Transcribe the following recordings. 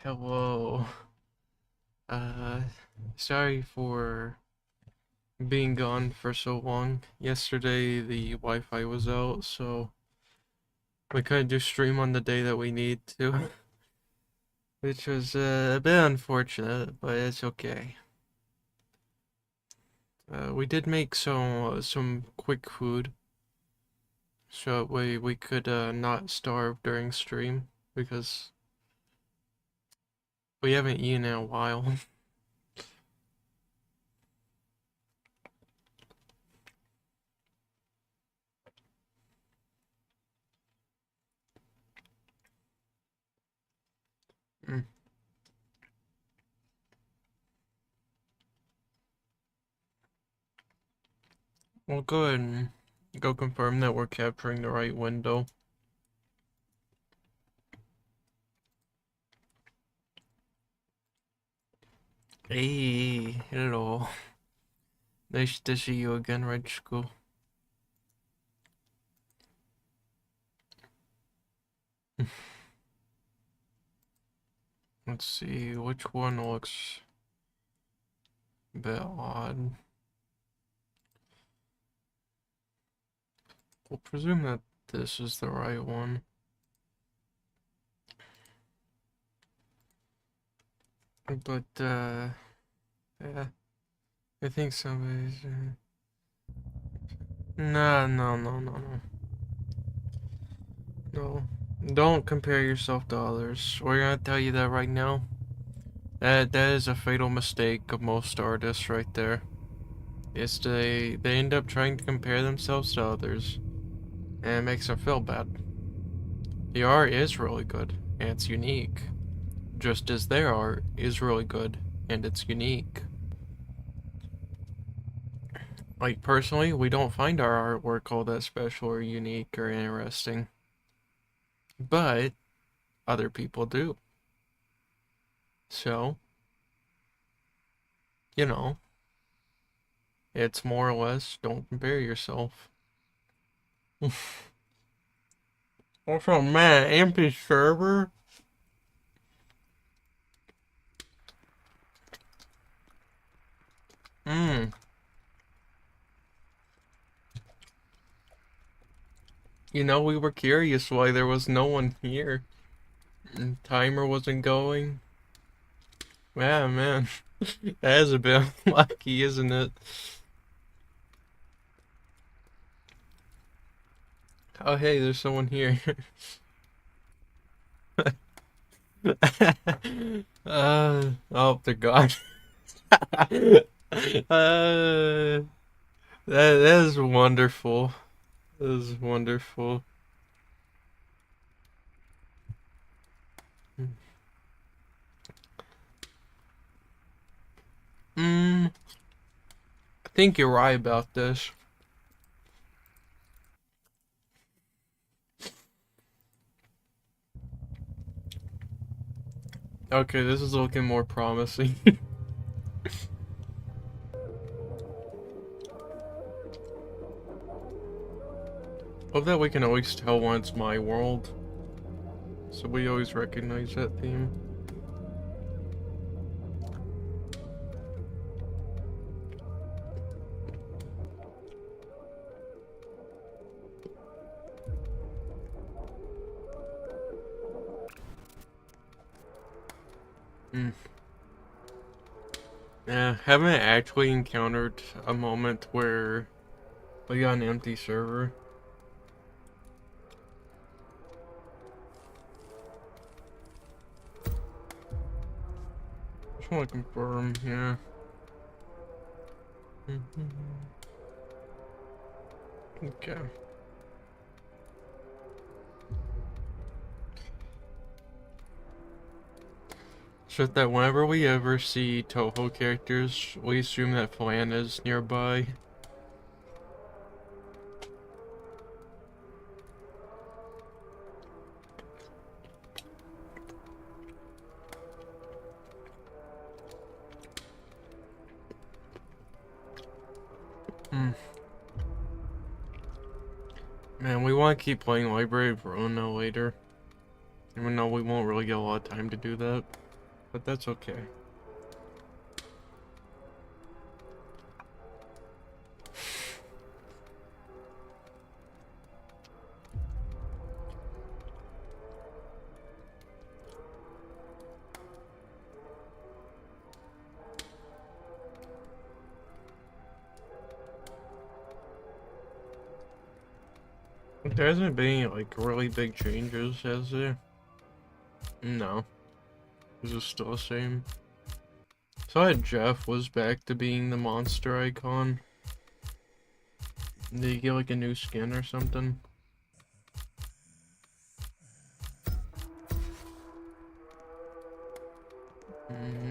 Hello. Uh, Sorry for being gone for so long. Yesterday the Wi-Fi was out, so we couldn't just stream on the day that we need to, which was a bit unfortunate, but it's okay. We did make some quick food, so we could not starve during stream because we haven't eaten in a while. Mm. We'll go ahead and go confirm that we're capturing the right window. Hey, hello. Nice to see you again, Red School. Let's see, which one looks a bit odd. We'll presume that this is the right one. But, yeah, I think somebody's, no, no, no, no, no. No, don't compare yourself to others. We're gonna tell you that right now. That is a fatal mistake of most artists right there. Is they end up trying to compare themselves to others, and it makes them feel bad. The art is really good, and it's unique, just as their art is really good, and it's unique. Like, personally, we don't find our artwork all that special or unique or interesting, but other people do. So, you know, it's more or less don't compare yourself. Also, man, empty server? Hmm. You know, we were curious why there was no one here. And timer wasn't going. Yeah, man. That is a bit lucky, isn't it? Oh, hey, there's someone here. Oh, they're gone. That is wonderful. That is wonderful. I think you're right about this. Okay, this is looking more promising. Hope that we can always tell when it's my world. So we always recognize that theme. Yeah, haven't actually encountered a moment where we got an empty server. Just want to confirm, yeah. Okay. So that whenever we ever see Toho characters, we assume that Flan is nearby. Man, we want to keep playing Library of Verona later. Even though we won't really get a lot of time to do that. but that's okay. There hasn't been any, like, really big changes, has there? No. This is still the same. Thought Jeff was back to being the monster icon. Did he get, like, a new skin or something?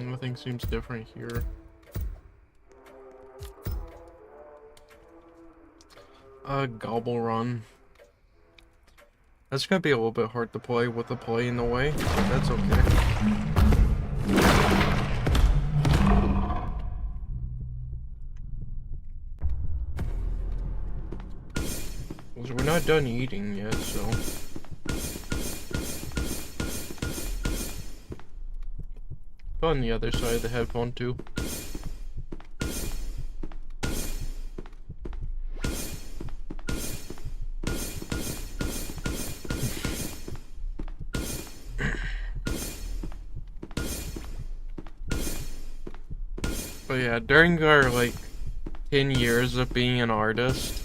Nothing seems different here. Gobble Run. That's gonna be a little bit hard to play with the play in the way, but that's okay. We're not done eating yet, so... On the other side of the headphone, too. But yeah, during our, like, 10 years of being an artist,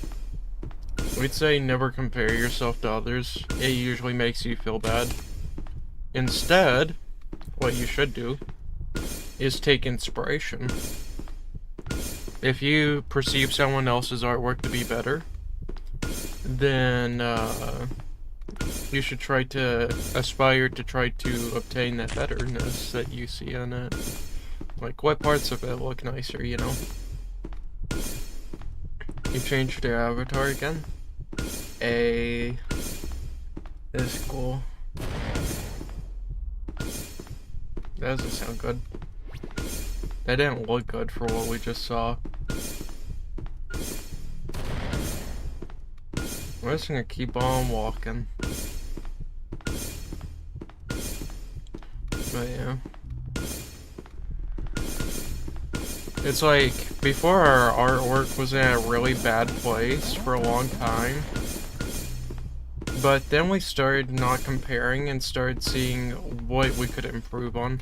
we'd say never compare yourself to others. It usually makes you feel bad. Instead, what you should do is take inspiration. If you perceive someone else's artwork to be better, then you should try to aspire to try to obtain that betterness that you see in it. Like, what parts of it look nicer, you know? You changed your avatar again? That is cool. That doesn't sound good. That didn't look good for what we just saw. We're just gonna keep on walking. But yeah. It's like, before our artwork was in a really bad place for a long time. But then we started not comparing and started seeing what we could improve on.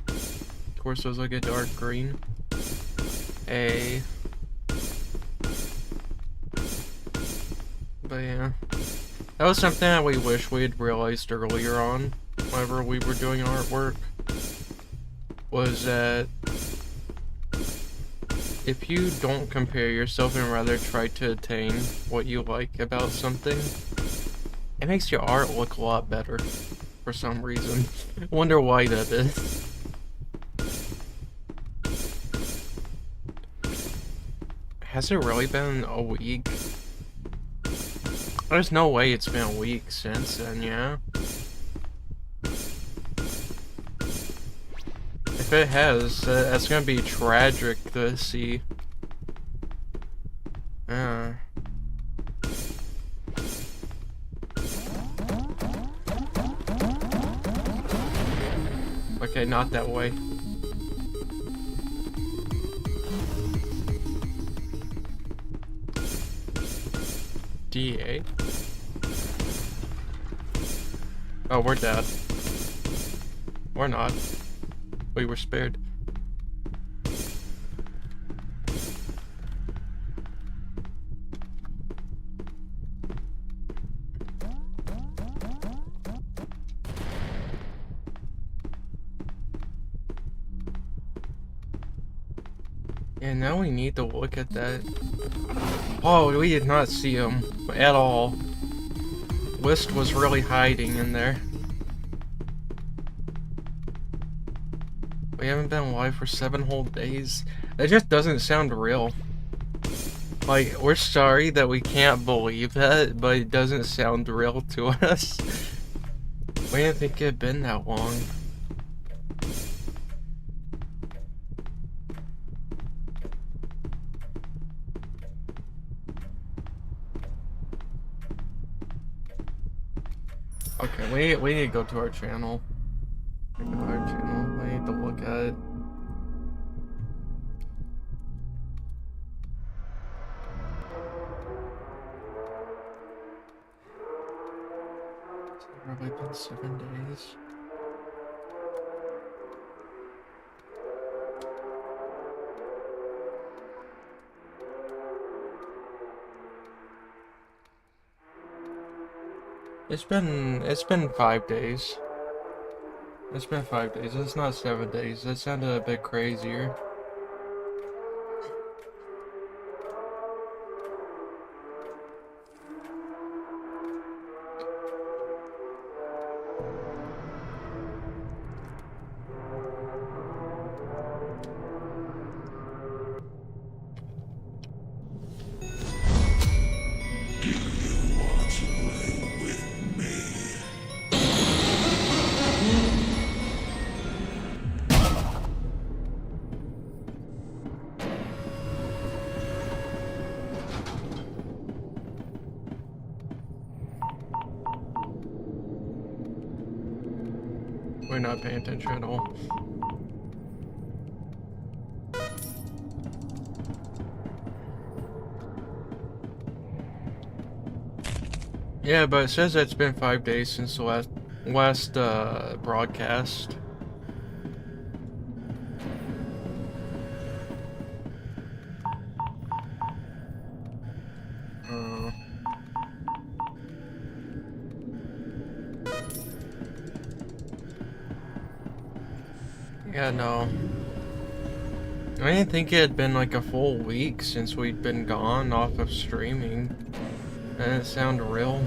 Of course, it was like a dark green. But yeah. That was something that we wish we had realized earlier on, whenever we were doing artwork. Was that if you don't compare yourself and rather try to attain what you like about something, it makes your art look a lot better for some reason. I wonder why that is. Has it really been a week? There's no way it's been a week since then, yeah? If it has, that's gonna be tragic to see. Okay, not that way. DA? Oh, we're dead. We're not. We were spared. And now we need to look at that. Oh, we did not see him at all. List was really hiding in there. We haven't been live for 7 whole days. That just doesn't sound real. Like, we're sorry that we can't believe that, but it doesn't sound real to us. We didn't think it had been that long. Okay, we need to go to our channel. Our channel. I need to look at it. It's probably been 7 days. It's been 5 days. It's been 5 days. It's not 7 days. That sounded a bit crazier. We're not paying attention at all. Yeah, but it says it's been 5 days since the last broadcast. Yeah, no. I didn't think it had been like a full week since we'd been gone off of streaming. And it sounded real.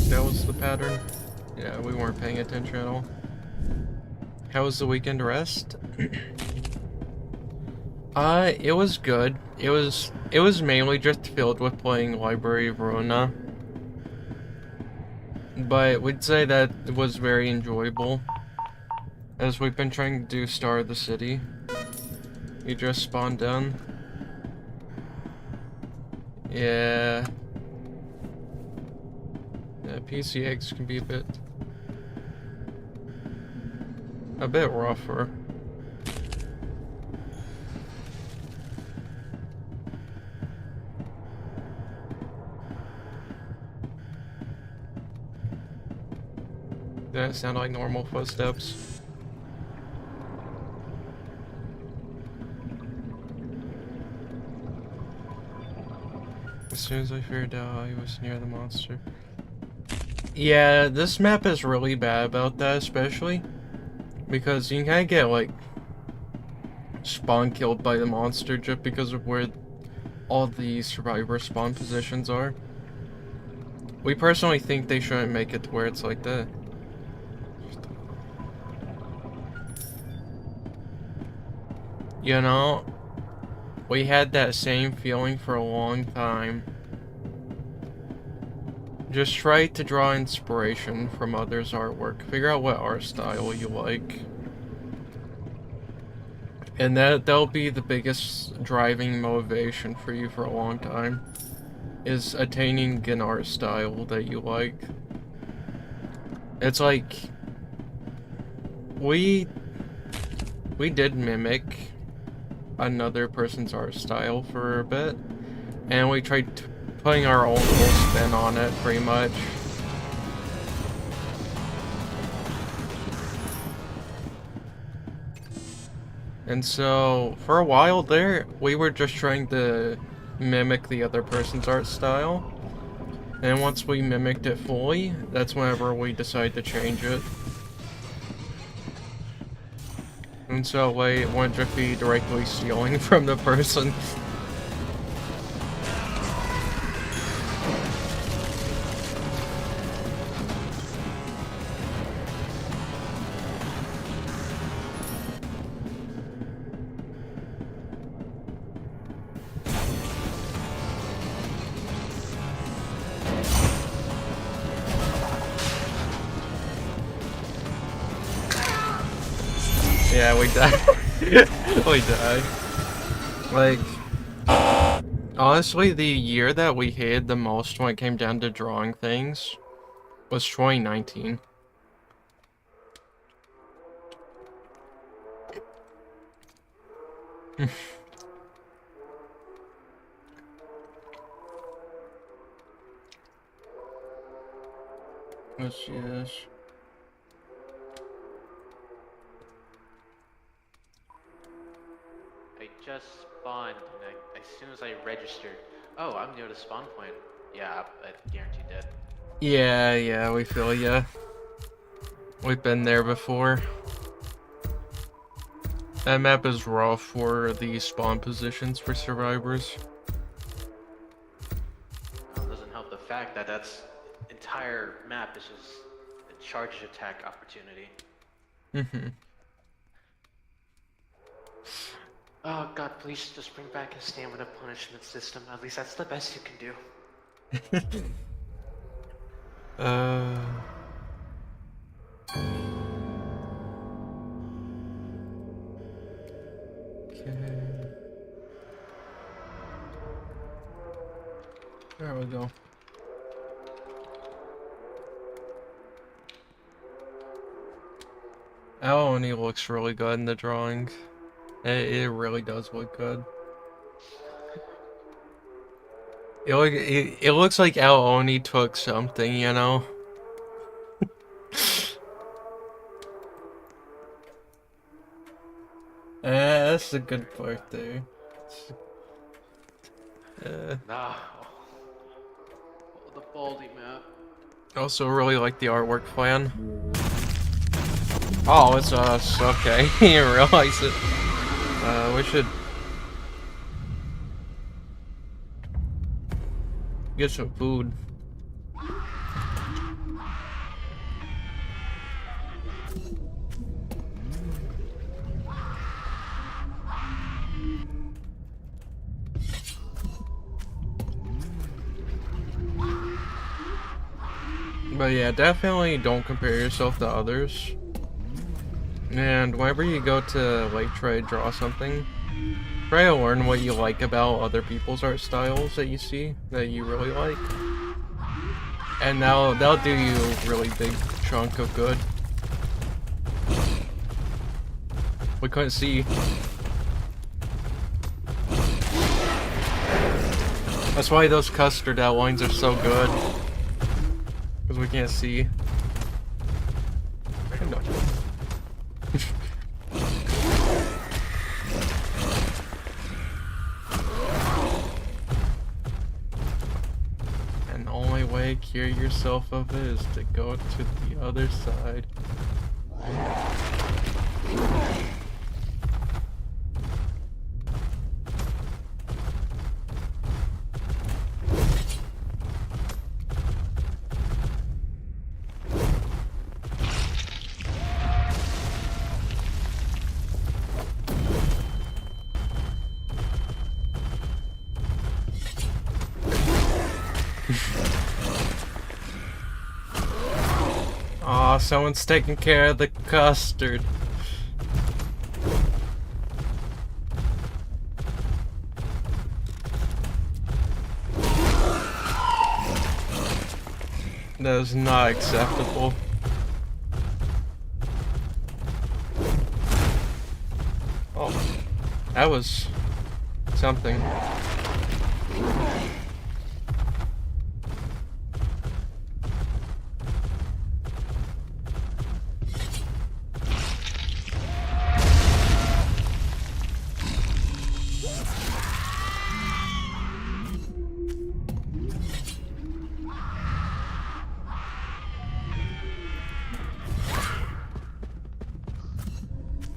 That was the pattern. Yeah, we weren't paying attention at all. How was the weekend rest? It was good. It was mainly just filled with playing Library of Ruina. But we'd say that it was very enjoyable. As we've been trying to do Star of the City. You just spawned down. Yeah. Yeah, PCX can be a bit rougher. That sound like normal footsteps. As soon as I figured out I was near the monster. Yeah, this map is really bad about that, especially because you can kind of get like spawn killed by the monster just because of where all the survivor spawn positions are. We personally think they shouldn't make it to where it's like that. You know, we had that same feeling for a long time. Just try to draw inspiration from others' artwork. Figure out what art style you like. And that'll be the biggest driving motivation for you for a long time. Is attaining an art style that you like. It's like we did mimic another person's art style for a bit, and we tried putting our own little spin on it, pretty much. And so, for a while there, we were just trying to mimic the other person's art style. And once we mimicked it fully, that's whenever we decided to change it. And so it wouldn't just be directly stealing from the person. Yeah, we died. We died. Like, honestly, the year that we hated the most when it came down to drawing things Was 2019. Let's see this. I just spawned, and as soon as I registered, oh, I'm near the spawn point. Yeah, I guarantee dead. Yeah, we feel ya. We've been there before. That map is rough for the spawn positions for survivors. Doesn't help the fact that that's entire map is just a charge attack opportunity. Oh god, please just bring back a stamina punishment system. At least that's the best you can do. Okay. There we go. Aoni looks really good in the drawing. It really does look good. It looks like Aoni took something, you know? That's a good part there. Nah. Oh, the Baldy map. I also really like the artwork plan. Oh, it's us. Okay, you didn't realize it. We should get some food. But yeah, definitely don't compare yourself to others. And whenever you go to like try to draw something, try to learn what you like about other people's art styles that you see that you really like. And that'll do you a really big chunk of good. We couldn't see. That's why those custard outlines are so good. Because we can't see. No. And the only way to cure yourself of it is to go to the other side. Aw, someone's taking care of the custard. That is not acceptable. Oh, that was something.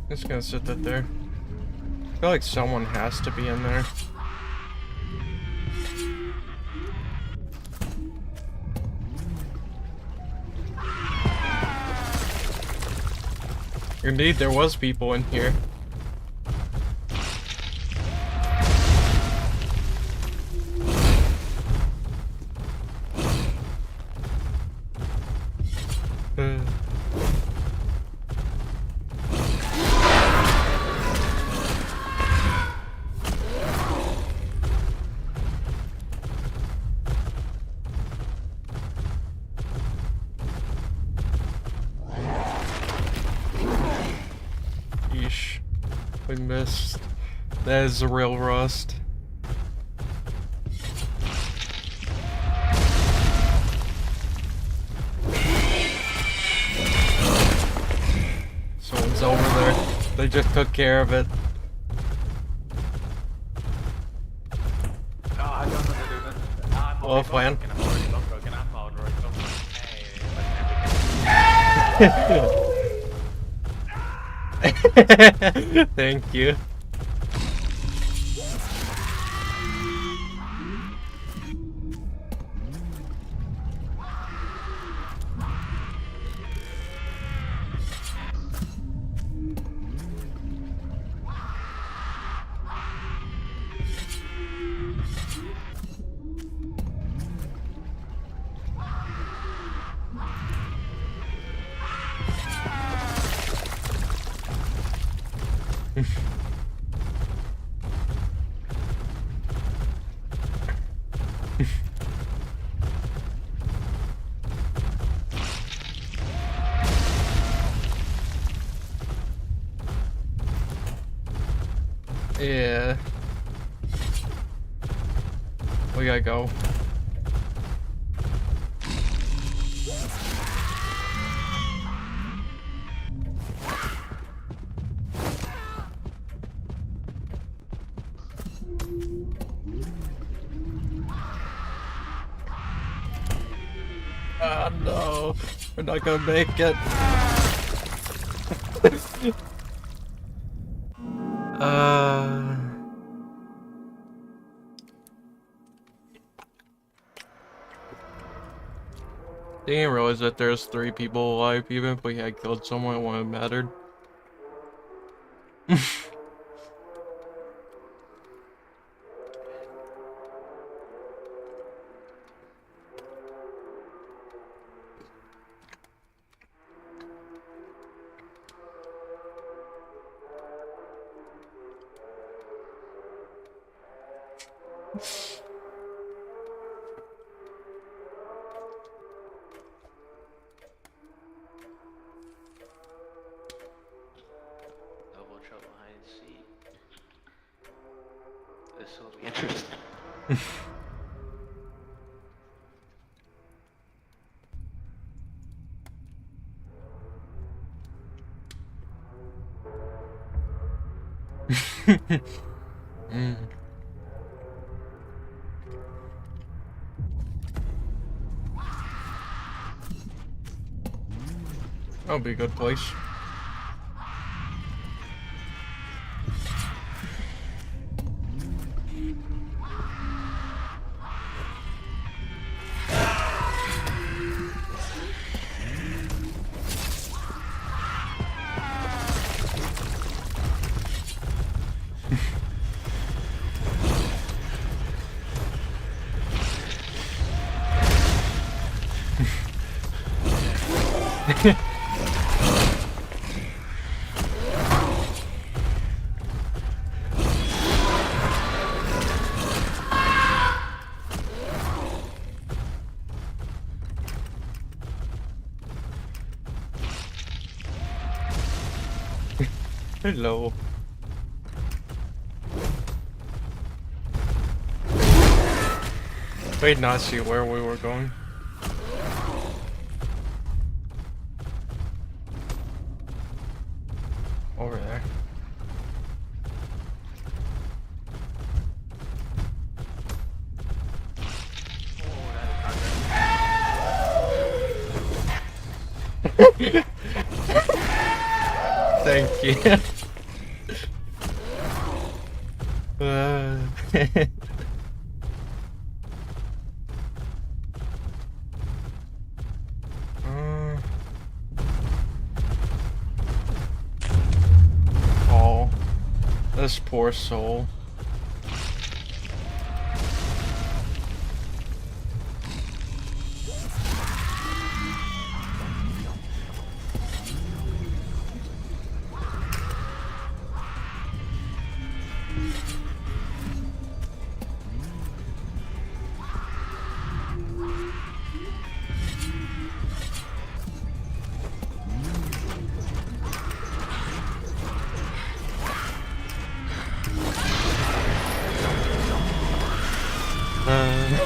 Just gonna sit that there. I feel like someone has to be in there. Indeed, there was people in here. I missed. That is the real rust. Someone's over there. They just took care of it. Oh, I don't know what to do. I'm Well, plan. I'm already broken. I'm already broken. Hey, Thank you. Yeah. We gotta go. Ah, no. We're not gonna make it. Didn't realize that there's 3 people alive. Even if we had killed someone, it wouldn't have mattered. double trouble hide and seek. This will be interesting. That'll be a good place. Hello. I did not see where we were going. Over there. Thank you. Oh, this poor soul.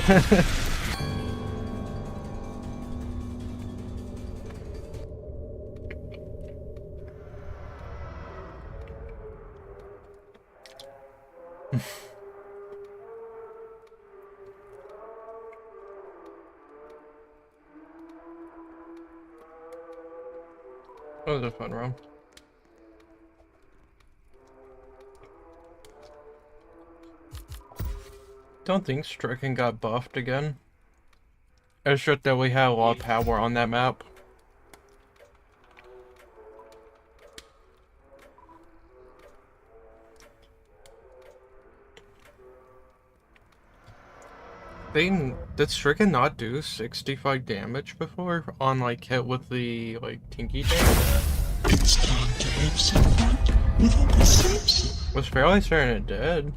That was a fun round. Don't think Stricken got buffed again. It's just that we had a lot of power on that map. Did Stricken not do 65 damage before on like hit with the like Tinky thing? It's time to have some fun within the Simpsons. Was fairly certain it did.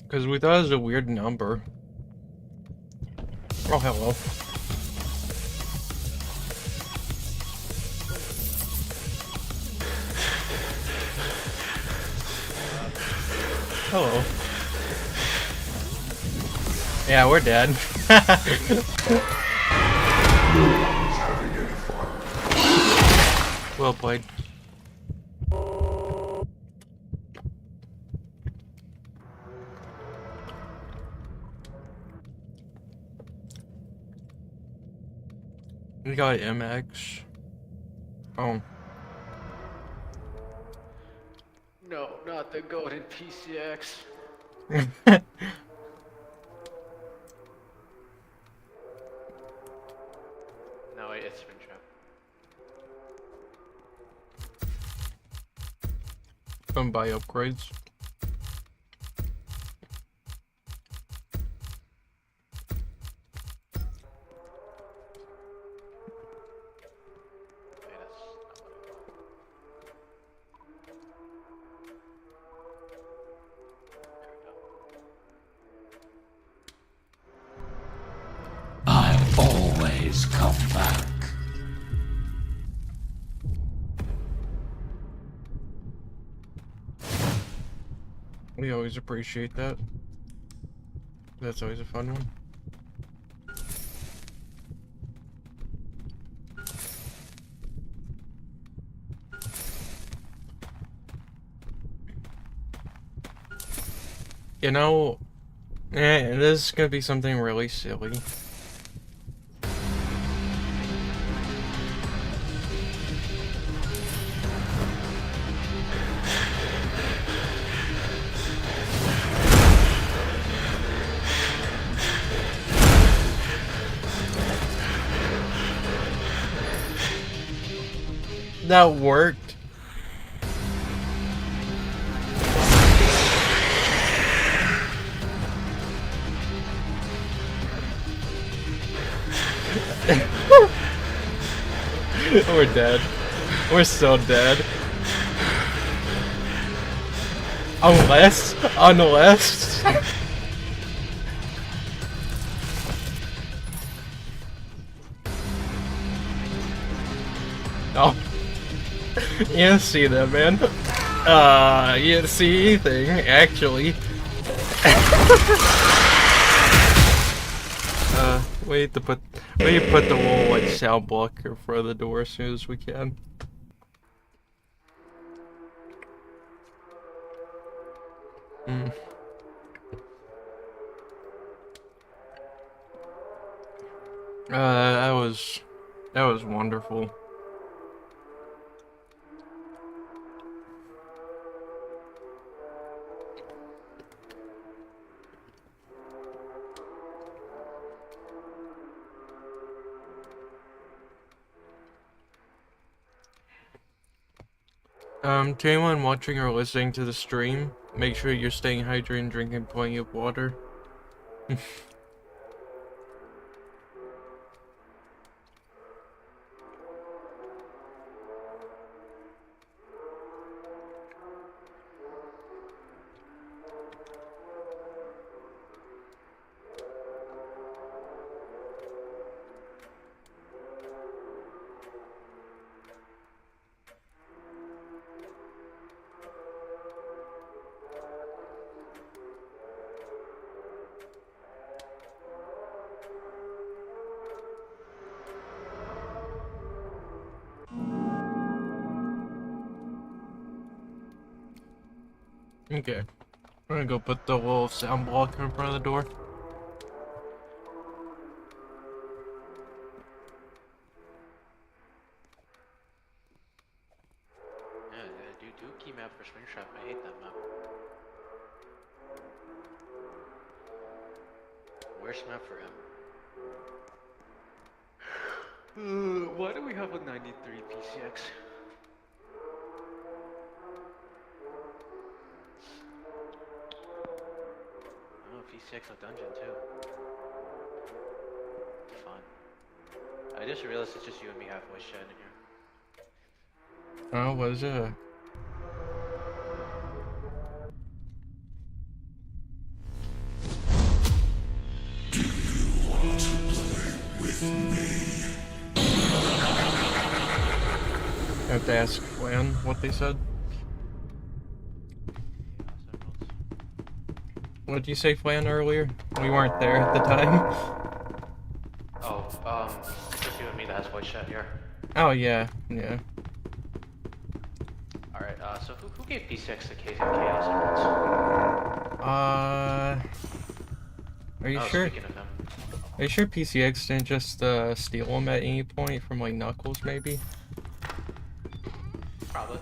Because we thought it was a weird number. Oh, hello. Hello. Yeah, we're dead. Well played. We got MX. Oh. No, not the golden PCX. No, wait, it's Springtrap. Come buy upgrades. Wait, that's not what I want. I always come back. We always appreciate that. That's always a fun one. You know, this is gonna be something really silly. That worked. We're dead. We're so dead. Unless. Oh. You didn't see that, man. You didn't see anything, actually. We need to put the little like sound blocker for the door as soon as we can. That was wonderful. To anyone watching or listening to the stream, make sure you're staying hydrated and drinking plenty of water. Okay. We're gonna go put the little sound blocker in front of the door. Yeah, do key map for Springtrap. I hate that map. Worst map for him. Why do we have a 93 PCX? Oh, PCX of dungeon too. Fun. I just realized it's just you and me halfway shut in here. Oh, what is it? I have to ask Flan what they said. What did you say, Flan, earlier? We weren't there at the time. Oh, it's just you and me that has voice chat here. Oh, yeah, yeah. Alright, so who gave P6 the Chaos Emeralds? Are you Oh, sure? speaking of him. Are you sure PCX didn't just steal them at any point from like Knuckles, maybe? Probably.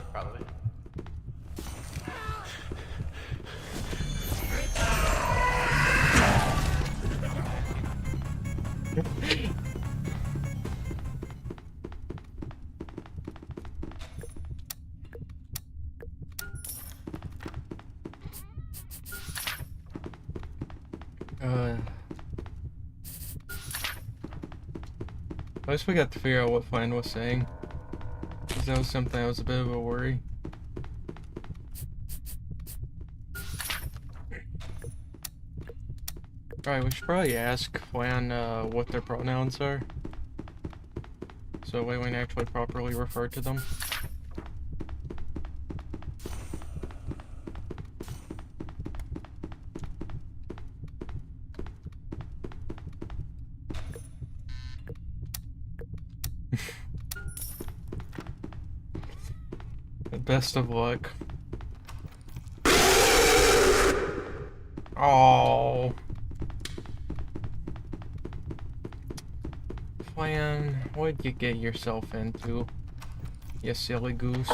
At least we got to figure out what Flan was saying. Because that was something that was a bit of a worry. Alright, we should probably ask Flan what their pronouns are. So we can actually properly refer to them. Best of luck. Oh, Flan, what'd you get yourself into, you silly goose?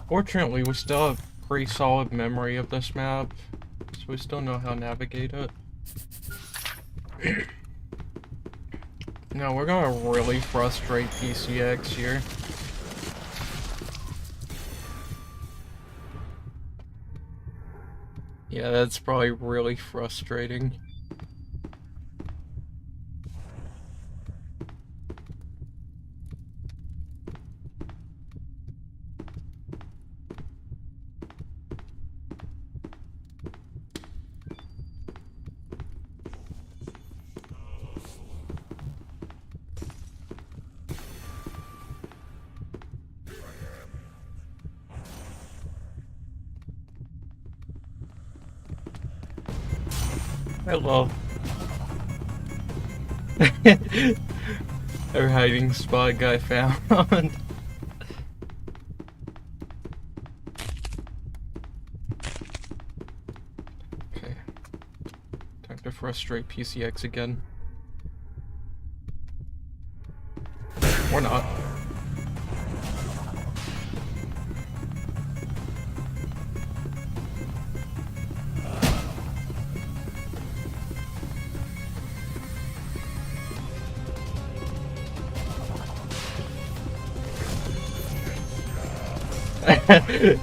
Fortunately, we still have pretty solid memory of this map, so we still know how to navigate it. Now, we're gonna really frustrate PCX here. Yeah, that's probably really frustrating. Hello. Our hiding spot got found. Okay. Time to frustrate PCX again. Or not.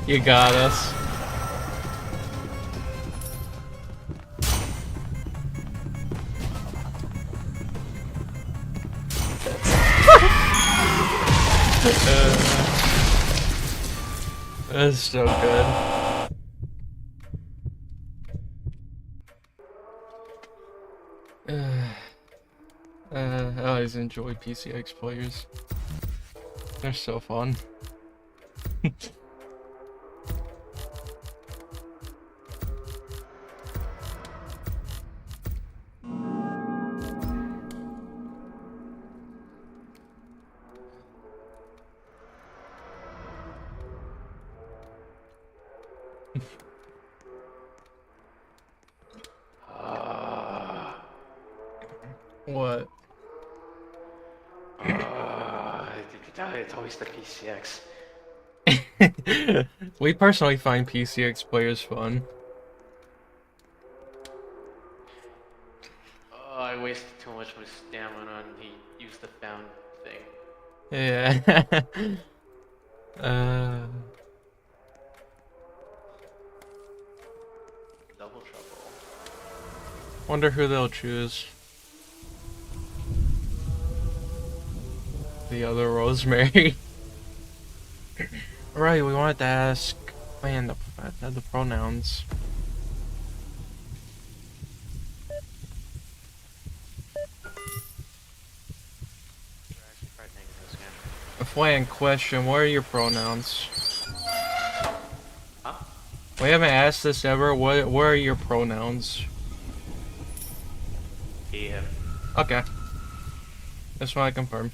You got us. That's so good. I always enjoy PCX players. They're so fun. What? It's always the PCX. We personally find PCX players fun. Oh, I wasted too much of my stamina and he used the found thing. Yeah. uh, Double trouble. wonder who they'll choose. The other Rosemary. Right, we wanted to ask, man, the pronouns. They're actually frightening in this game. Flan, question, what are your pronouns? Huh? We haven't asked this ever. What are your pronouns? He, him. Okay. That's what I confirm.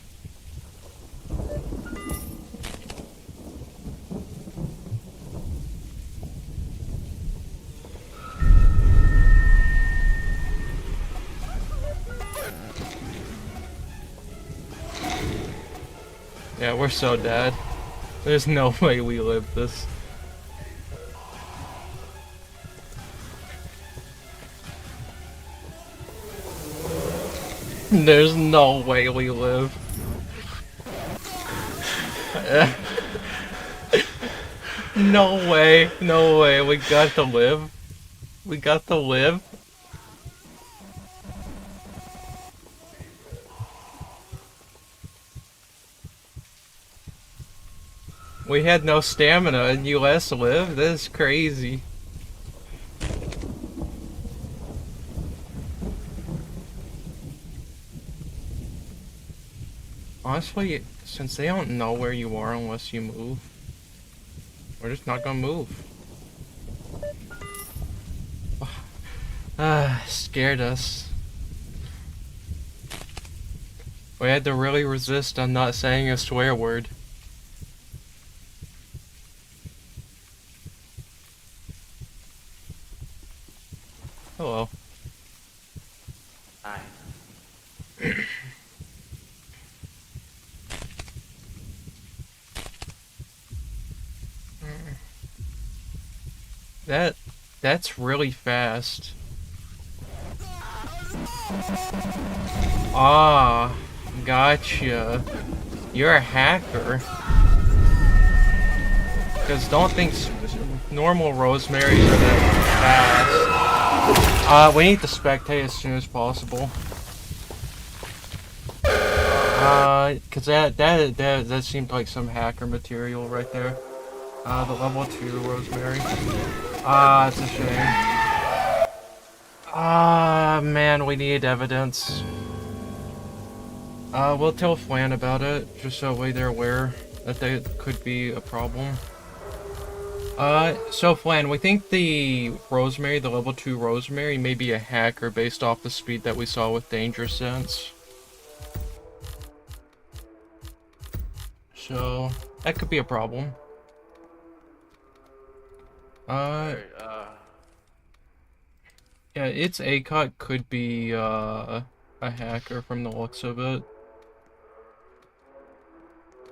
Yeah, we're so dead. There's no way we live this. There's no way we live. No way, no way. We got to live. We got to live. We had no stamina and you let us live? This is crazy. Honestly, since they don't know where you are unless you move, we're just not gonna move. Scared us. We had to really resist on not saying a swear word. Hello. Hi. That's really fast. Ah, gotcha. You're a hacker. Because don't think normal Rosemaries are that fast. We need to spectate as soon as possible. Cause that seemed like some hacker material right there. The level 2 Rosemary. It's a shame. Man, we need evidence. We'll tell Flan about it, just so they're aware that there could be a problem. So Flan, we think the Rosemary, the level 2 Rosemary, may be a hacker based off the speed that we saw with Danger Sense. So, that could be a problem. Yeah, its ACOT could be, a hacker from the looks of it.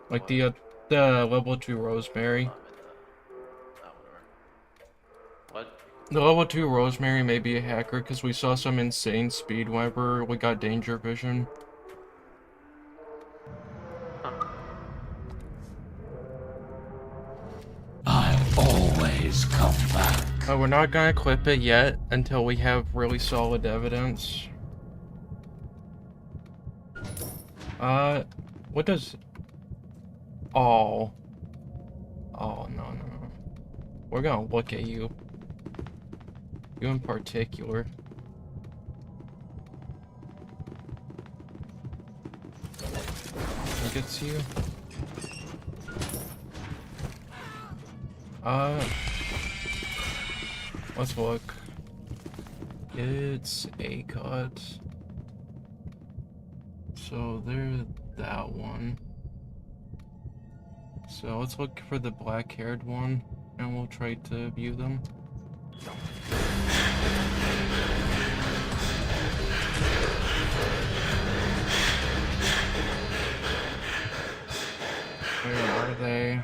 Like the level 2 Rosemary. What? The level 2 Rosemary may be a hacker because we saw some insane speed whenever we got danger vision. I always come back. We're not gonna clip it yet until we have really solid evidence. What does... Oh. Oh, no. We're gonna look at you. You in particular. Think it's you? Let's look. It's ACOT. So there's that one. So let's look for the black-haired one. and we'll try to view them. Where are they?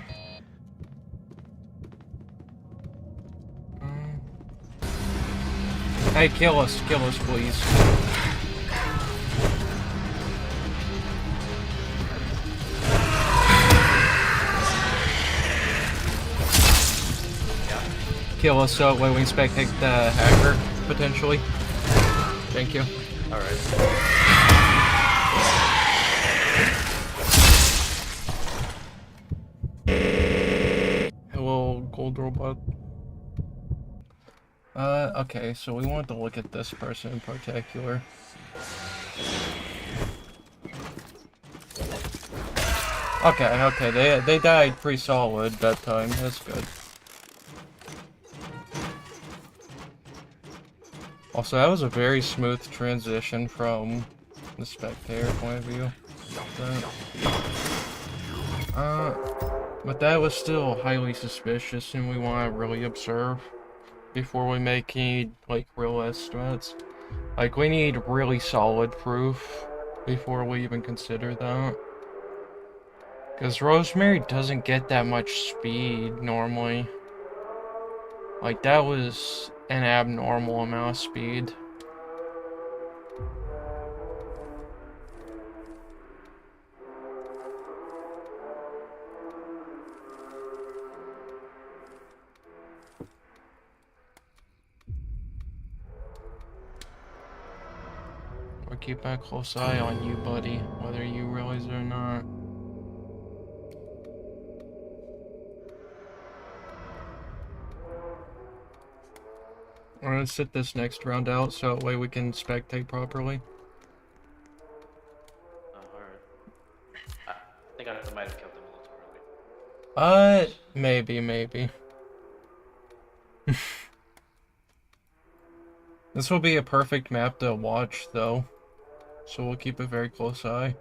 Hey, kill us, please. Kill us so we can spectate the hacker, potentially. Thank you. Alright. Hello, gold robot. Okay, so we want to look at this person in particular. Okay, they died pretty solid that time, that's good. Also, that was a very smooth transition from the spectator point of view. But that was still highly suspicious, and we want to really observe before we make any, like, real estimates. Like, we need really solid proof before we even consider that. Because Rosemary doesn't get that much speed, normally. Like, that was an abnormal amount of speed. We're keeping a close eye on you, buddy, whether you realize it or not. We're gonna sit this next round out so that way we can spectate properly. Oh, alright. I think I might have killed him a little too early. Maybe. This will be a perfect map to watch, though. So we'll keep a very close eye.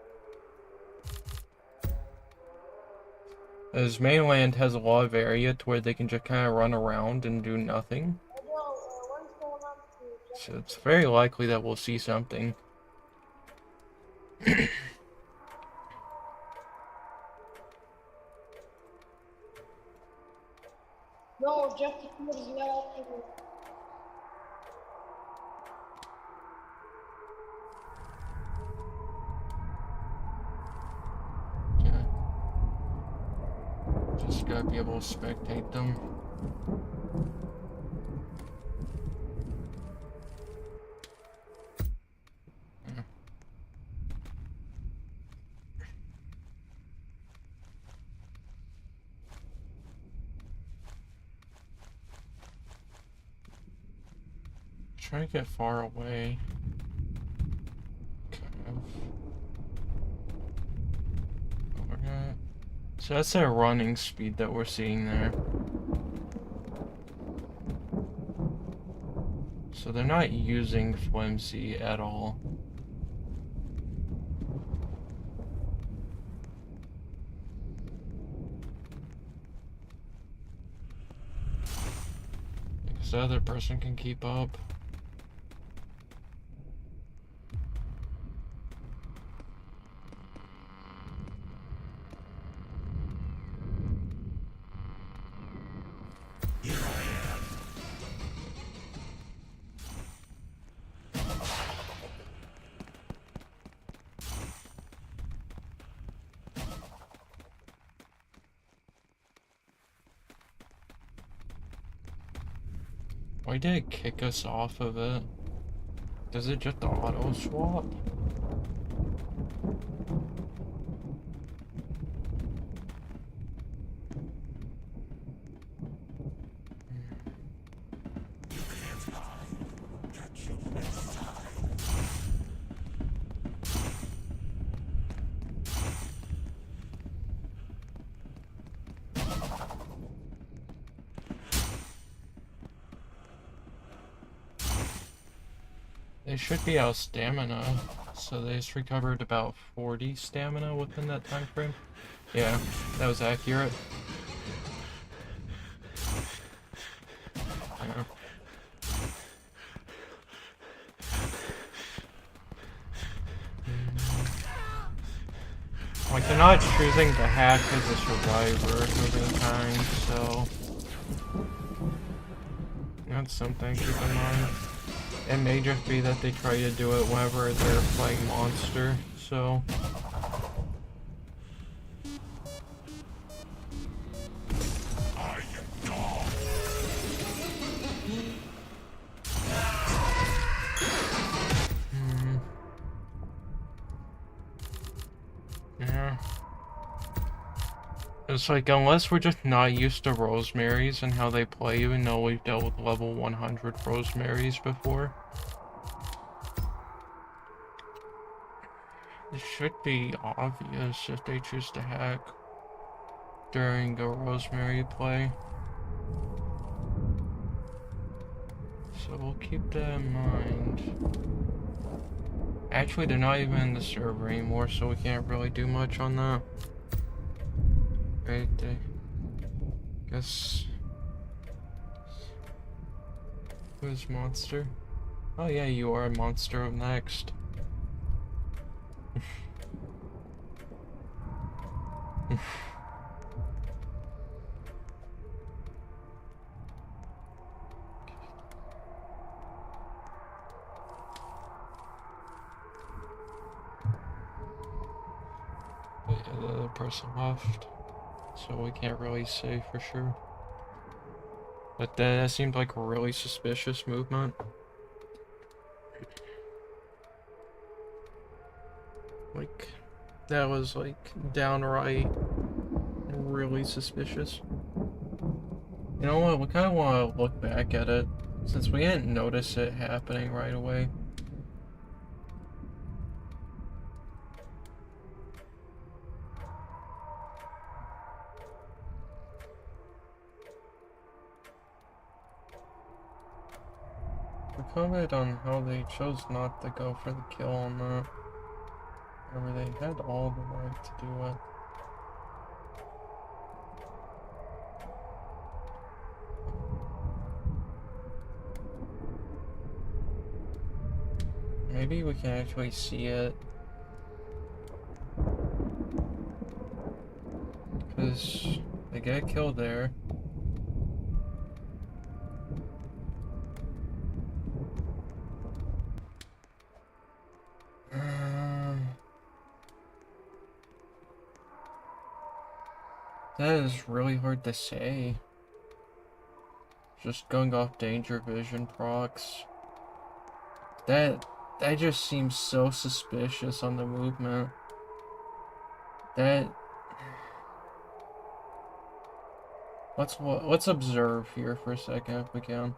As mainland has a lot of area to where they can just kind of run around and do nothing. So it's very likely that we'll see something. No, Jeff is not. Yeah. Just gotta be able to spectate them. Try to get far away. Kind of. We're gonna... So that's their running speed that we're seeing there. So they're not using flimsy at all. Because the other person can keep up. Why did it kick us off of it? Does it just auto swap? They should be out of stamina, so they just recovered about 40 stamina within that time frame. Yeah, that was accurate. They're not choosing the hack as a survivor of any kind, so that's something to keep in mind. It may just be that they try to do it whenever they're playing monster, so. Yeah. It's like, unless we're just not used to Rosemary's and how they play, even though we've dealt with level 100 Rosemary's before. It should be obvious if they choose to hack during a Rosemary play. So we'll keep that in mind. Actually, they're not even in the server anymore, so we can't really do much on that. Right, I guess. Who's monster? Oh yeah, you are a monster up next. Yeah, the other person left, so we can't really say for sure. But that seemed like a really suspicious movement. Like, that was like downright really suspicious. You know what, we kind of want to look back at it, since we didn't notice it happening right away. We comment on how they chose not to go for the kill on that. Remember, they had all the right to do it. Maybe we can actually see it. Because they get killed there. That is really hard to say. Just going off danger vision procs. That just seems so suspicious on the movement. Let's observe here for a second if we can.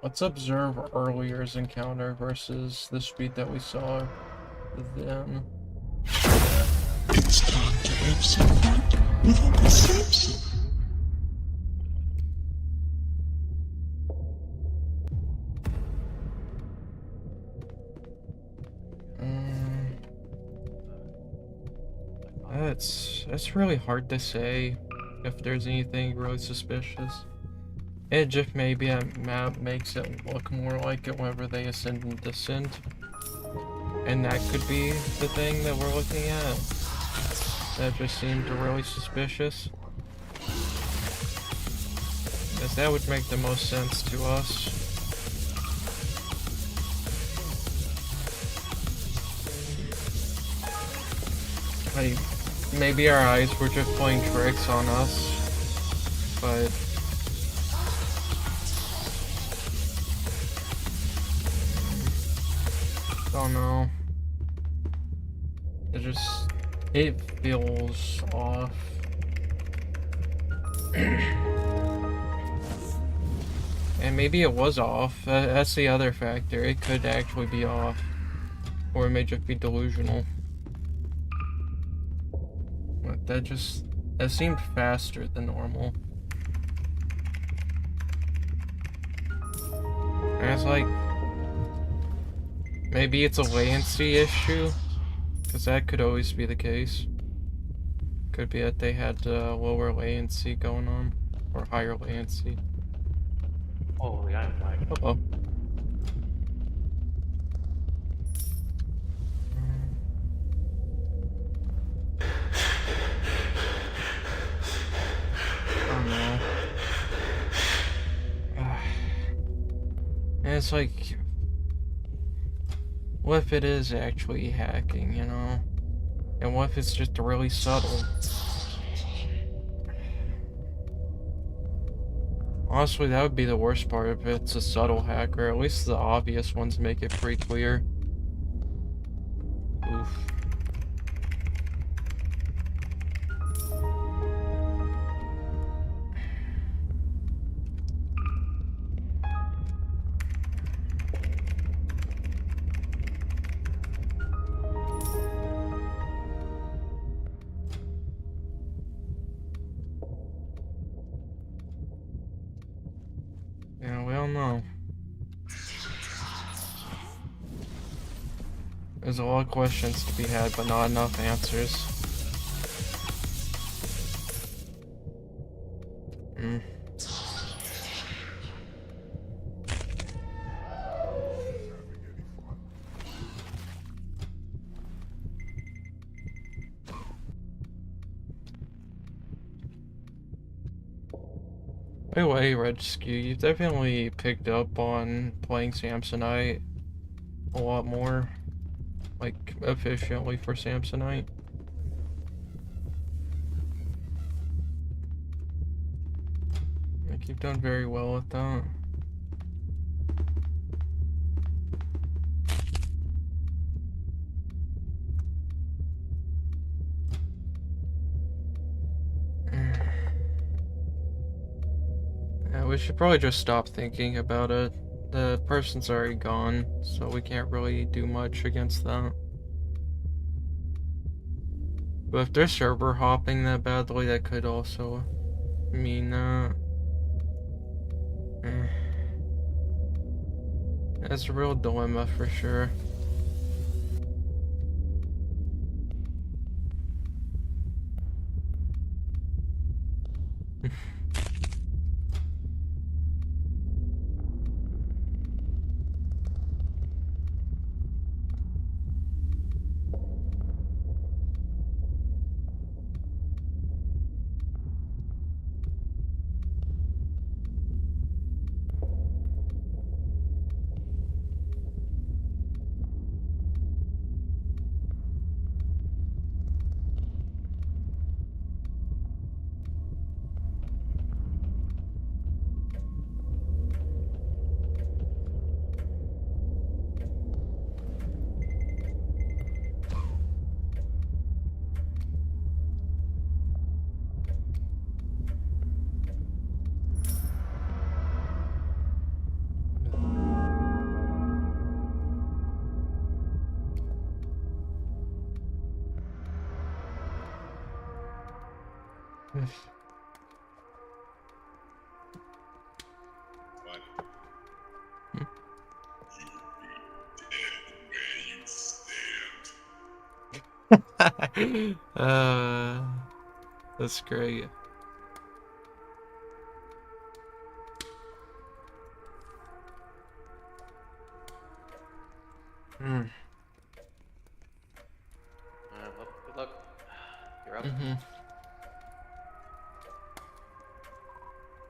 Let's observe earlier's encounter versus the speed that we saw then. It's time to have some fun with Uncle Samson. That's really hard to say if there's anything really suspicious. It just maybe a map makes it look more like it whenever they ascend and descend. And that could be the thing that we're looking at. That just seemed really suspicious. Because that would make the most sense to us. Like, maybe our eyes were just playing tricks on us, but don't know. It feels off. And maybe it was off. That's the other factor. It could actually be off. Or it may just be delusional. But that seemed faster than normal. And it's like, maybe it's a latency issue, because that could always be the case. Could be that they had lower latency going on, or higher latency. Holy, I'm like. Hello. it's like, what if it is actually hacking, you know? And what if it's just really subtle? Honestly, that would be the worst part if it's a subtle hack, or at least the obvious ones make it pretty clear. Oof. Yeah, we don't know. There's a lot of questions to be had, but not enough answers. Hmm. By the way, Rescue, you've definitely picked up on playing Samsonite a lot more, like, efficiently for Samsonite. Like, you've done very well with that. Yeah, we should probably just stop thinking about it. The person's already gone, so we can't really do much against that. But if they're server hopping that badly, that could also mean that. That's a real dilemma for sure. What? You'll be dead where you stand. That's great. Well, good luck. You're up.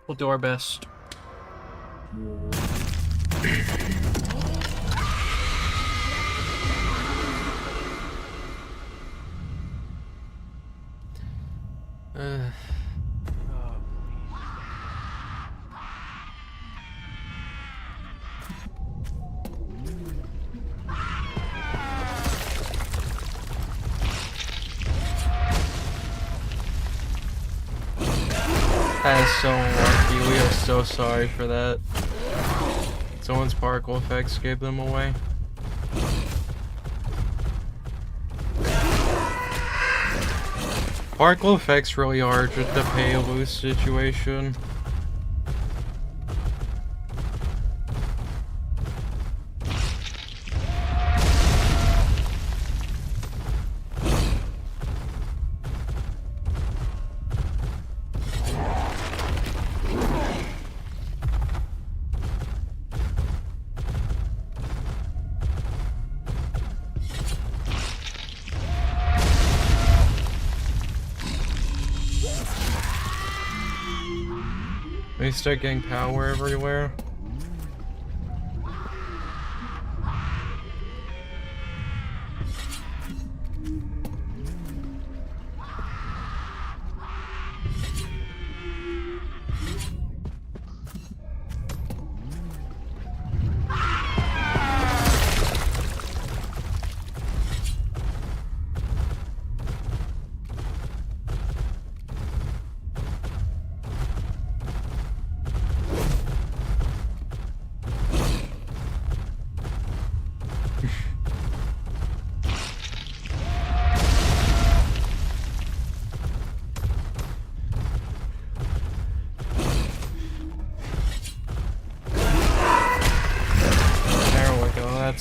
We'll do our best. That is so unlucky. We are so sorry for that. Someone's particle effects gave them away. Particle effects really are just the pay-lose situation. We start getting power everywhere.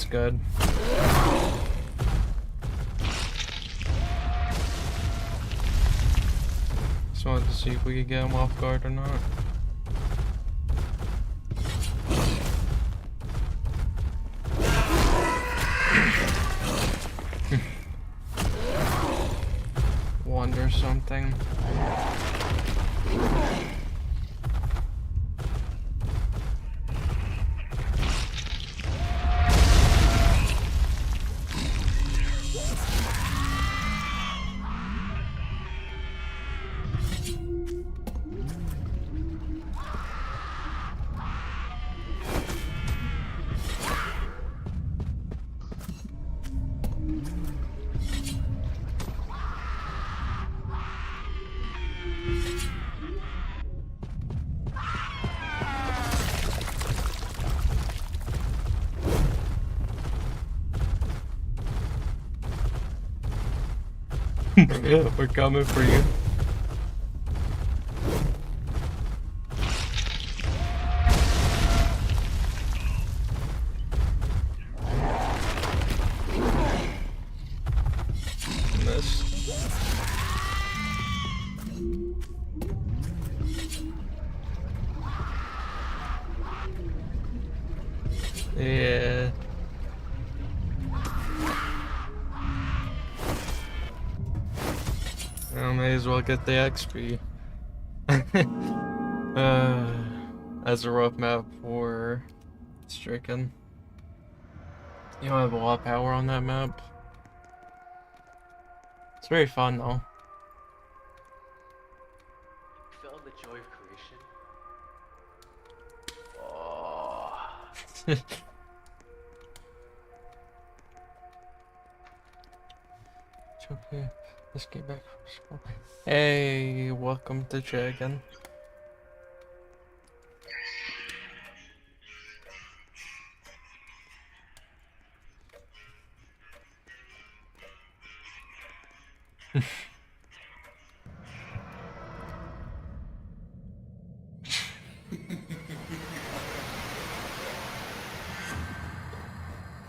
That's good. Just wanted to see if we could get him off guard or not. Wonder something. We're coming for you. Missed. Yeah. I may as well get the XP. That's a rough map for Stricken. You don't have a lot of power on that map. It's very fun though. Feel the joy of creation. Oh. It's okay. Let's get back from school. Hey, welcome to Dragon.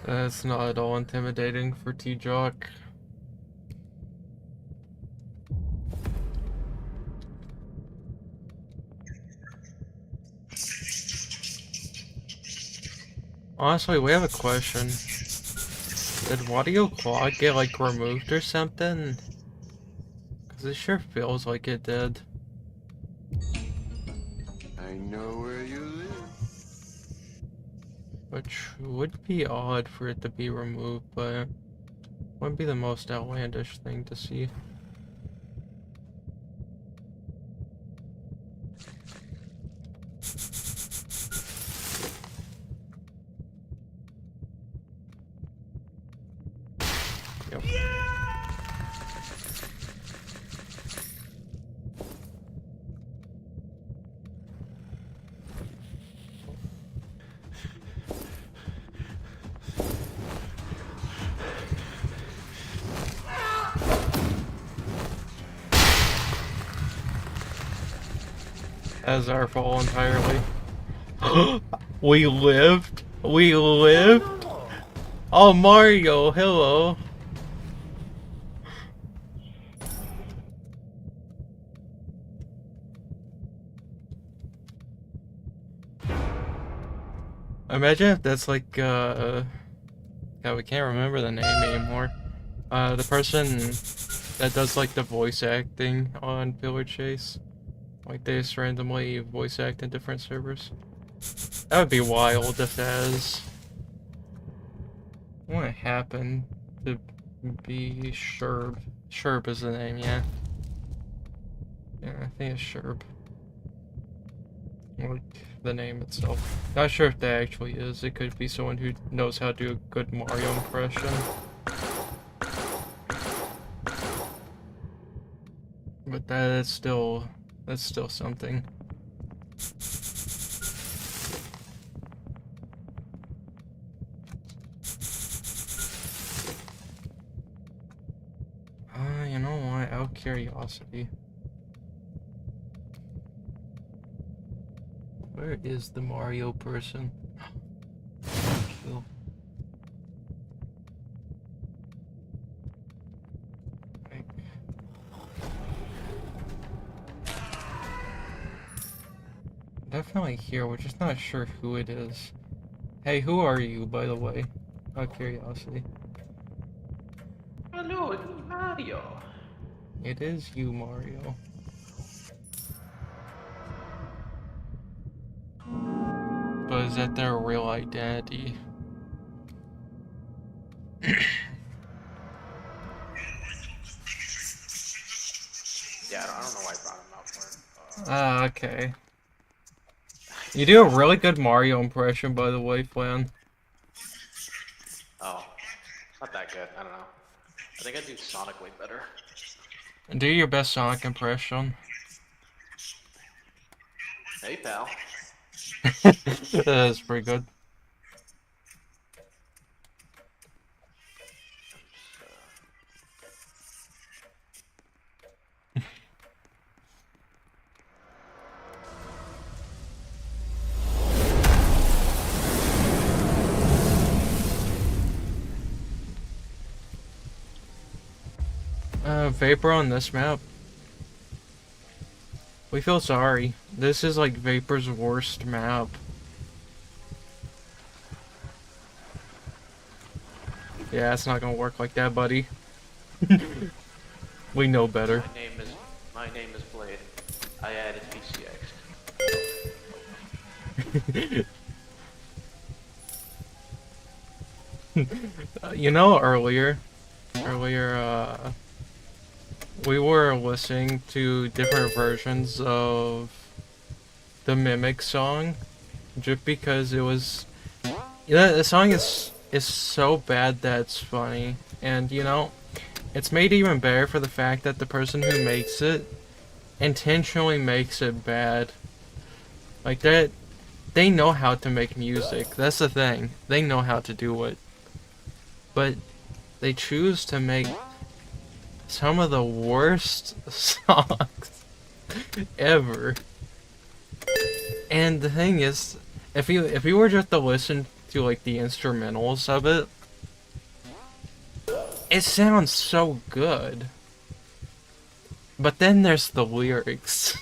That's not at all intimidating for T-Jock. Honestly, we have a question. Did Wario Claw get like removed or something? Cause it sure feels like it did. I know where you live. Which would be odd for it to be removed, but wouldn't be the most outlandish thing to see. Yep. That's our fault entirely. We lived? We lived? Oh, Mario, hello. Imagine if that's like, God, we can't remember the name anymore. The person that does like the voice acting on Pillar Chase. Like they just randomly voice act in different servers. That would be wild if that is what happened to be Sherb. Sherb is the name, yeah. Yeah, I think it's Sherb. Like the name itself. Not sure if that actually is. It could be someone who knows how to do a good Mario impression. But that's still something. You know what? Out of curiosity. Where is the Mario person? Kill. definitely here. We're just not sure who it is. Hey, who are you, by the way? Out of curiosity. Hello, it's Mario. It is you, Mario. But is that their real identity? Yeah, I don't know why I brought him out for. Ah, okay. You do a really good Mario impression, by the way, Flan. Oh, it's not that good. I don't know. I think I do Sonic way better. Do your best Sonic impression. Hey, pal. That's pretty good. Vapor on this map. We feel sorry. This is like Vapor's worst map. Yeah, it's not gonna work like that, buddy. We know better. My name is Blade. I added PCX. You know, earlier, we were listening to different versions of the Mimic song, just because it was, the song is so bad that it's funny, and you know, it's made even better for the fact that the person who makes it intentionally makes it bad. Like that, they know how to make music. That's the thing. They know how to do it, but they choose to make some of the worst songs ever. And the thing is, if you were just to listen to like the instrumentals of it, it sounds so good. But then there's the lyrics.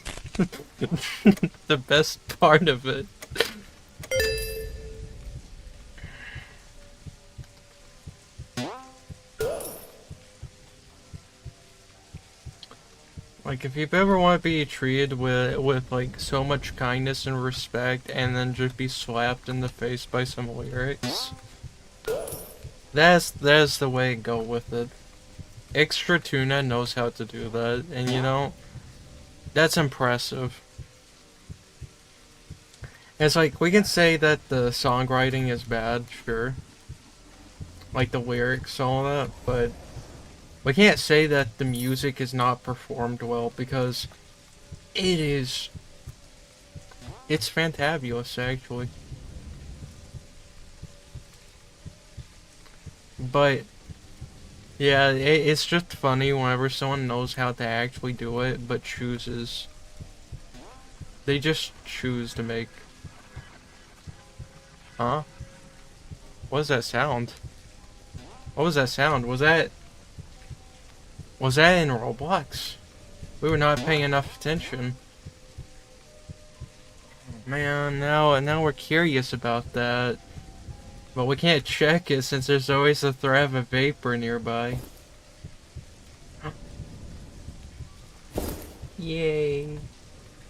The best part of it. Like, if you've ever want to be treated with like so much kindness and respect, and then just be slapped in the face by some lyrics, that's the way to go with it. Extra Tuna knows how to do that, and you know, that's impressive. It's like, we can say that the songwriting is bad, sure, like the lyrics, all that, but we can't say that the music is not performed well, because it's fantabulous, actually. But yeah, it's just funny whenever someone knows how to actually do it, but they just choose to make... Huh? What was that sound? What was that sound? Was that in Roblox? We were not paying enough attention. Man, now we're curious about that. But we can't check it since there's always the threat of a vapor nearby. Yay.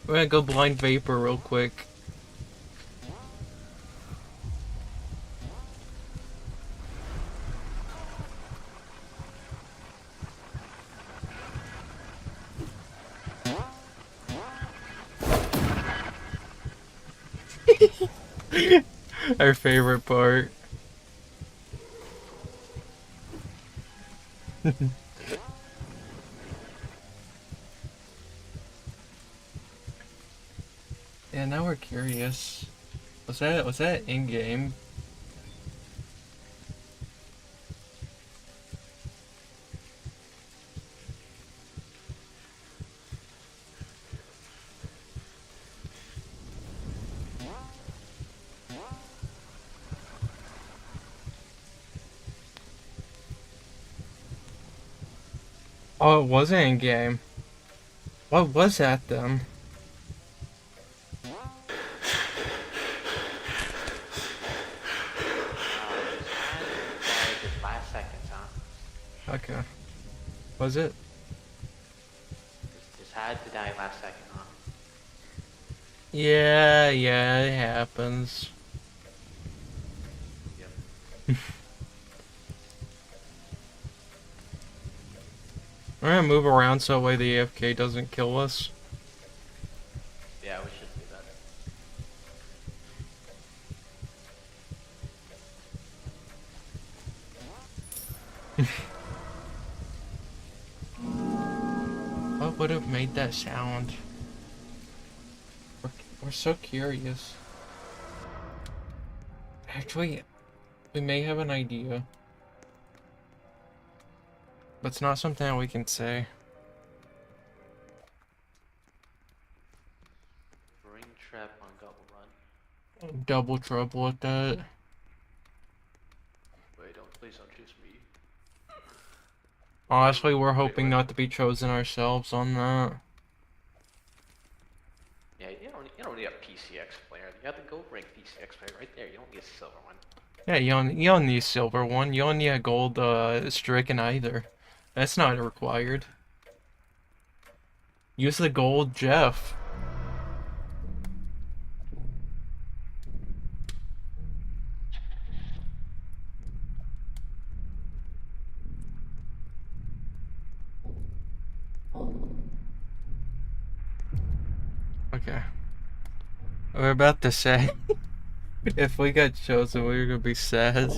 We're gonna go blind vapor real quick. Our favorite part. Yeah, now we're curious. Was that in game? Oh, it wasn't in game. What was that then? Okay. Was it? Just had to die last second, huh? Yeah, it happens. Yep. We're gonna move around so that way the AFK doesn't kill us. Yeah, we should do that. What would have made that sound? We're so curious. Actually, we may have an idea. But it's not something that we can say. Ring trap on Gobble Run. Double trouble with that. Wait, please don't choose me. Honestly, we're Wait, hoping what? not to be chosen ourselves on that. Yeah, you don't need a PCX player. You have the gold rank PCX player right there. You don't need a silver one. Yeah, you don't need a silver one. You don't need a gold stricken either. That's not required. Use the gold Jeff. Okay. We're about to say if we got chosen, we were gonna be sad. I don't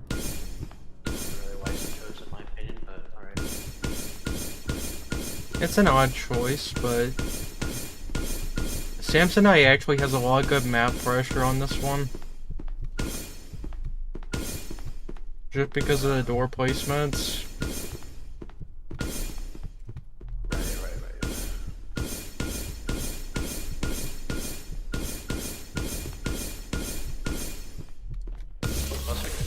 really why you chose in my opinion, but alright. It's an odd choice, but Samsonite actually has a lot of good map pressure on this one. Just because of the door placements. Right. Plus we can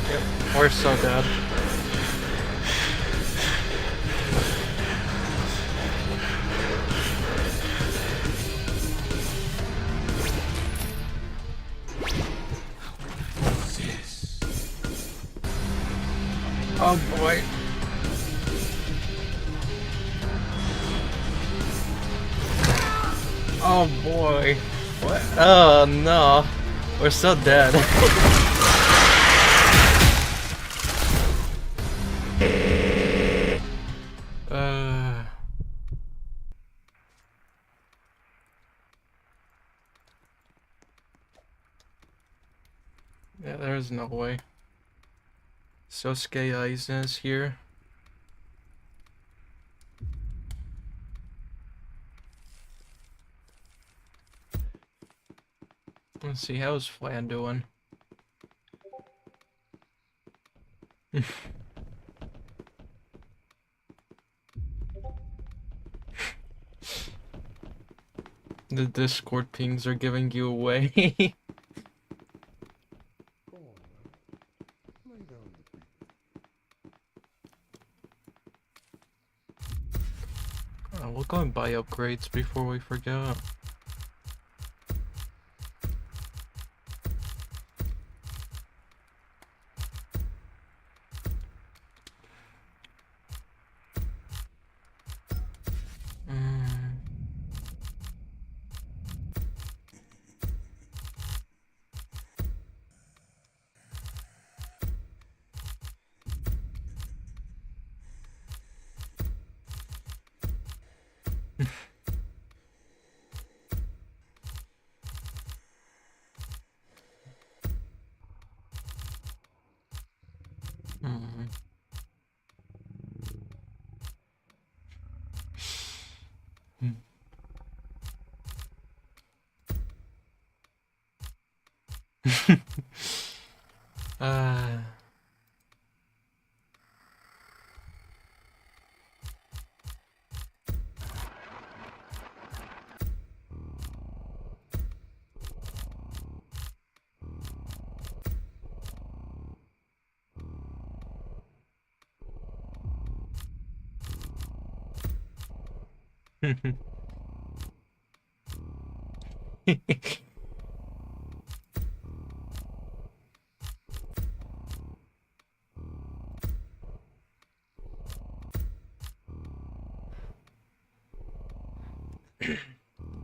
Yep, we're so dead. Oh boy. Oh boy. What? Oh no. We're so dead. Yeah, there's no way. Sosuke Aizen is here. Let's see, how's Flan doing? The Discord pings are giving you away. We'll go and buy upgrades before we forget.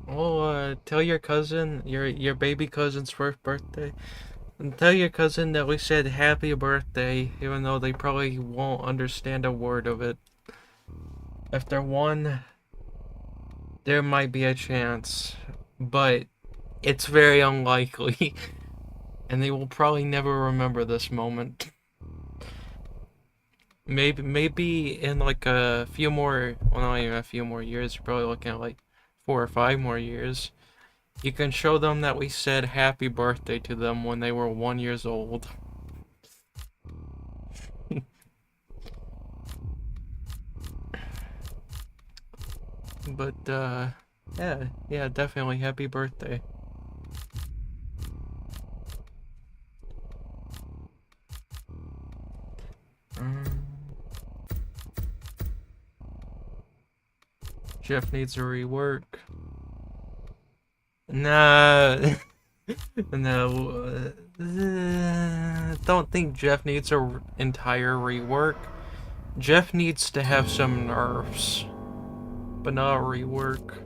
Well, tell your cousin, your baby cousin's first birthday, and tell your cousin that we said happy birthday, even though they probably won't understand a word of it. After one, there might be a chance, but it's very unlikely, and they will probably never remember this moment. Maybe in like a few more, well, not even a few more years, you're probably looking at like 4 or 5 more years. You can show them that we said happy birthday to them when they were 1 years old. But, yeah, definitely happy birthday. Jeff needs a rework. Nah, no, don't think Jeff needs a entire rework. Jeff needs to have some nerfs, but not a rework.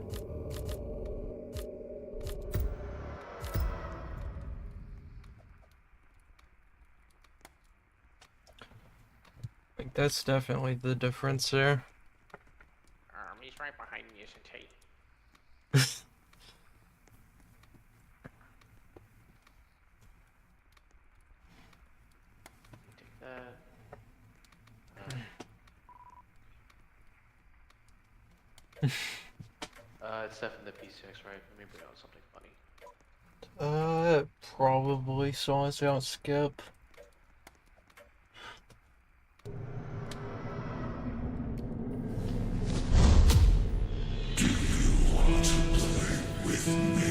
Like, that's definitely the difference there. He's right behind me, isn't he? Take that. It's definitely the P6, right? Let me bring out something funny. Probably, so long as I don't skip. Do you want to play with me?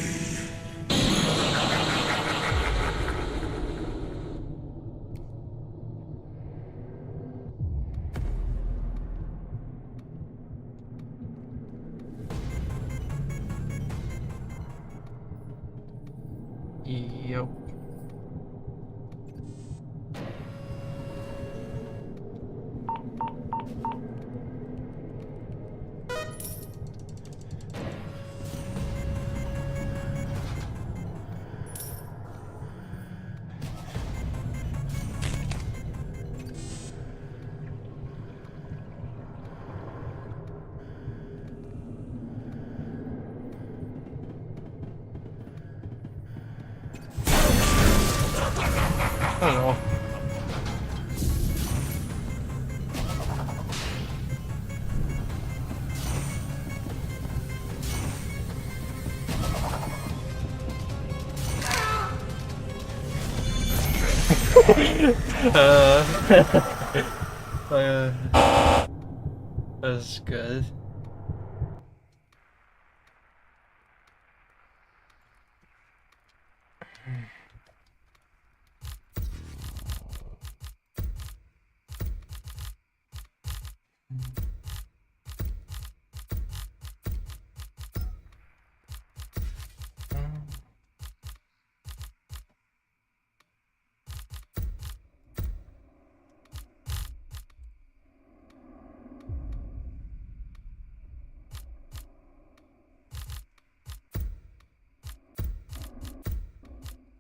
Yep. Oh no. That's good.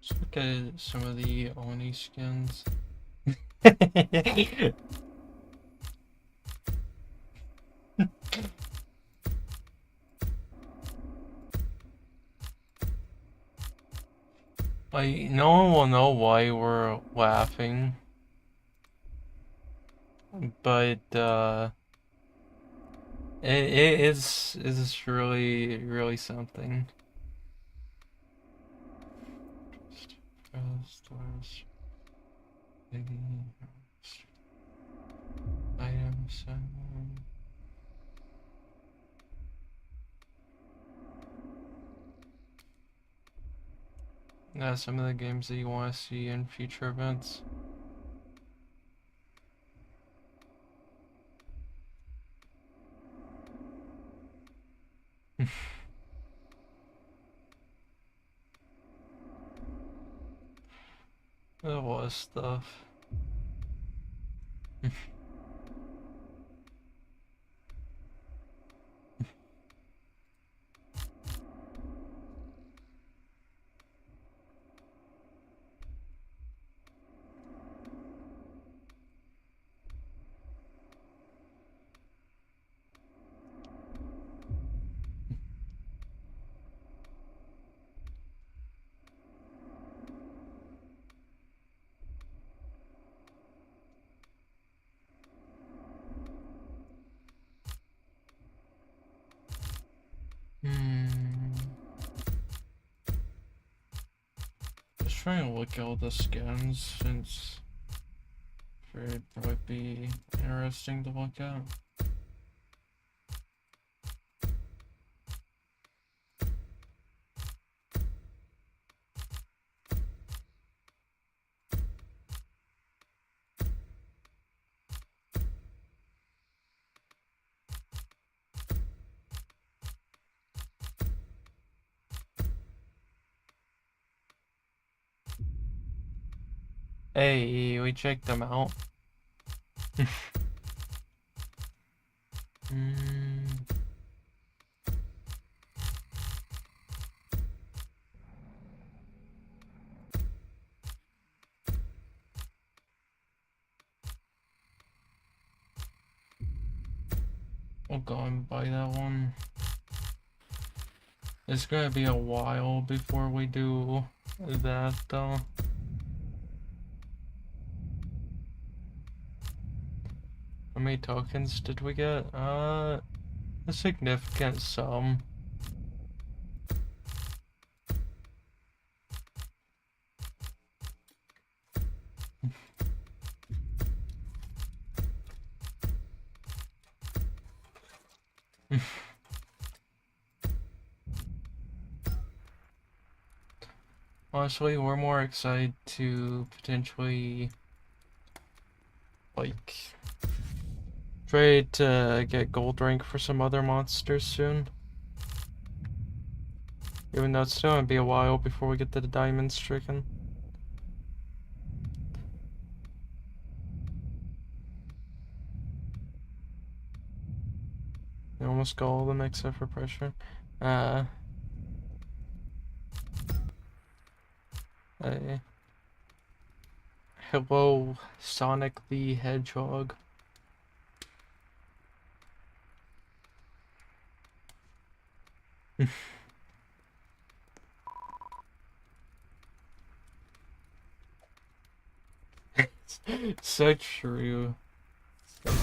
Let's look at some of the Oni skins. Like, no one will know why we're laughing. But, it's really, really something. Stores. Items. Yeah, some of the games that you want to see in future events. There was stuff. Just trying to look at all the skins since it would be interesting to look at. Hey, we checked them out. We'll go and buy that one. It's gonna be a while before we do that though. How many tokens did we get? A significant sum. Honestly, we're more excited to potentially, like, try to get gold rank for some other monsters soon. Even though it's still gonna be a while before we get to the diamond stricken. I almost got all of them except for pressure. Hello, Sonic the Hedgehog. So true. So true.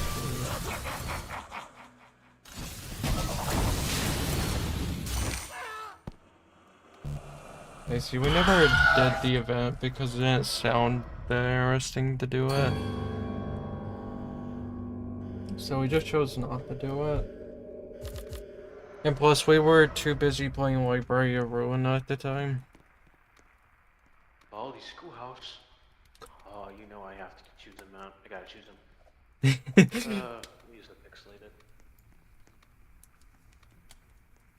I see, we never did the event because it didn't sound that interesting to do it. So we just chose not to do it. And plus, we were too busy playing Library of Ruin at the time. Oh, the schoolhouse. Oh, you know I have to choose them out. I gotta choose them. Use the pixelated.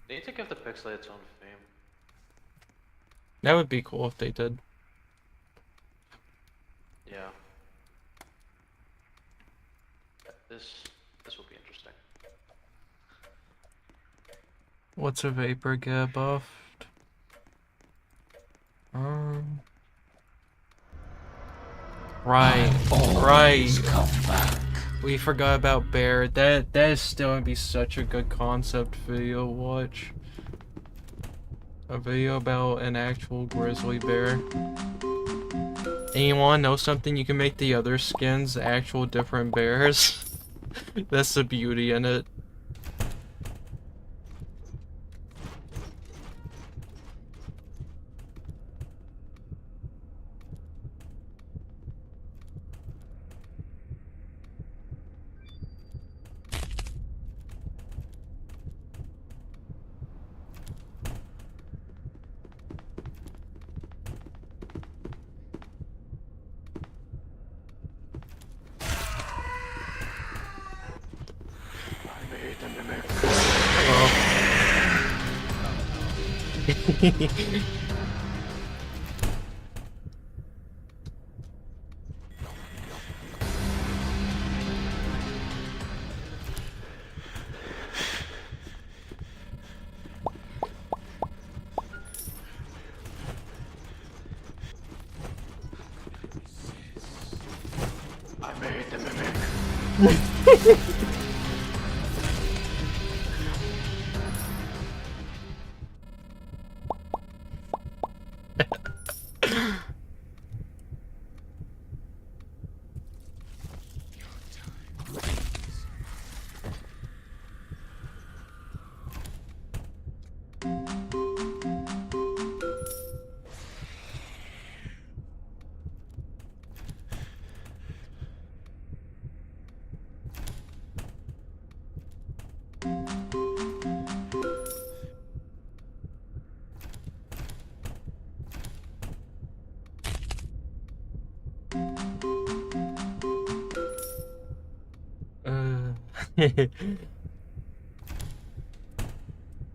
They need to give the pixelated its own fame. That would be cool if they did. Yeah. This will be interesting. What's a vapor get buffed? Right. We forgot about bear. That is still gonna be such a good concept video to watch. A video about an actual grizzly bear. And you wanna know something? You can make the other skins actual different bears. That's the beauty in it.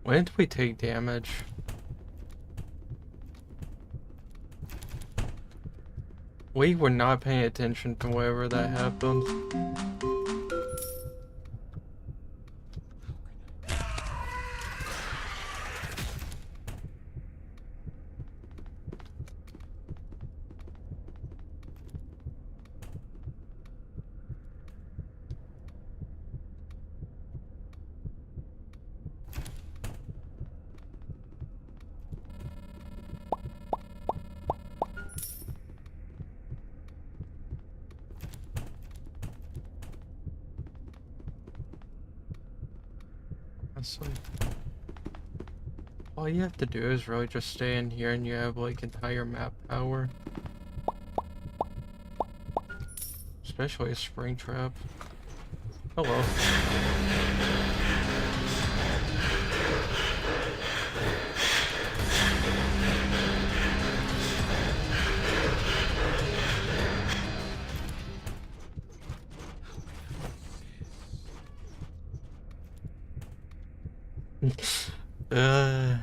When did we take damage? We were not paying attention to wherever that happened. Awesome. All you have to do is really just stay in here and you have like entire map power. Especially a spring trap. Hello. uh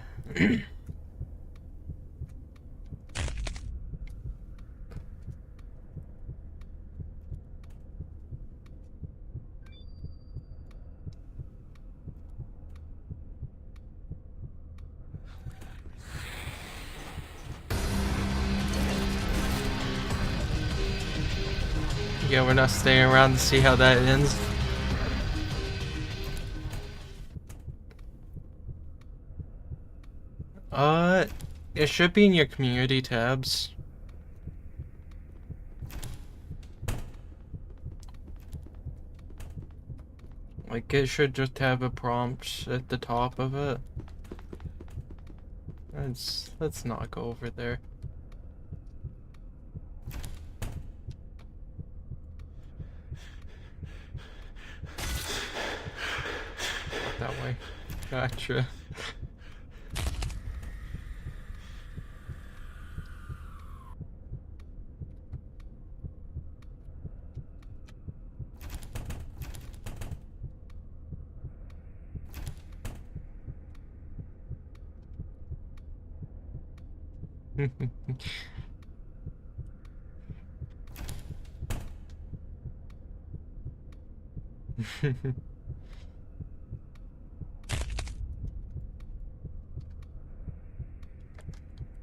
Yeah, we're not staying around to see how that ends. It should be in your community tabs. Like, it should just have a prompt at the top of it. Let's not go over there. That way. Gotcha.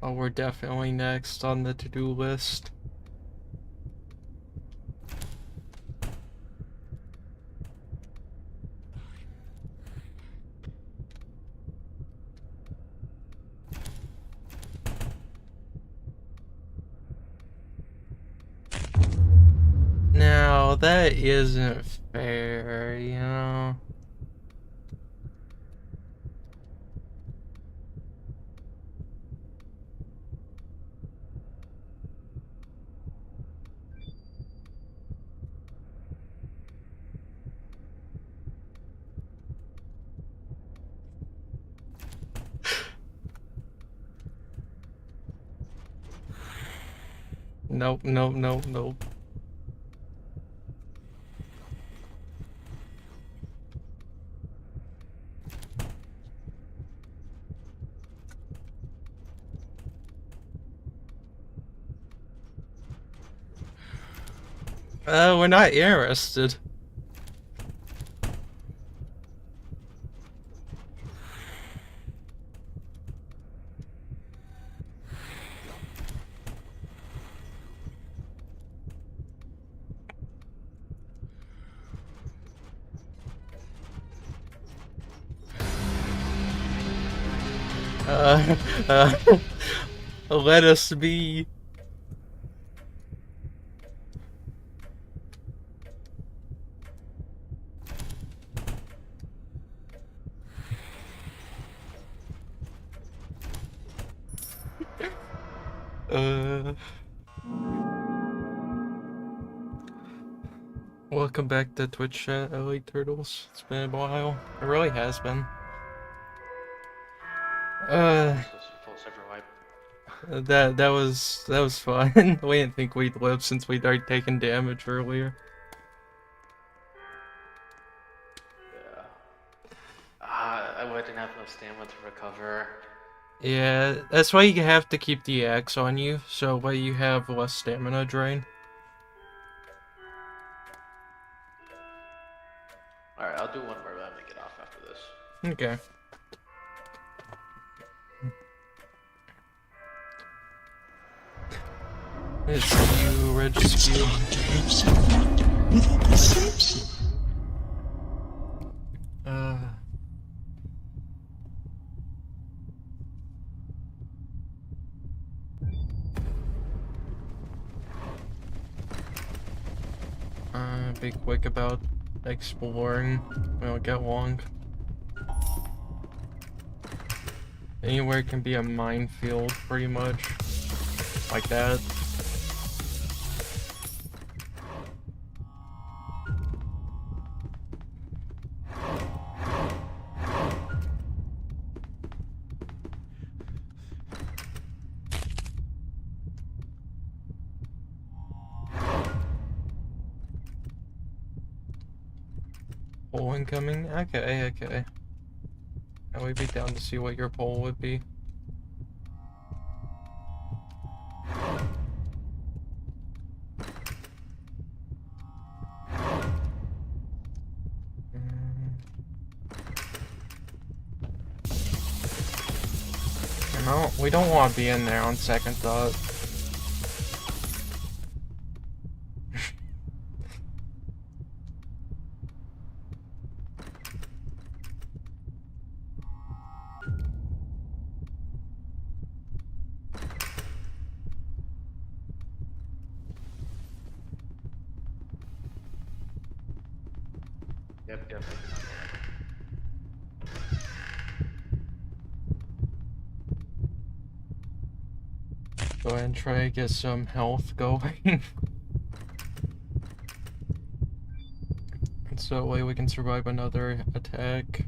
Oh, we're definitely next on the to-do list. Now, that isn't fair, you know? Nope, nope, nope, nope. We're not interested. Uh, uh, let us be. Welcome back to Twitch chat, LA Turtles. It's been a while. It really has been. Full server wipe. That was fun. We didn't think we'd live since we'd already taken damage earlier. Yeah. I didn't have enough stamina to recover. Yeah, that's why you have to keep the axe on you, so that you have less stamina drain. Alright, I'll do one more, but I'm gonna get off after this. Okay. It's you, It's Regiscue. time to have some fun with Uncle Samson. Be quick about exploring. We don't get long. Anywhere can be a minefield, pretty much. Like that. Poll incoming? Okay. I would be down to see what your poll would be. No, we don't want to be in there on second thought. Yep. Go ahead and try to get some health going. So that way we can survive another attack.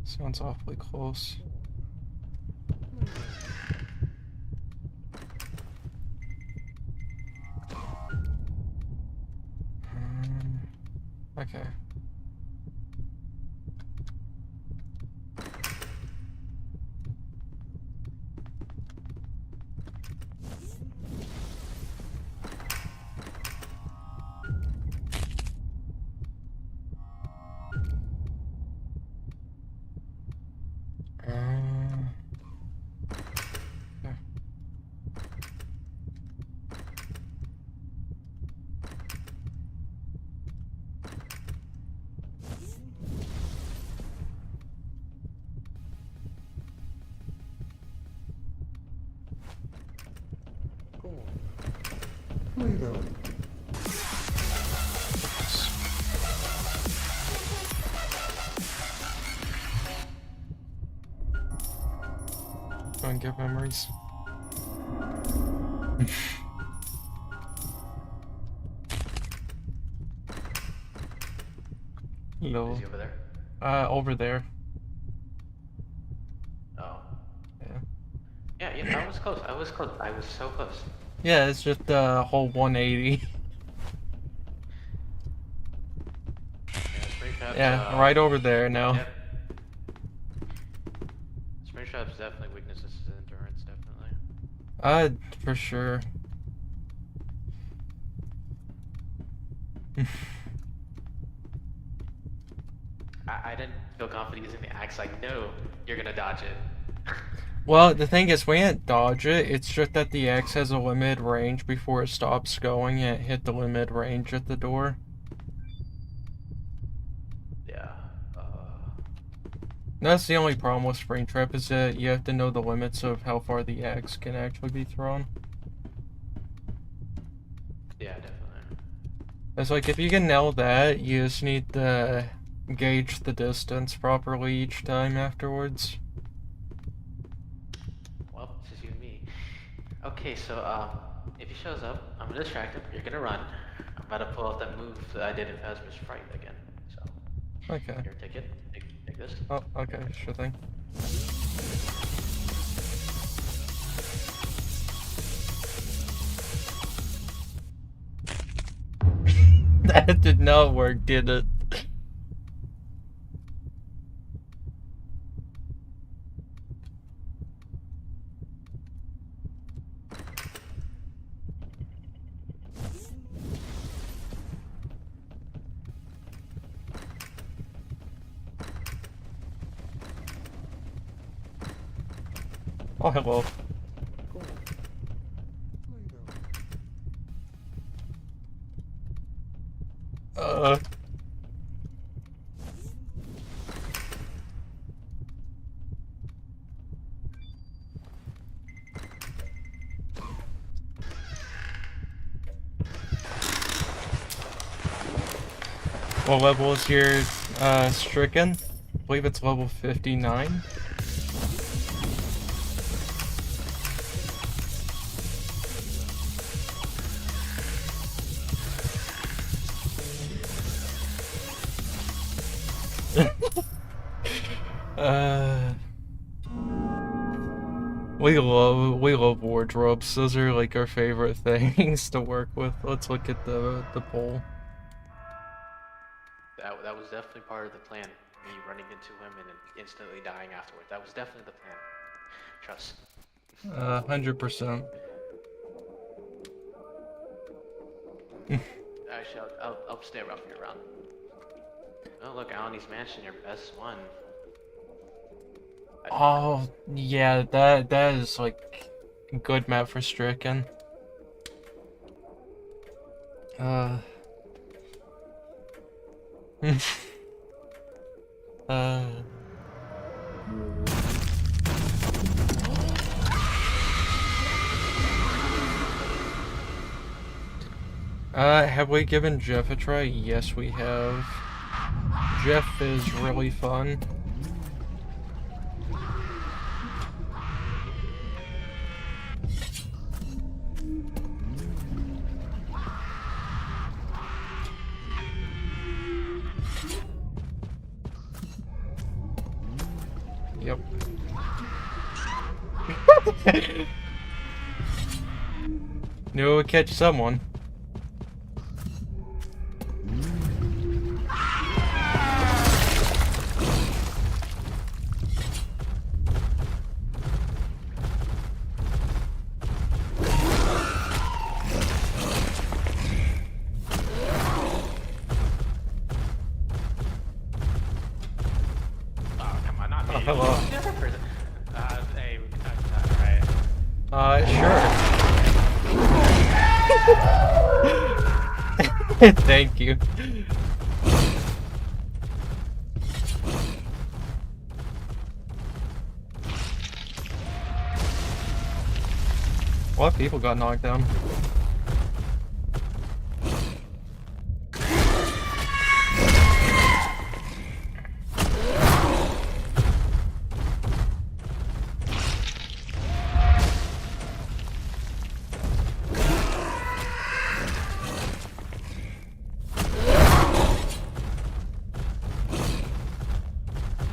Sounds awfully close. Okay. Go and get memories. Hello. Is he over there? Over there. Oh. Yeah. Yeah, I was close. I was so close. Yeah, it's just a whole 180. Spring Trap's, Yeah, right over there now. Yep. Spring Trap's definitely weaknesses is endurance, definitely. For sure. I didn't feel confident using the axe. Like, no, you're gonna dodge it. Well, the thing is, we can't dodge it. It's just that the axe has a limited range before it stops going, and it hit the limited range at the door. That's the only problem with Springtrap is that you have to know the limits of how far the axe can actually be thrown. Yeah, definitely. It's like if you can nail that, you just need to gauge the distance properly each time afterwards. Well, it's just you and me. Okay, so if he shows up, I'm gonna distract him. You're gonna run. I'm about to pull out that move that I did in Phasma's Fright again. So Okay. here, take it. Take this. Oh, okay, sure thing. That did not work, did it? Oh, hello. Uh. What level is your stricken? I believe it's level 59. We love wardrobes. Those are like our favorite things to work with. Let's look at the poll. That was definitely part of the plan. Me running into him and then instantly dying afterward. That was definitely the plan. Trust. 100%. Actually, I'll stay around for your round. Oh look, Alani's Mansion, your best one. Oh yeah, that is like a good map for stricken. Have we given Jeff a try? Yes, we have. Jeff is really fun. Yep. Knew it would catch someone. Hello. Hey, alright. Sure. Thank you. A lot of people got knocked down.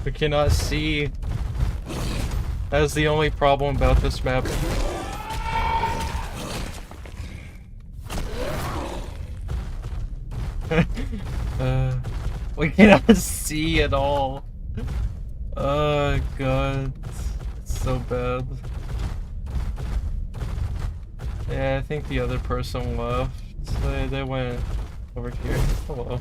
We cannot see. That is the only problem about this map. We cannot see at all. Oh god, it's so bad. Yeah, I think the other person left. So they went over here. Hello.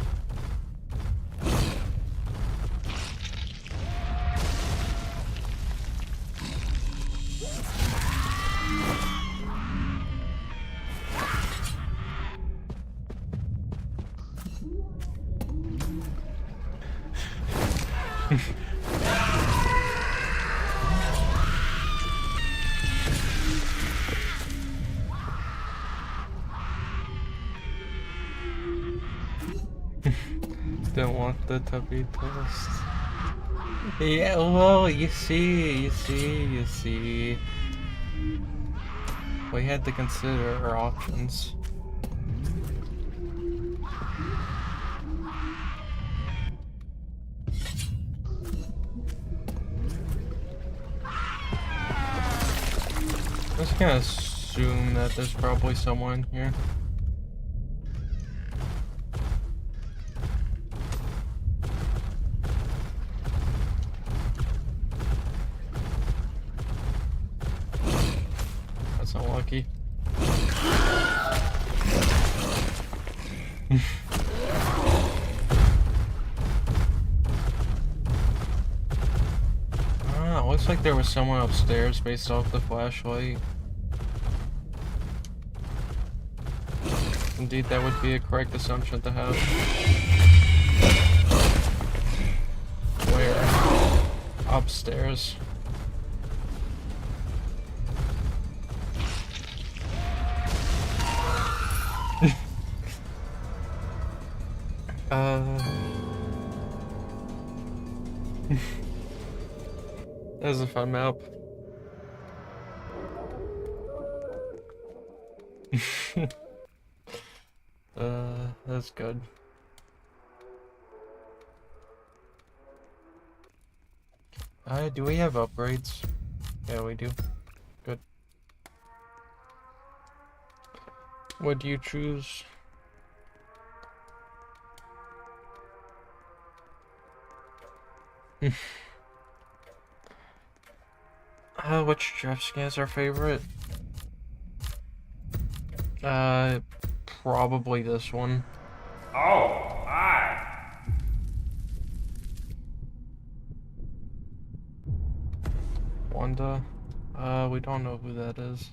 the tubby toast. Yeah, well, you see. We had to consider our options. I'm just gonna assume that there's probably someone here. That's unlucky. Looks like there was someone upstairs based off the flashlight. Indeed, that would be a correct assumption to have. Where? Upstairs. That was a fun map. That's good. Do we have upgrades? Yeah, we do. Good. What do you choose? Which Jeff skin is our favorite? Probably this one. Oh, hi. Wanda. We don't know who that is.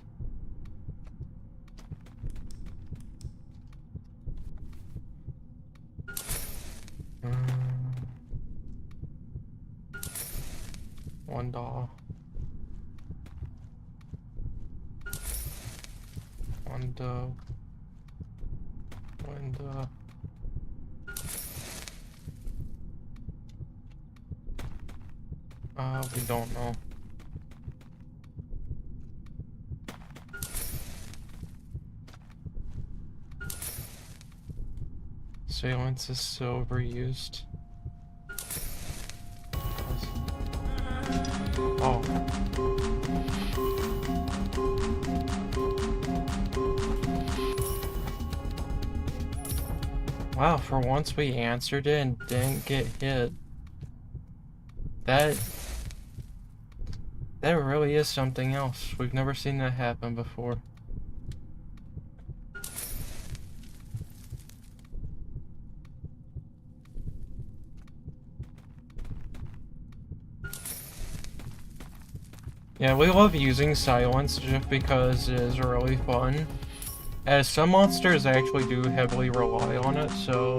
Wanda. We don't know. Silence is so overused. Oh. Wow, for once we answered it and didn't get hit. That really is something else. We've never seen that happen before. Yeah, we love using silence just because it is really fun. As some monsters actually do heavily rely on it, so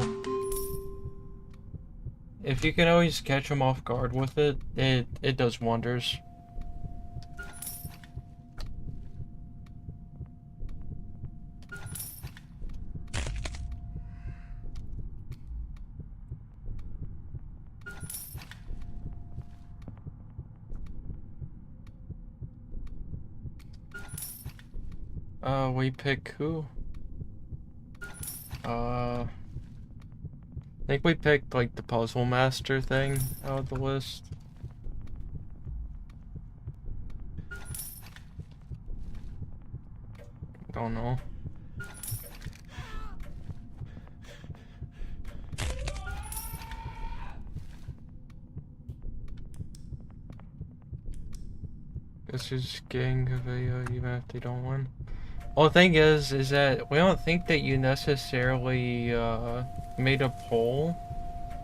if you can always catch them off guard with it, it does wonders. We pick who? I think we picked like the puzzle master thing out of the list. Don't know. This is getting a video even if they don't win. Well, the thing is that we don't think that you necessarily made a poll.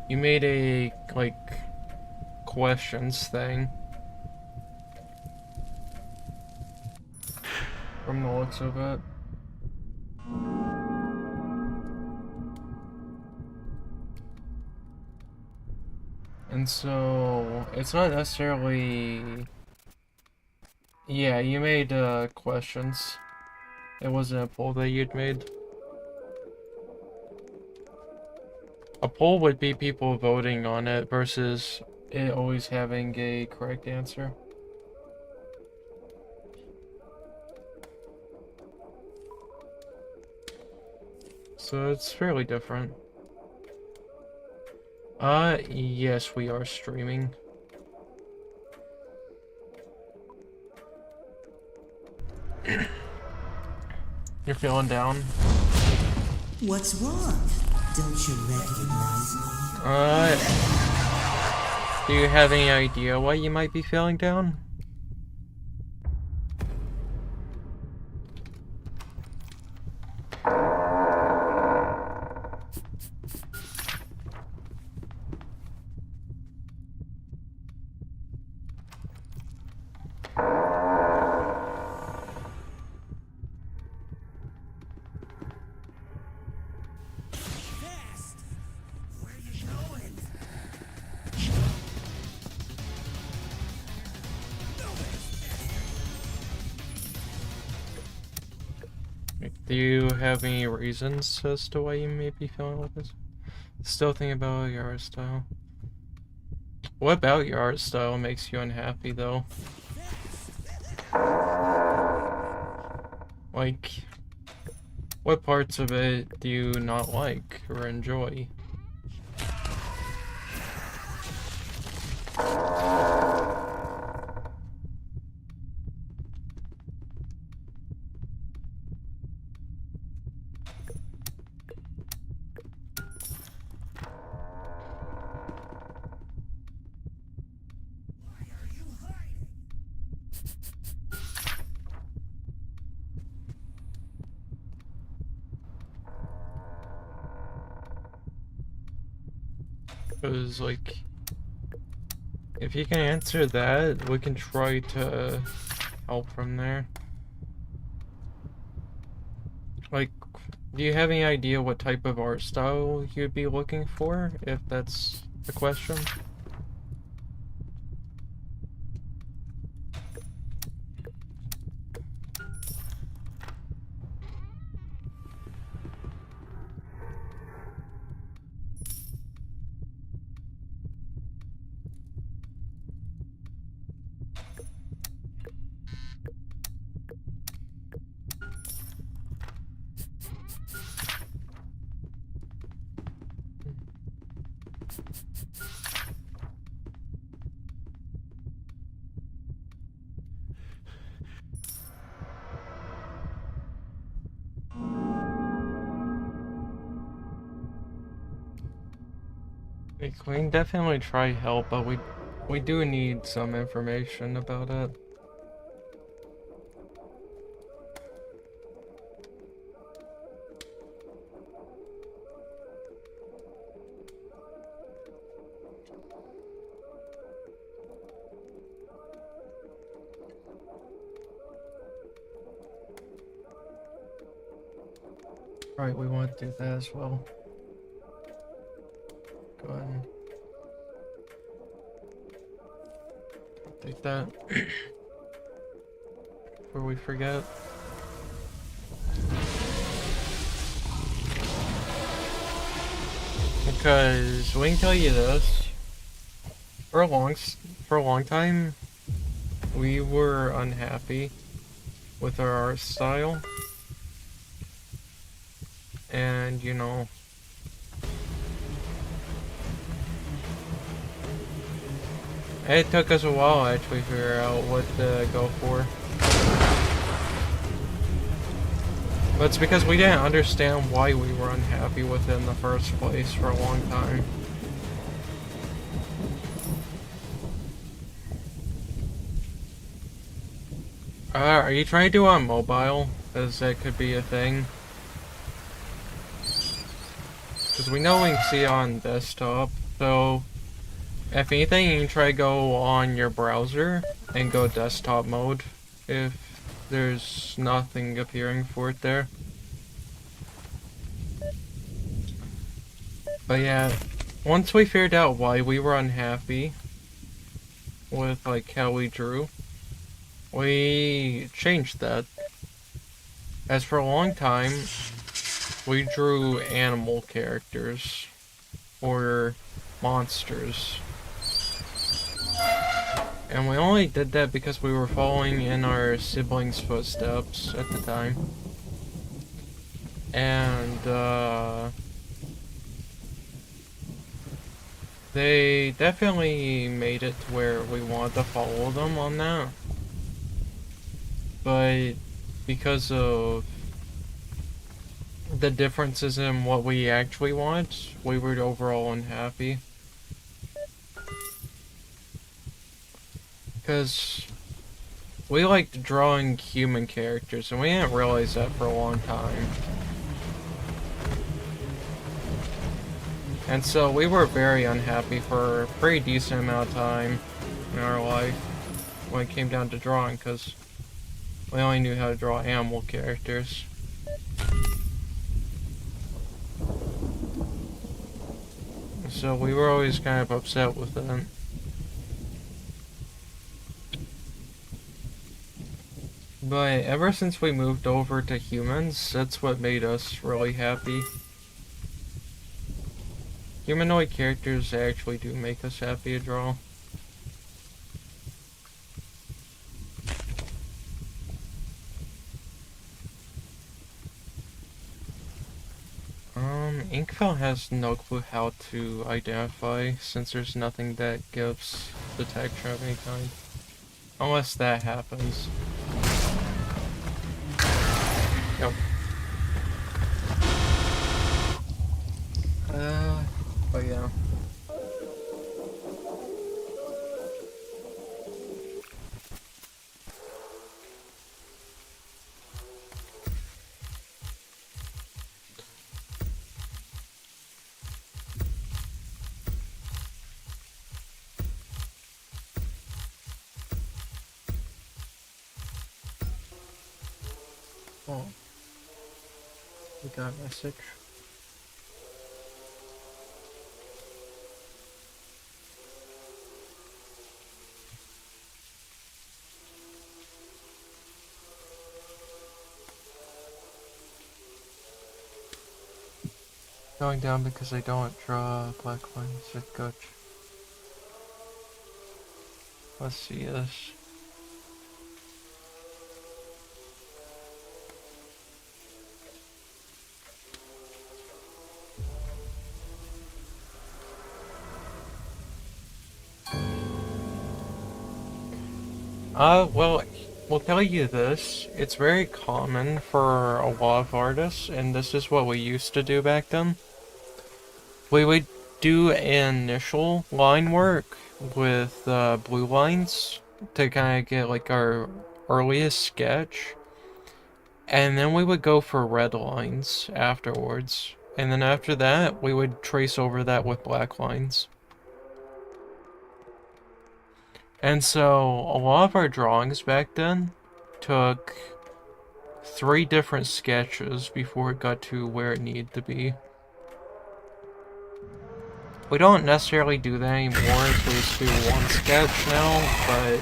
You made a like questions thing. From the looks of it. And so it's not necessarily. Yeah, you made questions. It wasn't a poll that you'd made. A poll would be people voting on it versus it always having a correct answer. So it's fairly different. Yes, we are streaming. You're feeling down? What's wrong? Don't you recognize me? Do you have any idea why you might be feeling down? Do you have any reasons as to why you may be feeling like this? Still thinking about your art style. What about your art style makes you unhappy, though? Like, what parts of it do you not like or enjoy? Because, like, if you can answer that, we can try to help from there. Like, do you have any idea what type of art style you'd be looking for, if that's the question? We can definitely try help, but we do need some information about it. Right, we want to do that as well. Go ahead and take that before we forget. Because we can tell you this, for a long time, we were unhappy with our art style, and you know, it took us a while to actually figure out what to go for. But it's because we didn't understand why we were unhappy with it in the first place for a long time. Are you trying to do it on mobile? As that could be a thing. Because we know we can see it on desktop, so if anything, you can try to go on your browser and go desktop mode if there's nothing appearing for it there. But yeah, once we figured out why we were unhappy with like how we drew, we changed that. As for a long time, we drew animal characters. or monsters. And we only did that because we were following in our siblings' footsteps at the time. And, they definitely made it to where we wanted to follow them on that. But because of the differences in what we actually want, we were overall unhappy. Because we liked drawing human characters, and we didn't realize that for a long time. And so we were very unhappy for a pretty decent amount of time in our life when it came down to drawing, because we only knew how to draw animal characters. So we were always kind of upset with it. But ever since we moved over to humans, that's what made us really happy. Humanoid characters actually do make us happy to draw. Inkville has no clue how to identify, since there's nothing that gives detection of any kind. Unless that happens. Yep. But yeah. Oh. We got a message. Going down because I don't draw black lines at Gutch. Let's see this. Well, we'll tell you this. It's very common for a lot of artists, and this is what we used to do back then. We would do initial line work with blue lines to kind of get like our earliest sketch, and then we would go for red lines afterwards, and then after that we would trace over that with black lines. And so a lot of our drawings back then took 3 different sketches before it got to where it needed to be. We don't necessarily do that anymore, so we just do 1 sketch now, but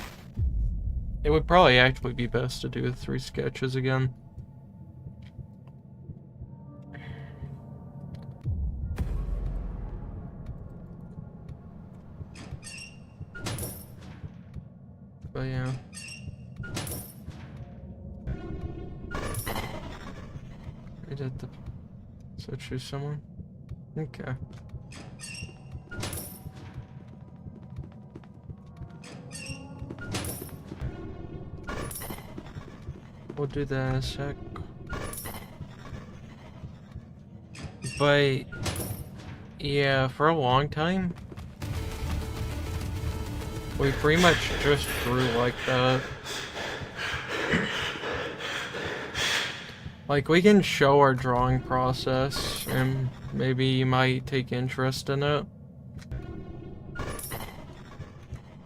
it would probably actually be best to do 3 sketches again. But yeah. I did the... So choose someone? Okay. We'll do that in a sec. But yeah, for a long time we pretty much just drew like that. Like, we can show our drawing process, and maybe you might take interest in it.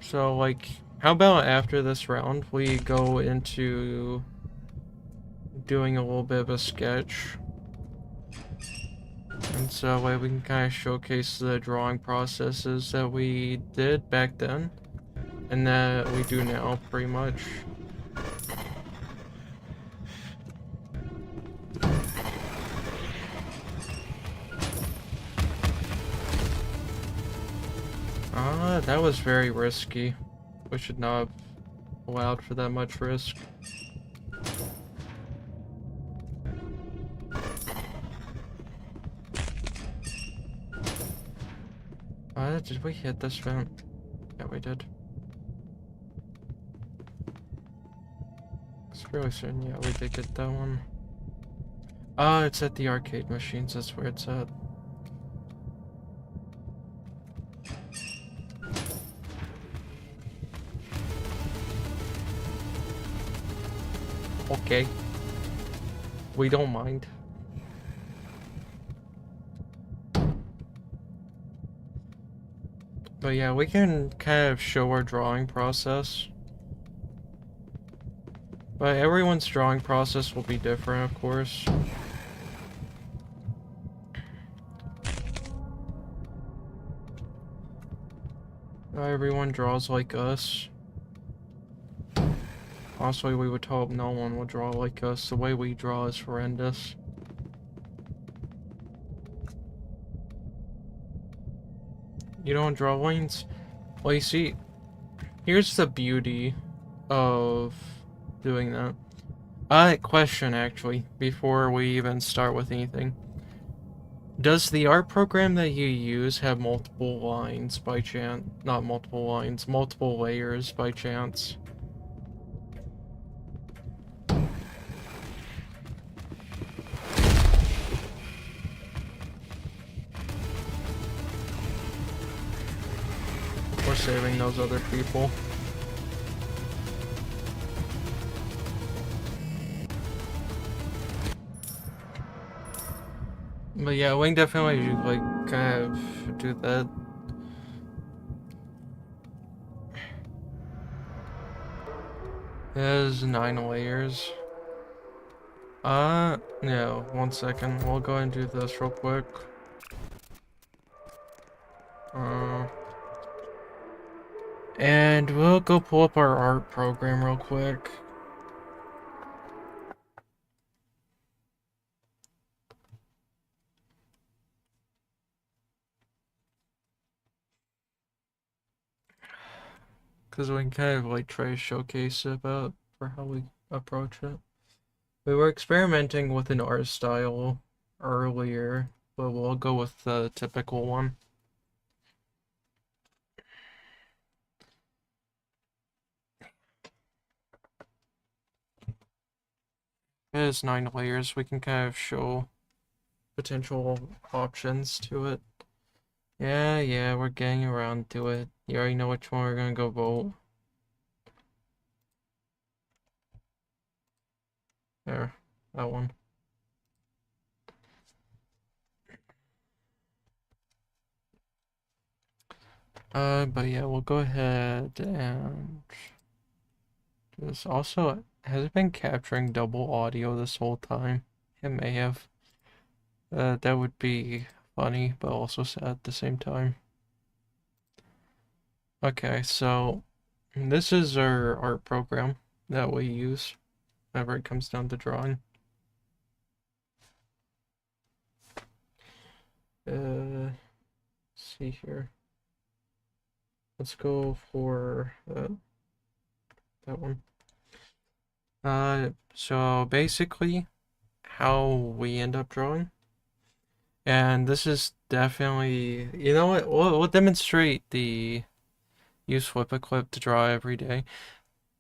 So, like, how about after this round, we go into doing a little bit of a sketch. And so that way we can kind of showcase the drawing processes that we did back then, and that we do now, pretty much. That was very risky. We should not have allowed for that much risk. Did we hit this vent? Yeah, we did. It's really soon. Yeah, we did get that one. It's at the arcade machines. That's where it's at. Okay. We don't mind. But yeah, we can kind of show our drawing process. But everyone's drawing process will be different, of course. Not everyone draws like us. Honestly, we would hope no one will draw like us. The way we draw is horrendous. You don't draw lines? Well, you see, here's the beauty of doing that. Question actually, before we even start with anything. Does the art program that you use have multiple lines by chance? Not multiple lines, multiple layers by chance? We're saving those other people. But yeah, we can definitely like kind of do that. There's 9 layers. No, 1 second. We'll go and do this real quick. And we'll go pull up our art program real quick. Because we can kind of like try to showcase it about for how we approach it. We were experimenting with an art style earlier, but we'll go with the typical one. There's 9 layers. We can kind of show potential options to it. Yeah, we're getting around to it. You already know which one we're gonna go vote. There, that one. But yeah, we'll go ahead and this. Also, has it been capturing double audio this whole time? It may have. That would be funny, but also sad at the same time. Okay, so this is our art program that we use whenever it comes down to drawing. Let's see here. Let's go for that one. So basically, how we end up drawing, and this is definitely, you know what? We'll demonstrate the use flip a clip to draw every day.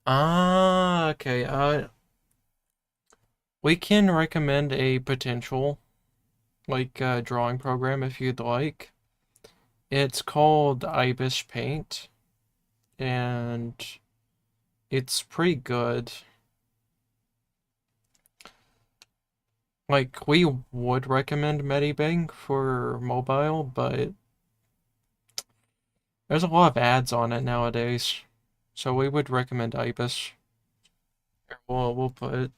Okay. We can recommend a potential like drawing program if you'd like. It's called Ibis Paint, and it's pretty good. Like, we would recommend Medibang for mobile, but there's a lot of ads on it nowadays. So we would recommend Ibis. Here, we'll put it.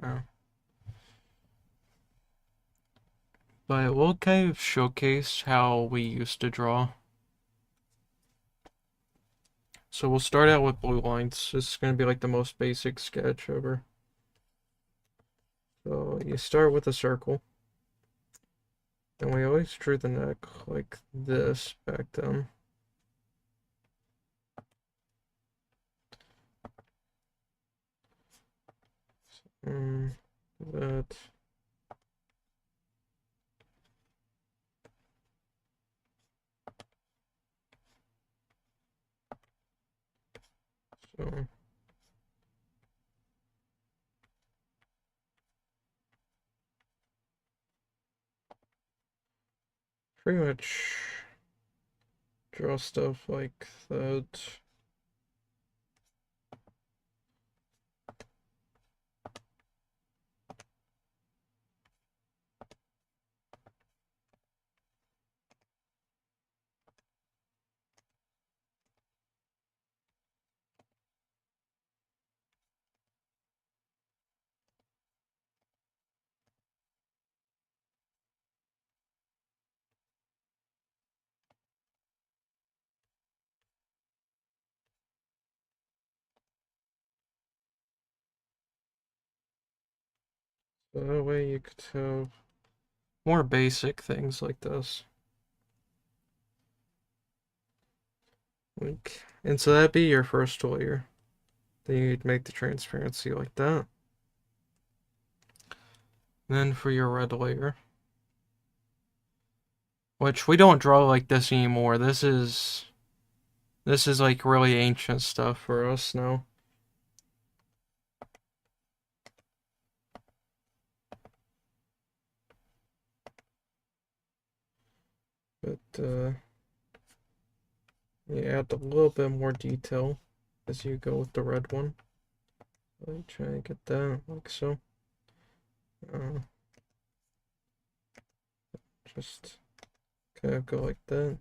Oh. But we'll kind of showcase how we used to draw. So we'll start out with blue lines. This is going to be like the most basic sketch ever. So you start with a circle. And we always drew the neck like this back then. That. So. Pretty much draw stuff like that. So that way you could have more basic things like this. Like, and so that'd be your first layer. Then you'd make the transparency like that. Then for your red layer, which we don't draw like this anymore. This is like really ancient stuff for us now. But you add a little bit more detail as you go with the red one. Let try to get that like so. Just kind of go like that.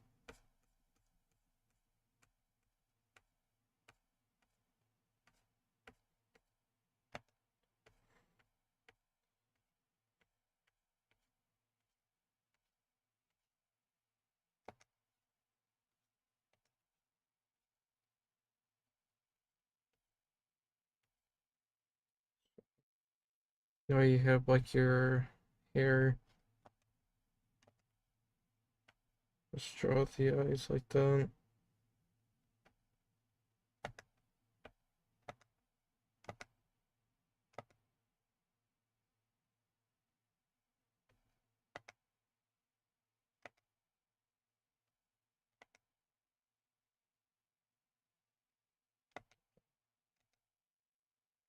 Now you have like your hair. Just draw the eyes like that.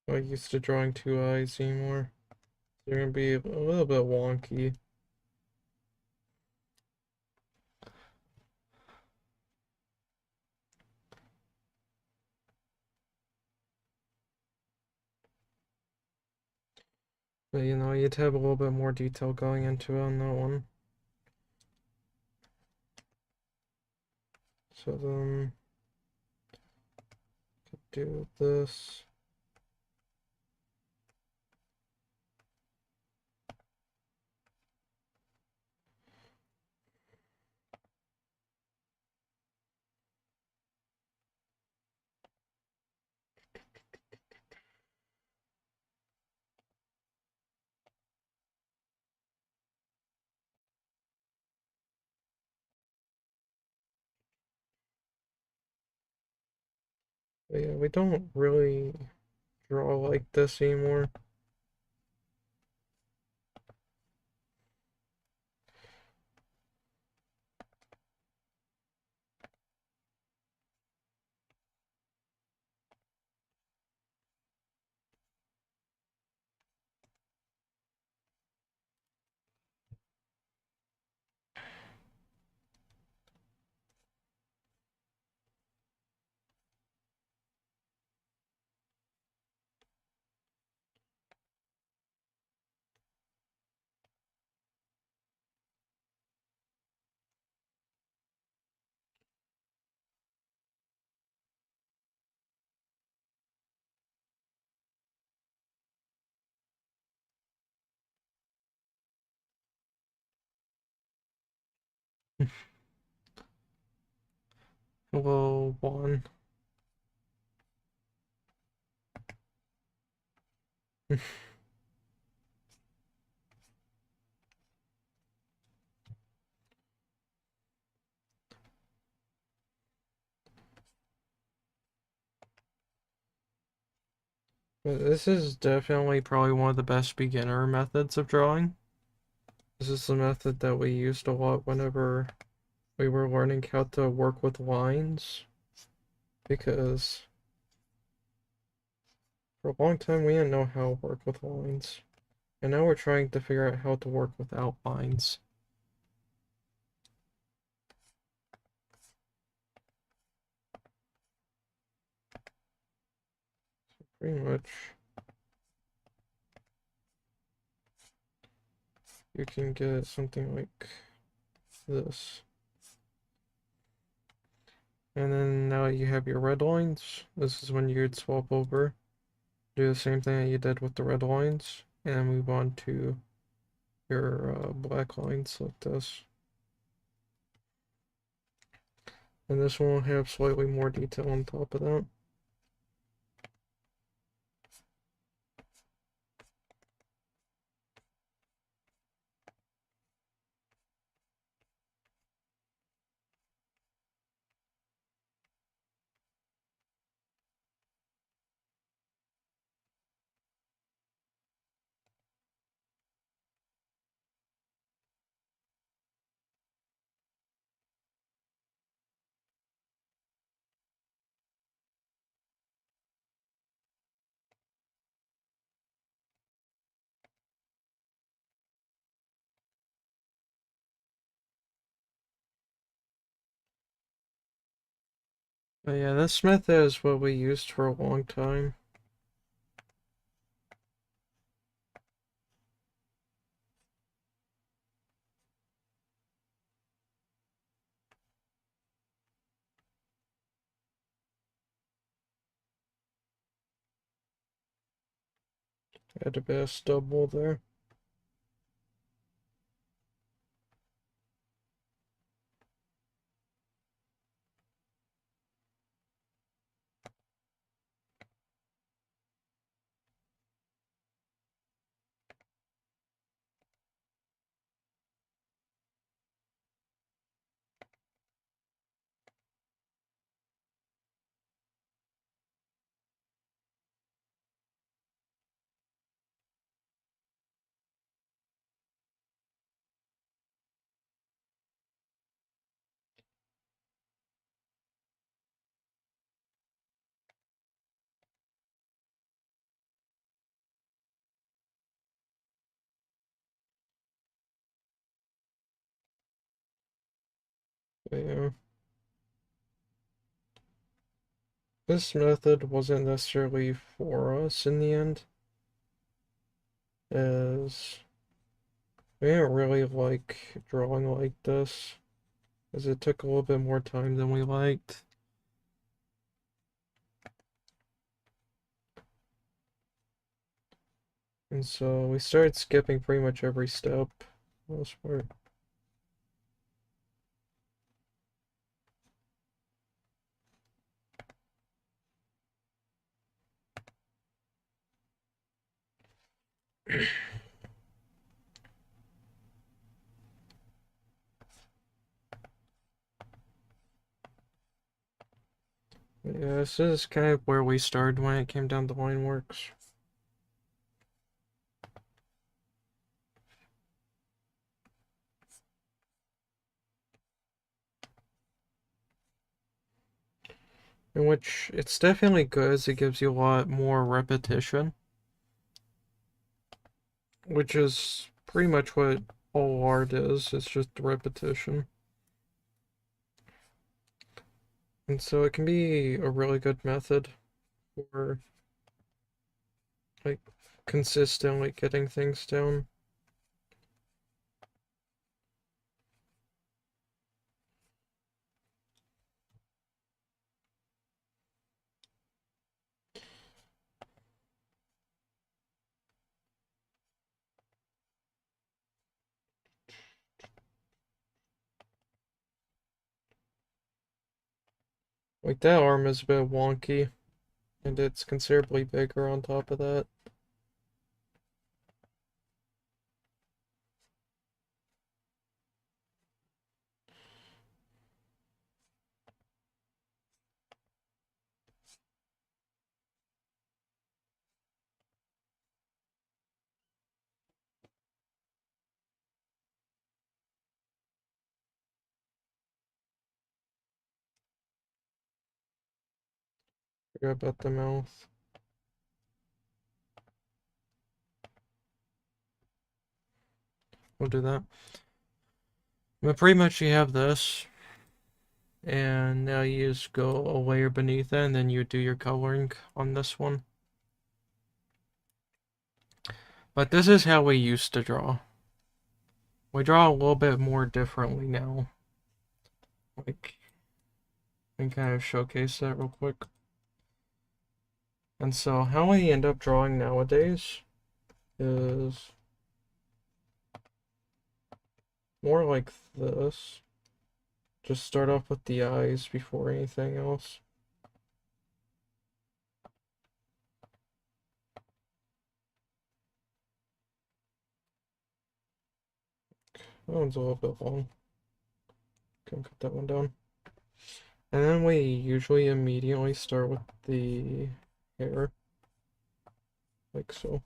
I'm not used to drawing two eyes anymore. They're gonna be a little bit wonky. But you know, you'd have a little bit more detail going into it on that one. So then, could do this. But yeah, we don't really draw like this anymore. Hello, one. But this is definitely probably one of the best beginner methods of drawing. This is the method that we used a lot whenever we were learning how to work with lines, because for a long time we didn't know how to work with lines, and now we're trying to figure out how to work without lines. Pretty much you can get something like this. And then now you have your red lines. This is when you'd swap over, do the same thing that you did with the red lines, and move on to your black lines like this. And this one will have slightly more detail on top of that. But yeah, this method is what we used for a long time. Had a bit of stubble there. But yeah. This method wasn't necessarily for us in the end, as we didn't really like drawing like this, as it took a little bit more time than we liked. And so we started skipping pretty much every step, for the most part. But yeah, this is kind of where we started when it came down to line works. In which it's definitely good as it gives you a lot more repetition, which is pretty much what all art is. It's just repetition. And so it can be a really good method for like consistently getting things down. Like that arm is a bit wonky, and it's considerably bigger on top of that. Forgot about the mouth. We'll do that. But pretty much you have this. And now you just go a layer beneath it, and then you do your coloring on this one. But this is how we used to draw. We draw a little bit more differently now. Like, I can kind of showcase that real quick. And so how we end up drawing nowadays is more like this. Just start off with the eyes before anything else. That one's a little bit long. Can cut that one down. And then we usually immediately start with the hair. Like so.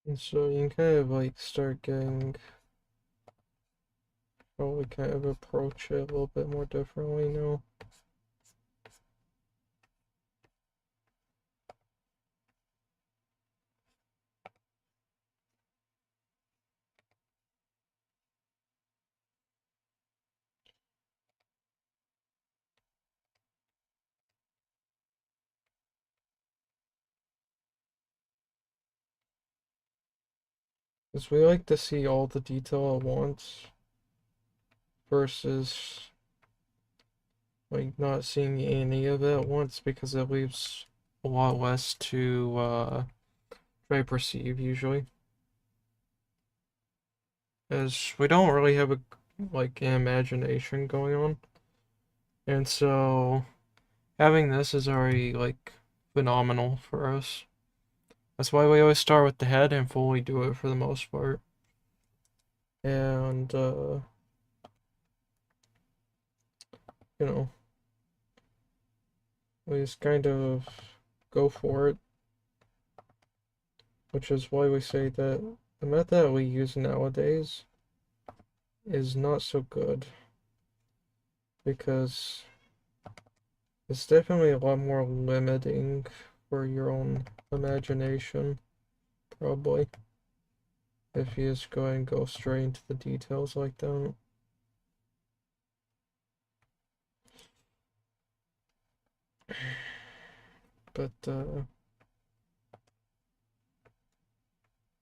And so you can kind of like start getting how we kind of approach it a little bit more differently now. Because we like to see all the detail at once versus like not seeing any of it at once, because it leaves a lot less to try to perceive usually. As we don't really have like an imagination going on. And so having this is already like phenomenal for us. That's why we always start with the head and fully do it for the most part. And you know, we just kind of go for it. Which is why we say that the method we use nowadays is not so good. Because it's definitely a lot more limiting for your own imagination, probably. If you just go and go straight into the details like that. But,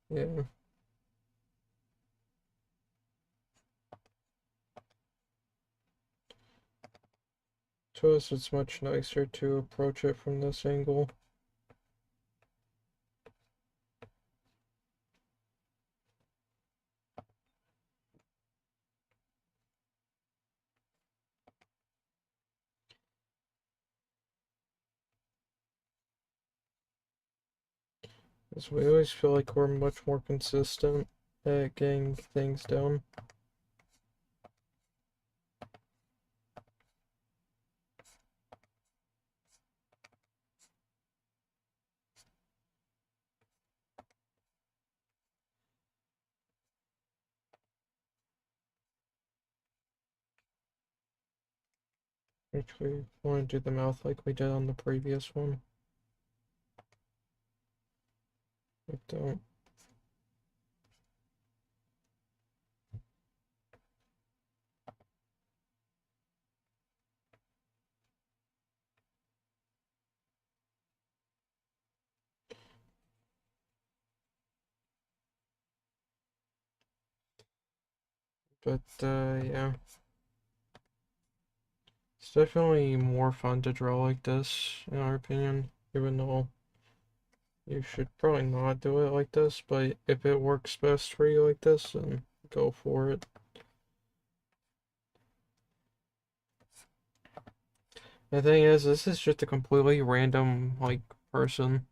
yeah. To us, it's much nicer to approach it from this angle. Because we always feel like we're much more consistent at getting things down. Actually, want to do the mouth like we did on the previous one. I don't. But, yeah. It's definitely more fun to draw like this, in our opinion, even though you should probably not do it like this, but if it works best for you like this, then go for it. The thing is, this is just a completely random, like, person.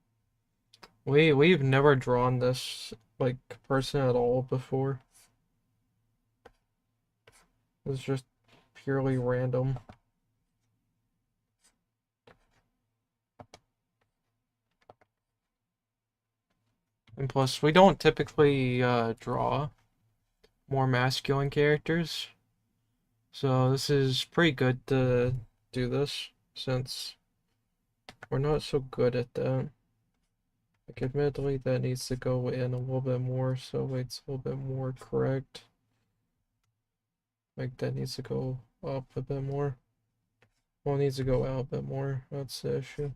We've never drawn this, like, person at all before. It's just purely random. And plus, we don't typically draw more masculine characters. So this is pretty good to do this, since we're not so good at that. Like, admittedly, that needs to go in a little bit more, so it's a little bit more correct. Like, that needs to go up a bit more. Well, it needs to go out a bit more, that's the issue.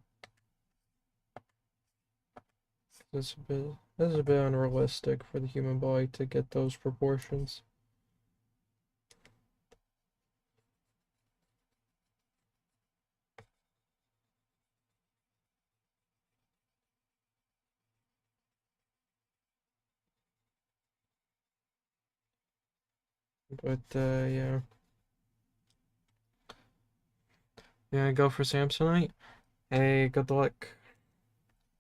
This is a bit unrealistic for the human body to get those proportions. But, yeah. Yeah, go for Samsonite. Hey, good luck.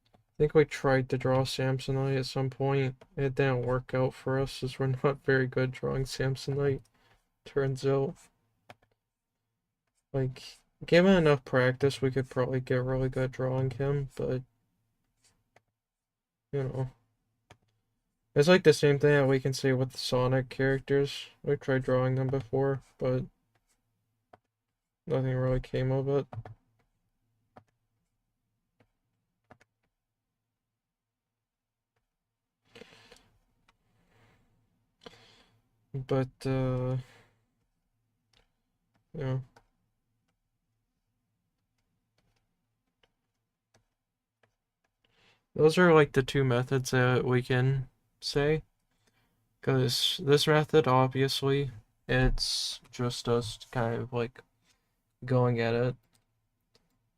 I think we tried to draw Samsonite at some point. It didn't work out for us, as we're not very good drawing Samsonite, turns out. Like, given enough practice, we could probably get really good drawing him, but, you know. It's like the same thing that we can say with the Sonic characters. We tried drawing them before, but nothing really came of it. But, yeah. Those are like the two methods that we can say. Because this method, obviously, it's just us kind of like going at it.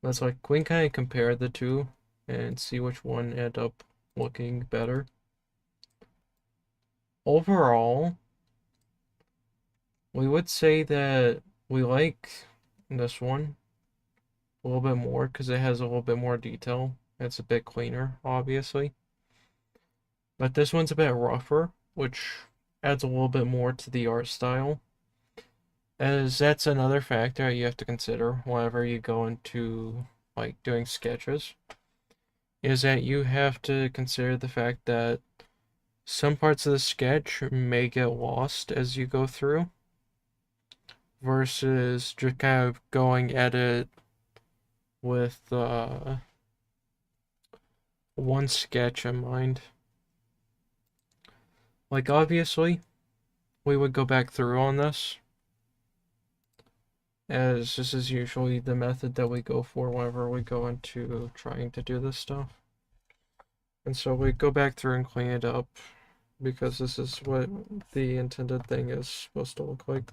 That's like, we can kind of compare the two and see which one end up looking better. Overall, we would say that we like this one a little bit more because it has a little bit more detail. It's a bit cleaner, obviously. But this one's a bit rougher, which adds a little bit more to the art style. As that's another factor you have to consider whenever you go into like doing sketches, is that you have to consider the fact that some parts of the sketch may get lost as you go through, versus just kind of going at it with one sketch in mind. Like, obviously, we would go back through on this, as this is usually the method that we go for whenever we go into trying to do this stuff. And so we go back through and clean it up, because this is what the intended thing is supposed to look like.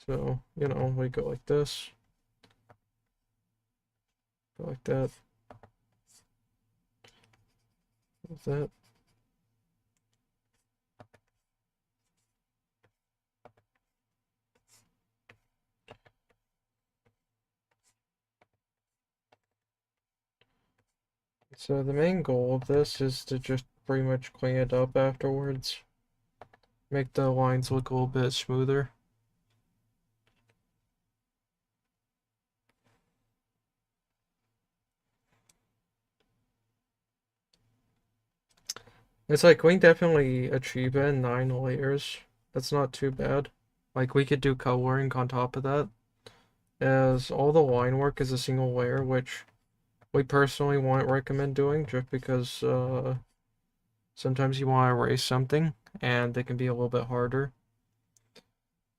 So, you know, we go like this, go like that, like that. So the main goal of this is to just pretty much clean it up afterwards. Make the lines look a little bit smoother. It's like, we can definitely achieve it in 9 layers. That's not too bad. Like, we could do coloring on top of that, as all the line work is a single layer, which we personally won't recommend doing, just because sometimes you want to erase something, and it can be a little bit harder.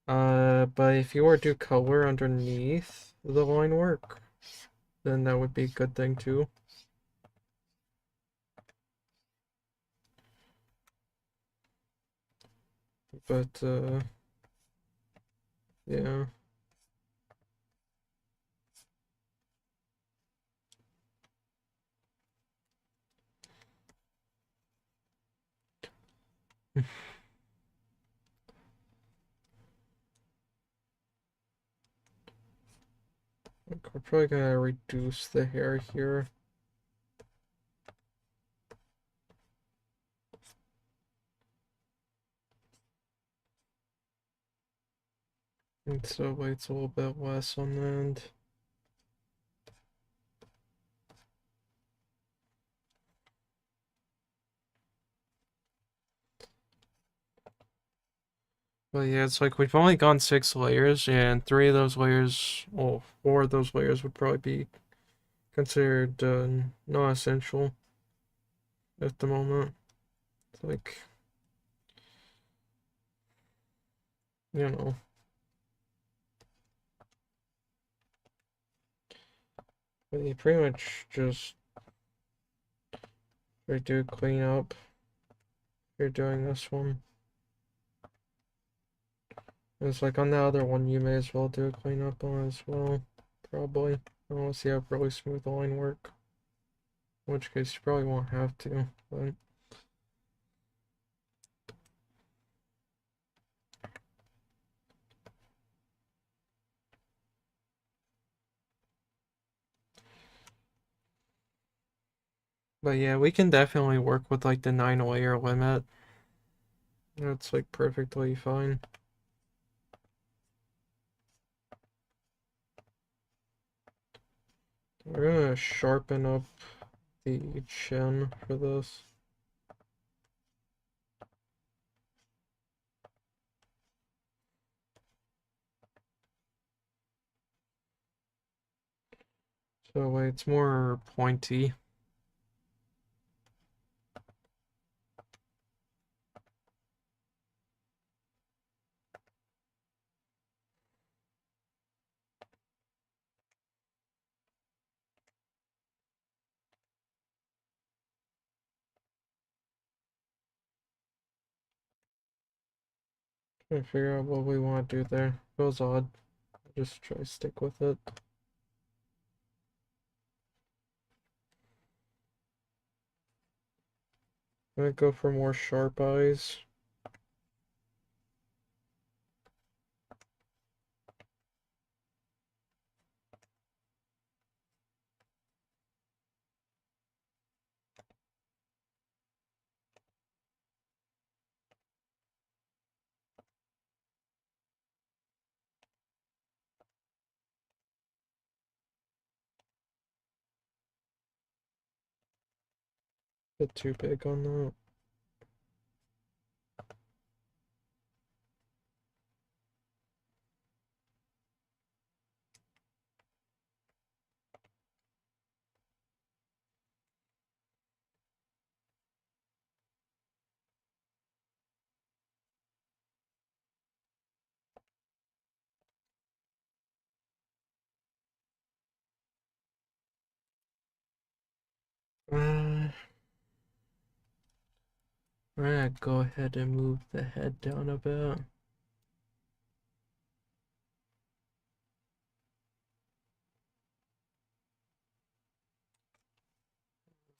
But if you were to color underneath the line work, then that would be a good thing too. But, yeah. Like, we're probably gonna reduce the hair here. And so it's a little bit less on the end. But yeah, it's like we've only gone 6 layers, and 3 of those layers, well, 4 of those layers would probably be considered non-essential at the moment. It's like, you know. But you pretty much just do cleanup. You're doing this one. It's like on the other one, you may as well do a cleanup on as well. Probably. Unless you have really smooth line work. In which case you probably won't have to, but. But yeah, we can definitely work with like the 9 layer limit. That's like perfectly fine. We're gonna sharpen up the chin for this. So it's more pointy. Trying to figure out what we want to do there. Feels odd. Just try to stick with it. I'm gonna go for more sharp eyes. Bit too big on that. I'm gonna go ahead and move the head down a bit.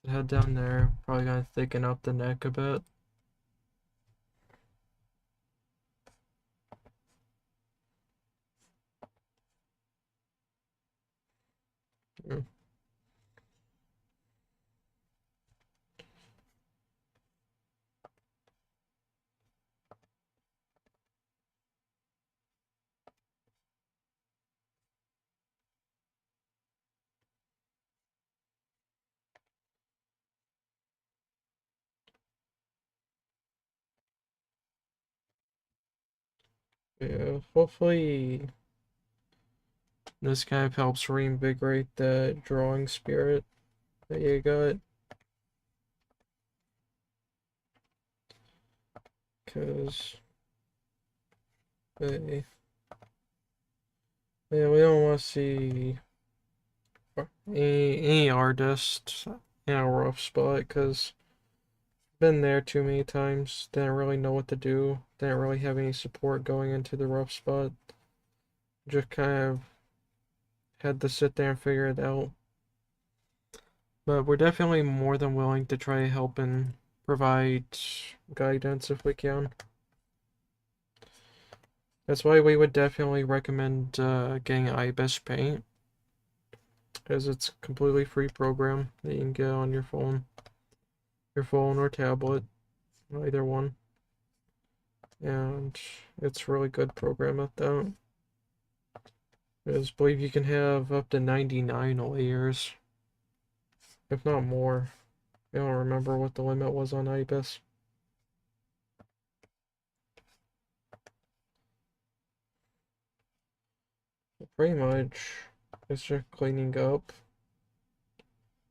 Head down there. Probably gonna thicken up the neck a bit. Yeah. Yeah, hopefully this kind of helps reinvigorate that drawing spirit that you got. Because, yeah, we don't want to see any artist in a rough spot, because been there too many times, didn't really know what to do, didn't really have any support going into the rough spot, just kind of had to sit there and figure it out. But we're definitely more than willing to try to help and provide guidance if we can. That's why we would definitely recommend getting IBIS paint. Because it's a completely free program that you can get on your phone or tablet, either one. And it's a really good program at that. I just believe you can have up to 99 layers, if not more. I don't remember what the limit was on IBIS. Pretty much, it's just cleaning up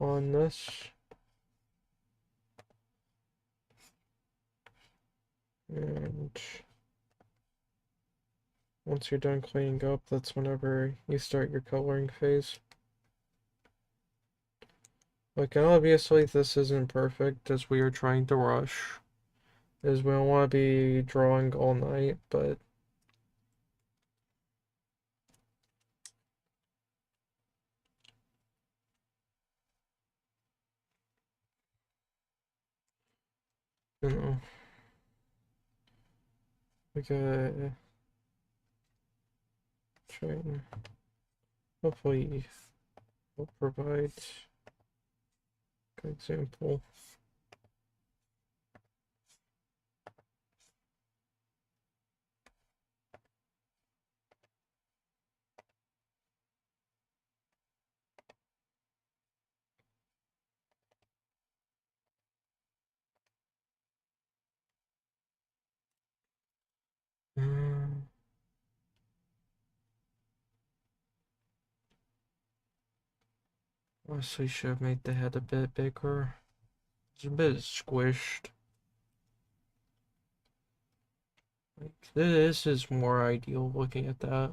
on this. And once you're done cleaning up, that's whenever you start your coloring phase. Like, obviously this isn't perfect as we are trying to rush, as we don't want to be drawing all night, but you know, we gotta try and hopefully we'll provide a good example. Honestly, should have made the head a bit bigger. It's a bit squished. Like, this is more ideal looking at that.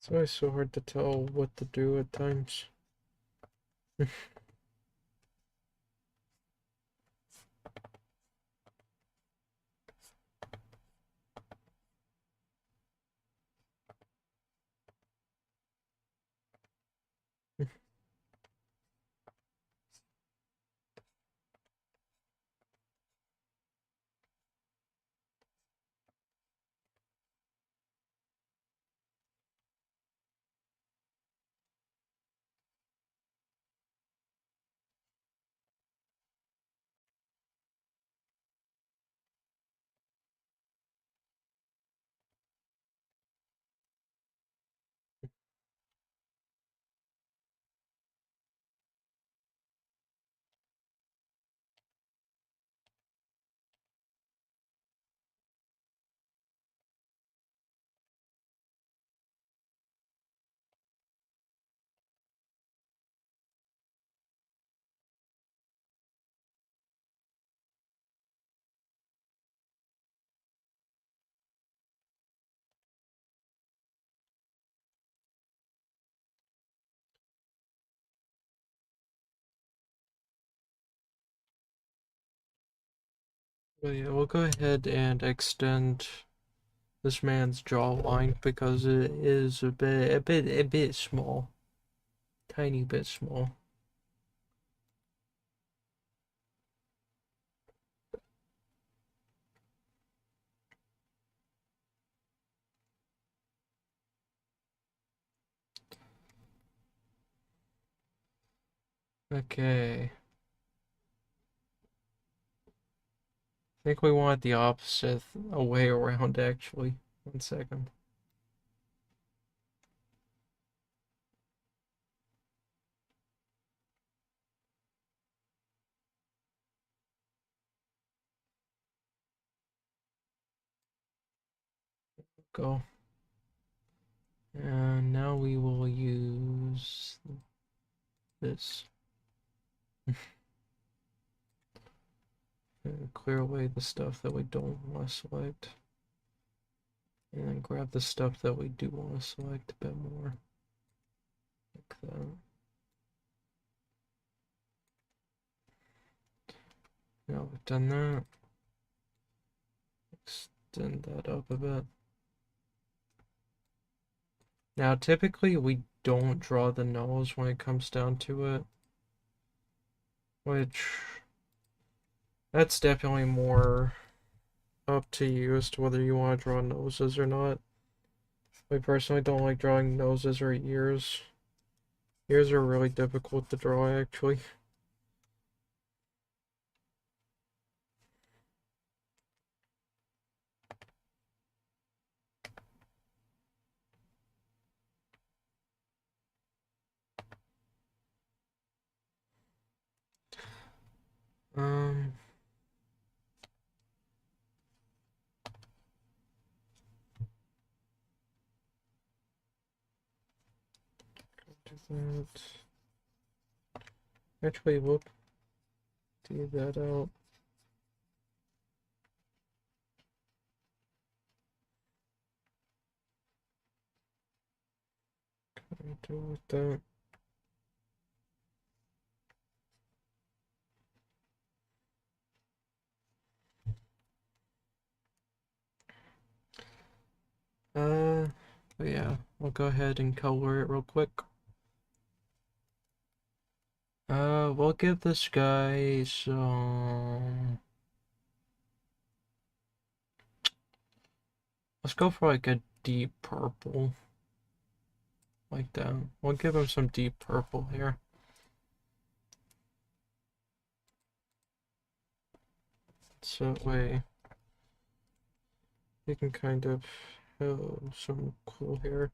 It's always so hard to tell what to do at times. But yeah, we'll go ahead and extend this man's jawline because it is a bit small. Tiny bit small. Okay. I think we want the opposite way around actually. 1 second. Go. And now we will use this. And clear away the stuff that we don't want to select. And then grab the stuff that we do want to select a bit more. Like that. Now we've done that. Extend that up a bit. Now, typically we don't draw the nose when it comes down to it. Which, that's definitely more up to you as to whether you want to draw noses or not. I personally don't like drawing noses or ears. Ears are really difficult to draw, actually. Um, do that. Actually, we'll do that out. Do with that. But yeah, we'll go ahead and color it real quick. We'll give this guy some. Let's go for like a deep purple. Like that. We'll give him some deep purple here. So that way you can kind of have some cool hair.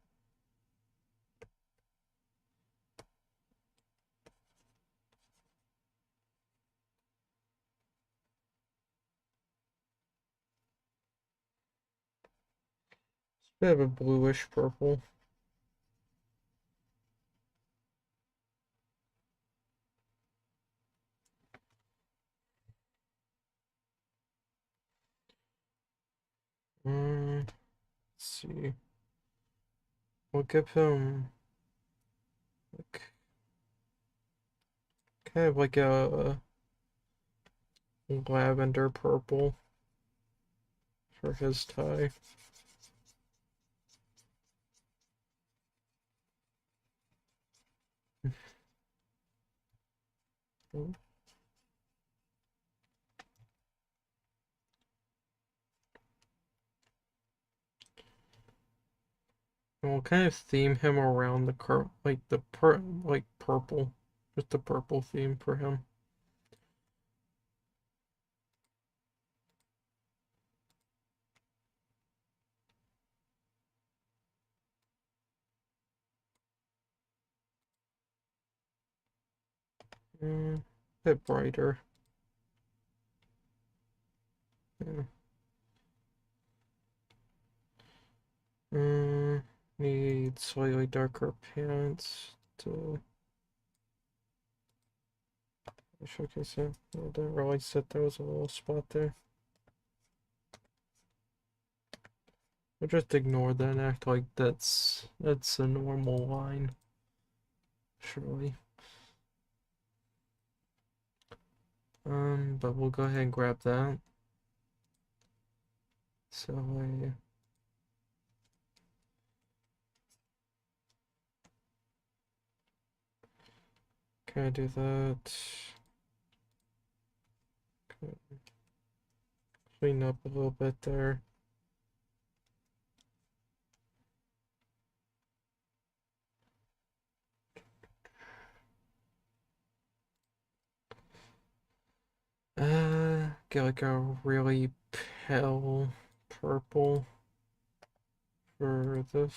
It's a bit of a bluish purple. Let's see. We'll give him like kind of like a lavender purple for his tie. And we'll kind of theme him around the like purple, just the purple theme for him. A bit brighter. Yeah. Need slightly darker pants to showcase it. I didn't realize that there was a little spot there. We'll just ignore that and act like that's a normal line. Surely. But we'll go ahead and grab that. So I kind of do that. Clean up a little bit there. Get like a really pale purple for this.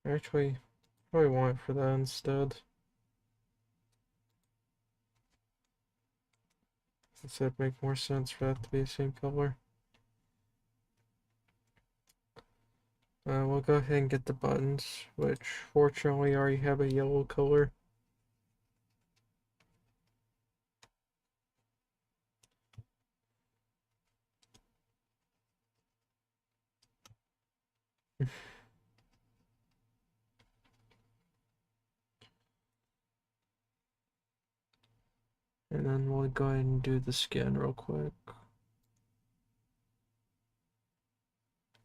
Actually, probably want it for that instead. Does that make more sense for that to be the same color? We'll go ahead and get the buttons, which fortunately already have a yellow color. then we'll go ahead and do the skin real quick.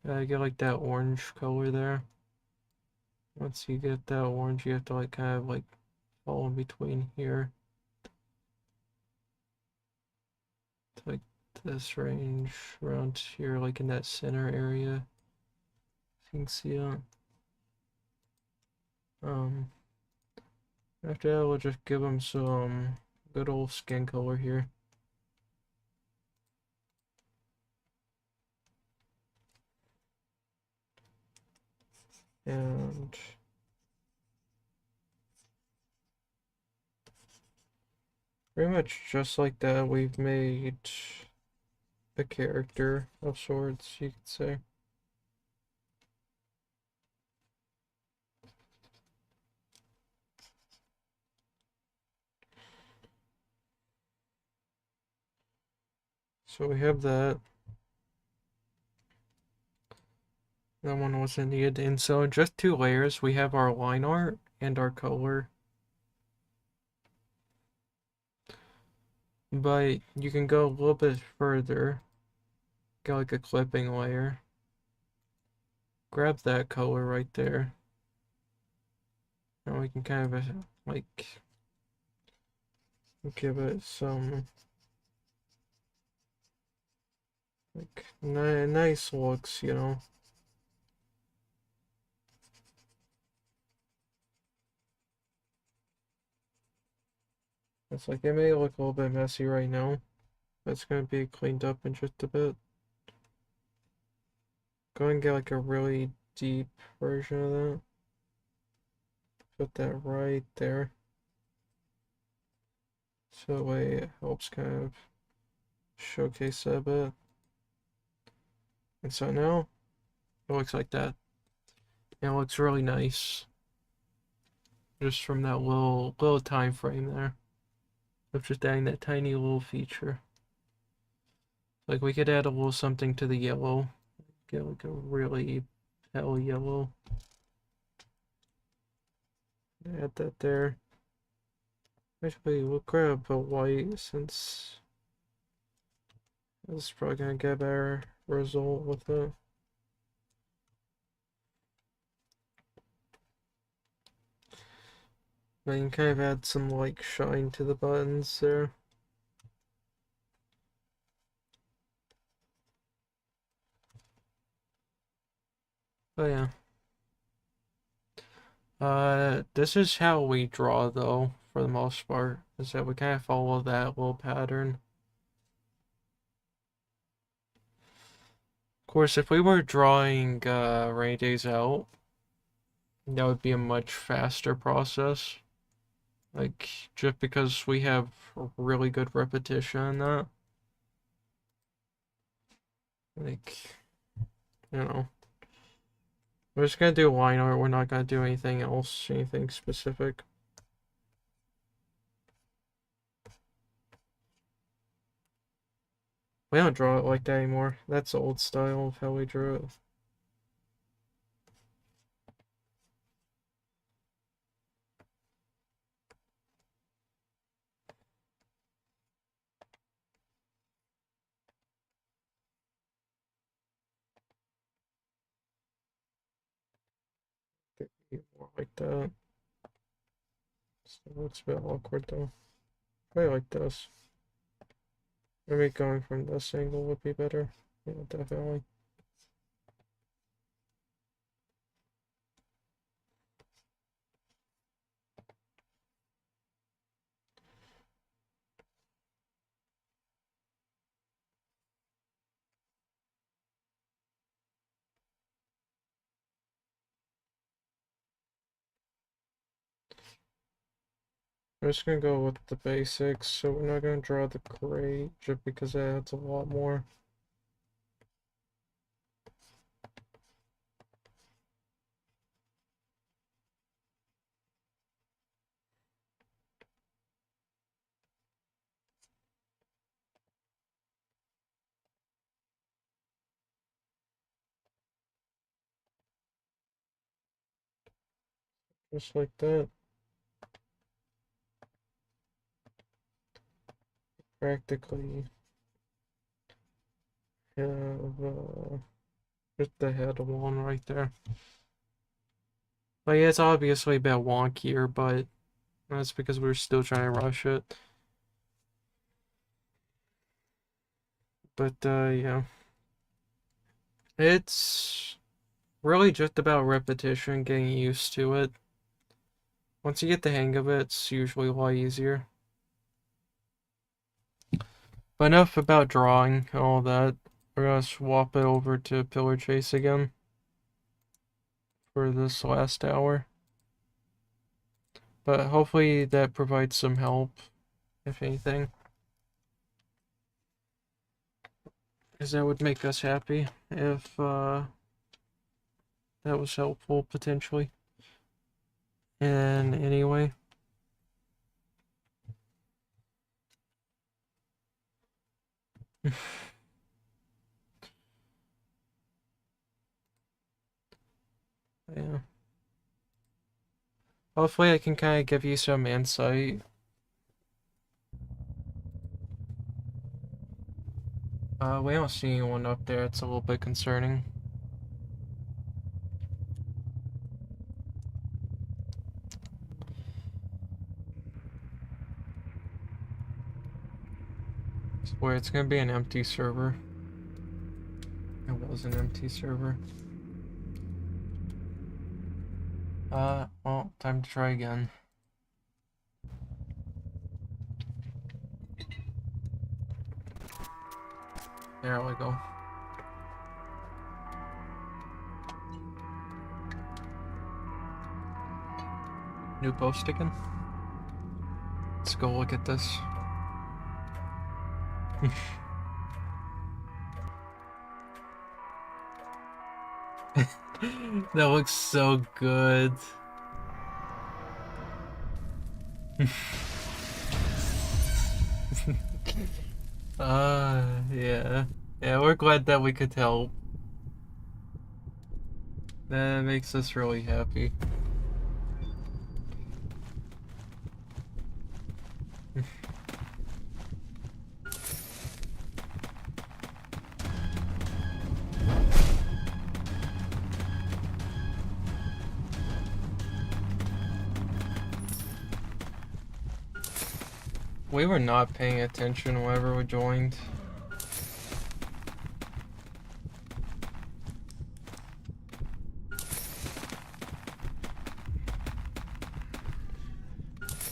Get like that orange color there. Once you get that orange, you have to like kind of like fall in between here. To like this range around here, like in that center area. You can see it. After that, we'll just give them some good old skin color here. And pretty much just like that, we've made a character of sorts, you could say. So we have that. That one wasn't needed. And so in just 2 layers, we have our line art and our color. But you can go a little bit further. Get like a clipping layer. Grab that color right there. And we can kind of like give it some like nice looks, you know. It's like it may look a little bit messy right now, but it's gonna be cleaned up in just a bit. Go and get like a really deep version of that. Put that right there. So that way it helps kind of showcase that a bit. And so now it looks like that. And it looks really nice. Just from that little time frame there. Of just adding that tiny little feature. Like we could add a little something to the yellow. Get like a really pale yellow. Add that there. Actually, we'll grab a white since this is probably gonna get a better result with it. Now you can kind of add some like shine to the buttons there. Oh yeah. This is how we draw though, for the most part, is that we kind of follow that little pattern. Of course, if we were drawing Rainy Days Out, that would be a much faster process. Like, just because we have really good repetition in that. Like, you know. We're just gonna do line art, we're not gonna do anything else, anything specific. We don't draw it like that anymore. That's the old style of how we drew it. More like that. So it looks a bit awkward though. Probably like this. Maybe going from this angle would be better. Yeah, definitely. We're just gonna go with the basics, so we're not gonna draw the gray just because it adds a lot more. Just like that. practically have just the head one right there. Like, it's obviously a bit wonkier, but that's because we're still trying to rush it. But, yeah. It's really just about repetition, getting used to it. Once you get the hang of it, it's usually a lot easier. But enough about drawing and all that. We're gonna swap it over to Pillar Chase again for this last hour. But hopefully that provides some help, if anything. Because that would make us happy if that was helpful, potentially. And anyway. Yeah. Hopefully I can kind of give you some insight. We don't see anyone up there. It's a little bit concerning. I swear it's gonna be an empty server. It was an empty server. Well, time to try again. There we go. New post again? Let's go look at this. That looks so good. Yeah. Yeah, we're glad that we could help. That makes us really happy. We were not paying attention whenever we joined.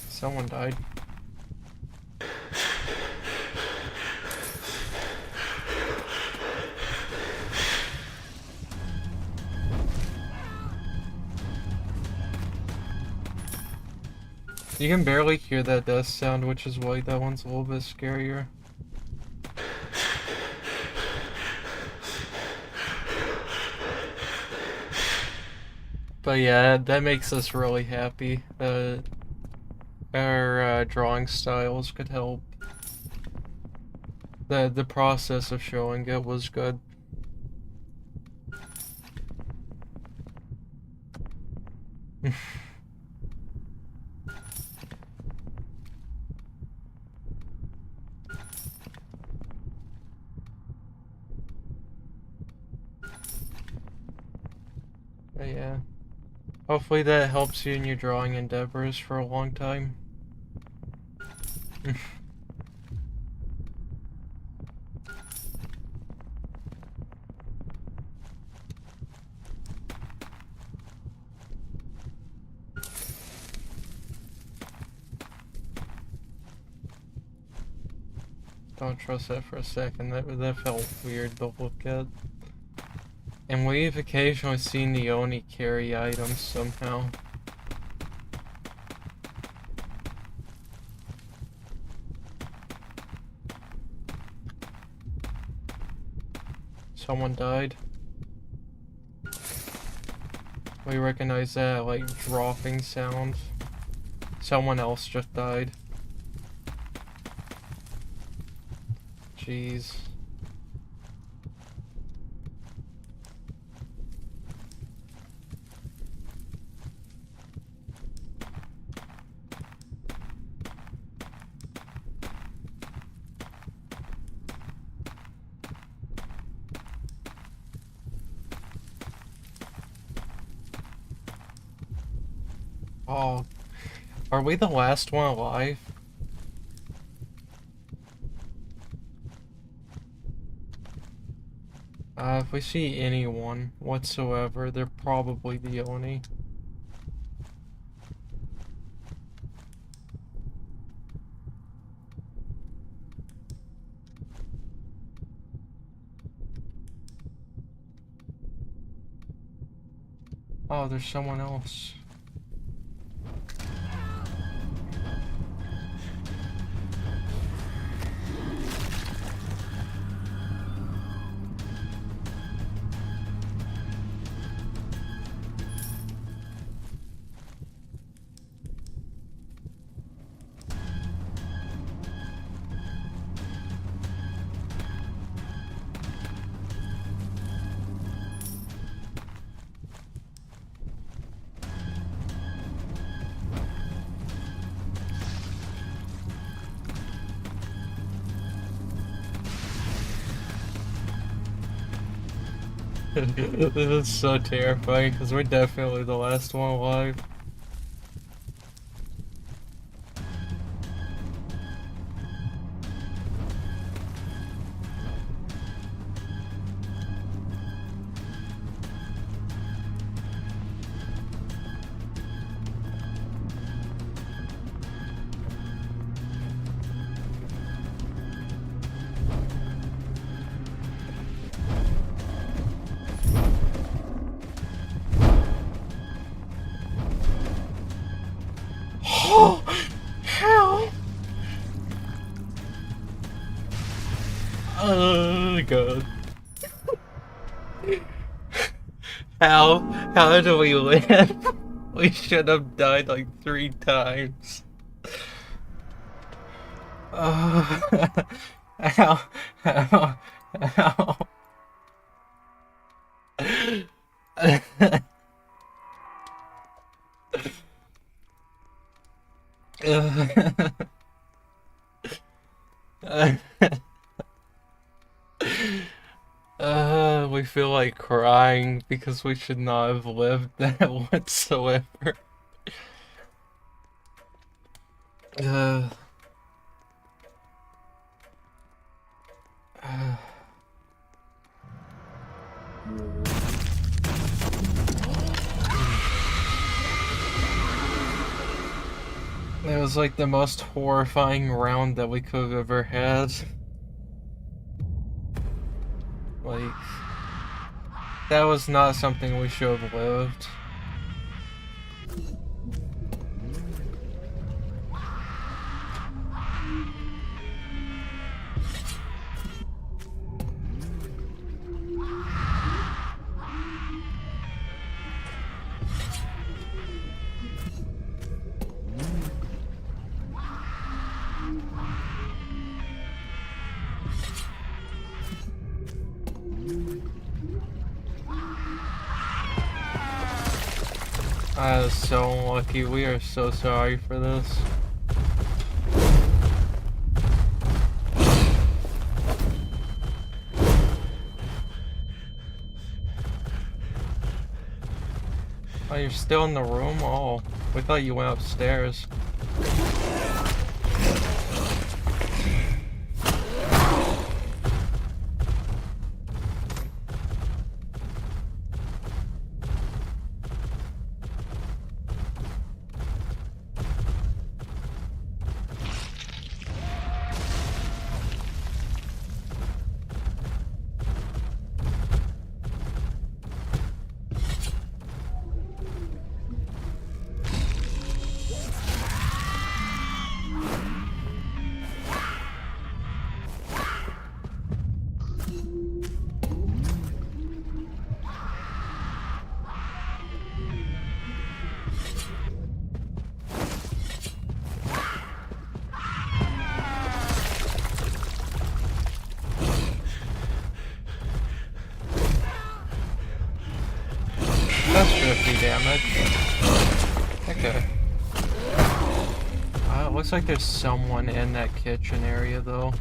Someone died. You can barely hear that death sound, which is why that one's a little bit scarier. But yeah, that makes us really happy. Our drawing styles could help. The process of showing it was good. But yeah. Hopefully that helps you in your drawing endeavors for a long time. Don't trust that for a second. That felt weird to look at. And we've occasionally seen the Oni carry items somehow. Someone died. We recognize that, like, dropping sound. Someone else just died. Jeez. Oh, are we the last one alive? If we see anyone whatsoever, they're probably the Oni. Oh, there's someone else. This is so terrifying because we're definitely the last one alive. Oh, how? Oh god. How do we win? We should have died like 3 times. How? How? How? We feel like crying because we should not have lived that whatsoever. Uh, It was like the most horrifying round that we could have ever had. Like, that was not something we should have lived. That is so unlucky. We are so sorry for this. Oh, you're still in the room? Oh, we thought you went upstairs. That's 50 damage. Okay. It looks like there's someone in that kitchen area though.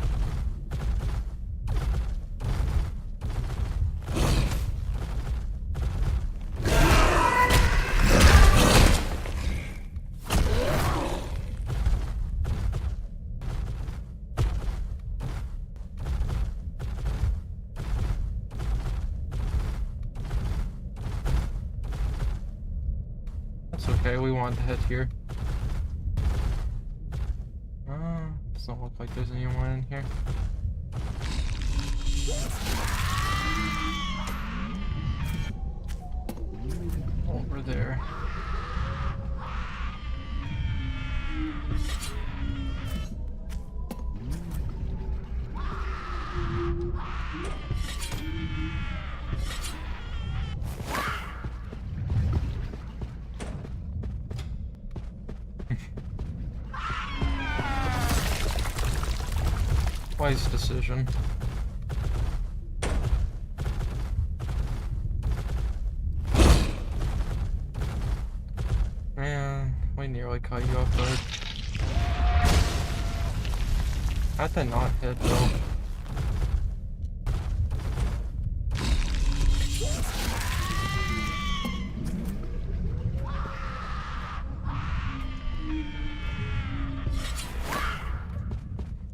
Okay, we want to head here. Doesn't look like there's anyone in here. Over there. Wise decision. Man, we nearly caught you off guard. How'd that not hit though?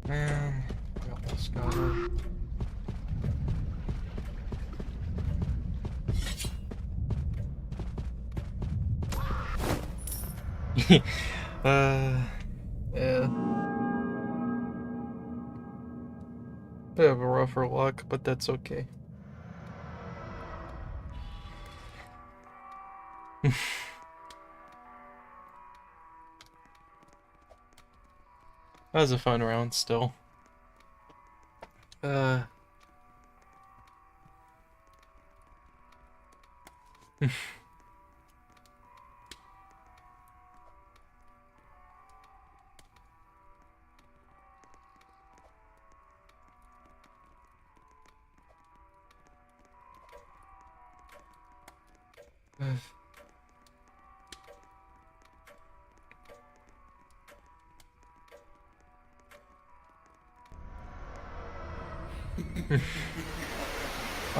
Man, we almost got her. Yeah. Bit of a rougher luck, but that's okay. That was a fun round still.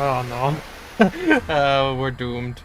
Oh no. We're doomed.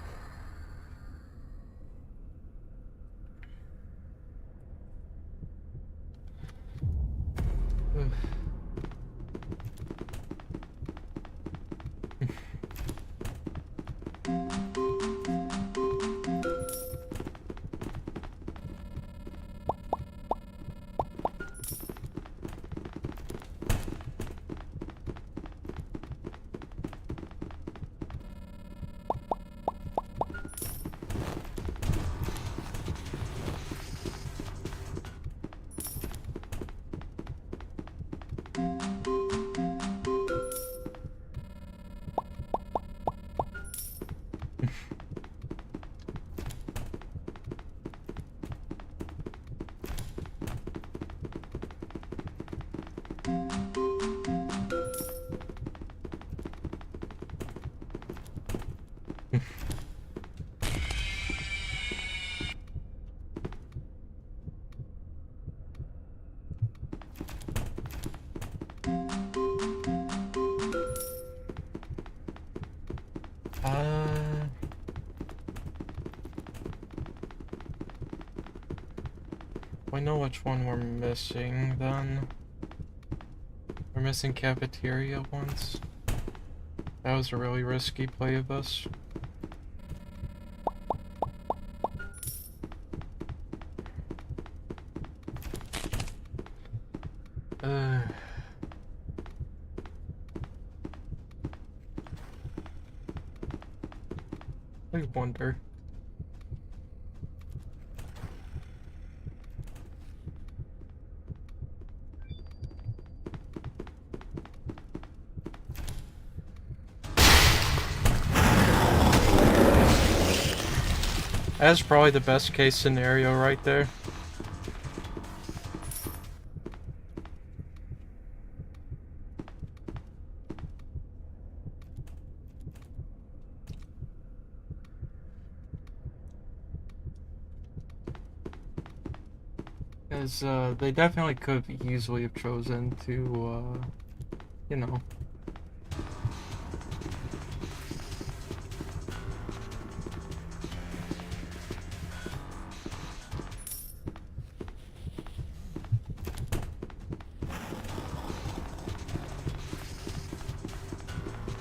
We know which one we're missing then. We're missing cafeteria once. That was a really risky play of us. I wonder. That's probably the best case scenario right there. Because they definitely could easily have chosen to, you know.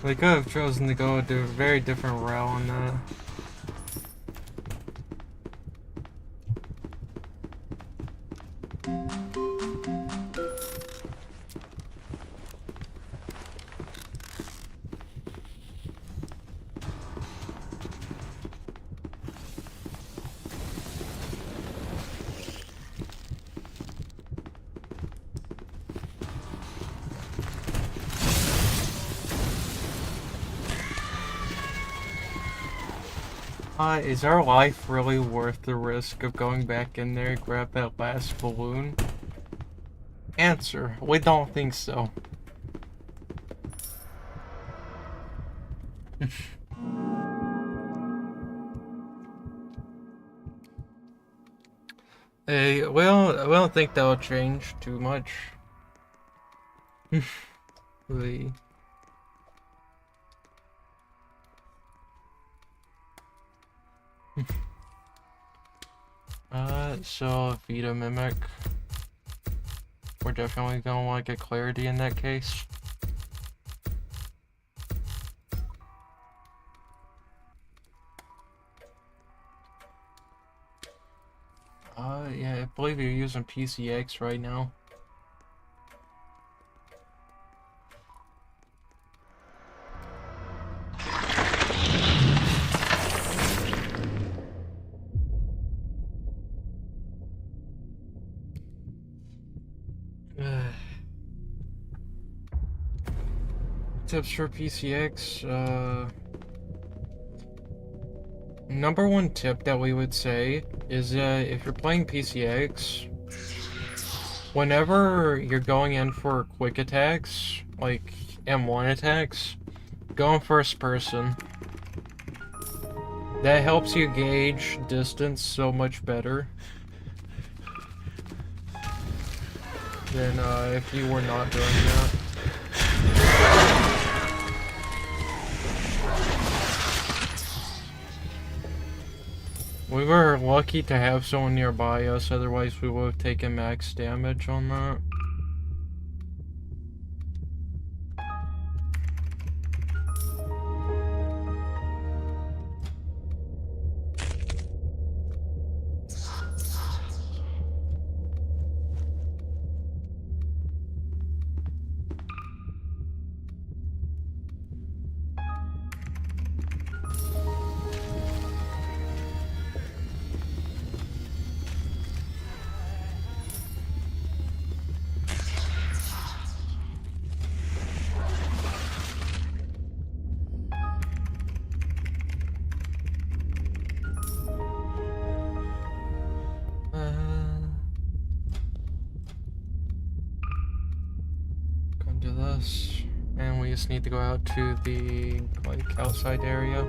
They could have chosen to go to a very different route on that. Is our life really worth the risk of going back in there and grab that last balloon? Answer, we don't think so. Hey, well, I don't think that'll change too much. We. So Vita Mimic. We're definitely gonna want to get clarity in that case. Yeah, I believe you're using PCX right now. Tips for PCX, number one tip that we would say is if you're playing PCX, whenever you're going in for quick attacks, like M1 attacks, go in first person. That helps you gauge distance so much better than if you were not doing that. We were lucky to have someone nearby us, otherwise we would have taken max damage on that. Come to this, and we just need to go out to the like outside area.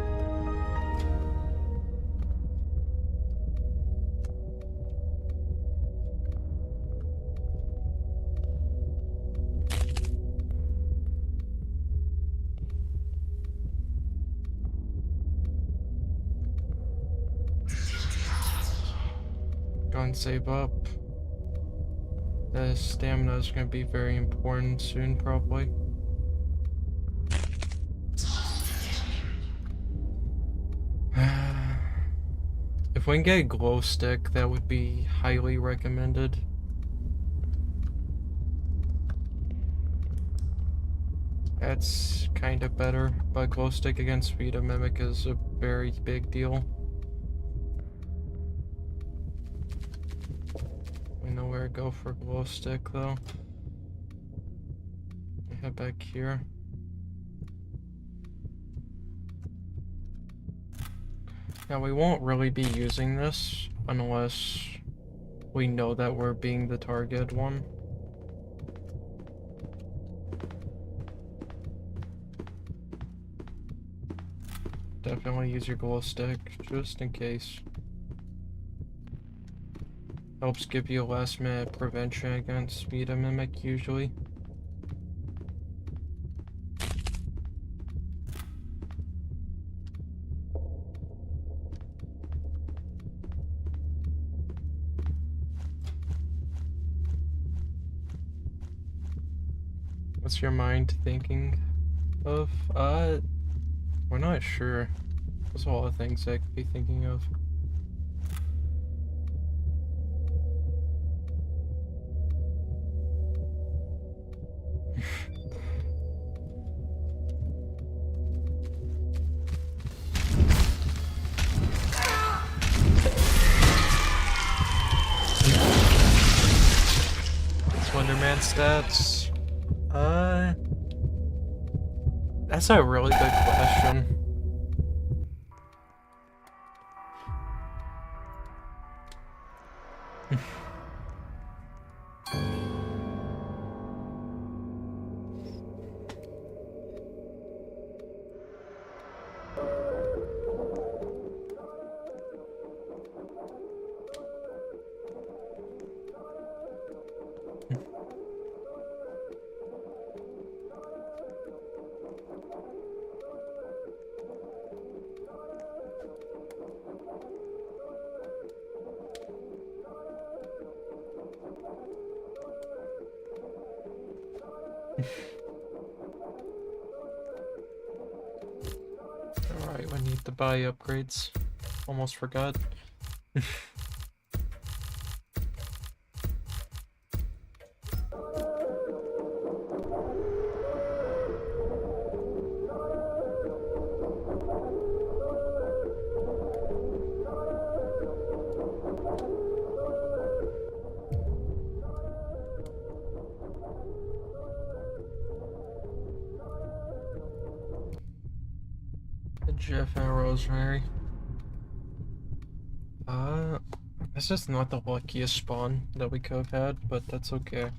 Go and save up. The stamina is going to be very important soon, probably. If we can get a glow stick, that would be highly recommended. That's kind of better, but glow stick against Vita Mimic is a very big deal. We know where to go for glow stick though. We head back here. Now we won't really be using this unless we know that we're being the target one. Definitely use your glow stick just in case. Helps give you a last minute prevention against Vita Mimic usually. What's your mind thinking of? We're not sure. There's a lot of things I could be thinking of. Slenderman stats. That's a really good question. Alright, we need to buy upgrades. Almost forgot. Jeff and Rosemary. This is not the luckiest spawn that we could have had, but that's okay.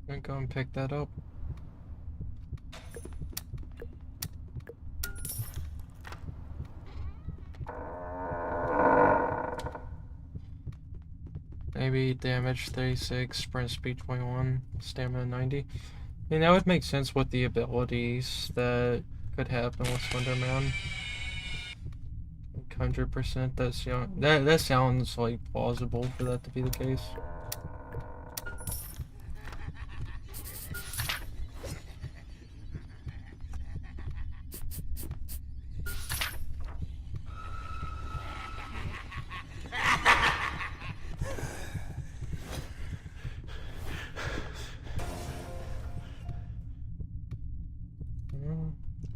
I'm gonna go and pick that up. Maybe damage 36, sprint speed 21, stamina 90. I mean, that would make sense with the abilities that could happen with Slenderman. 100%. That sounds like plausible for that to be the case.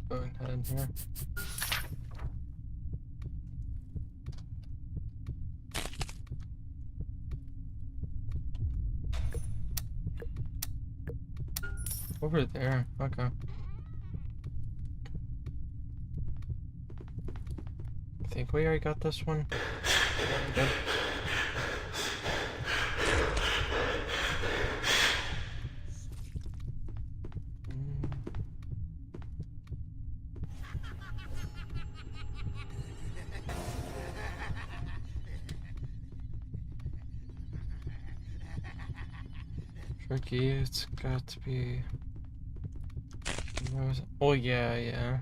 Go ahead in here. Over there, okay. I think we already got this one. Good. Tricky, it's got to be... Oh yeah, yeah.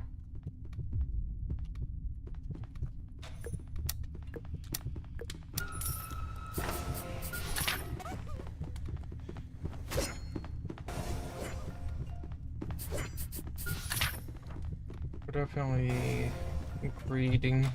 We're definitely greeting.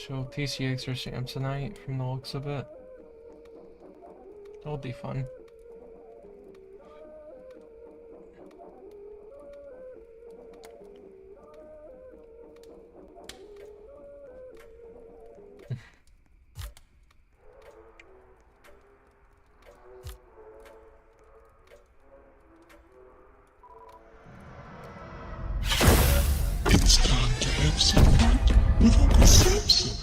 So PCX or Samsonite from the looks of it. That'll be fun. It's time to have some fun with Uncle Samson.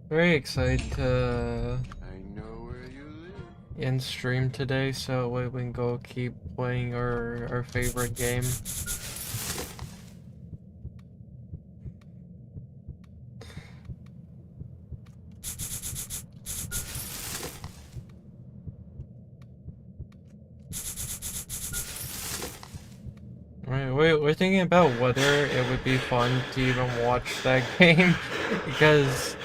Very excited to I know where you live. end stream today, so we can go keep playing our favorite game. We're thinking about whether it would be fun to even watch that game, because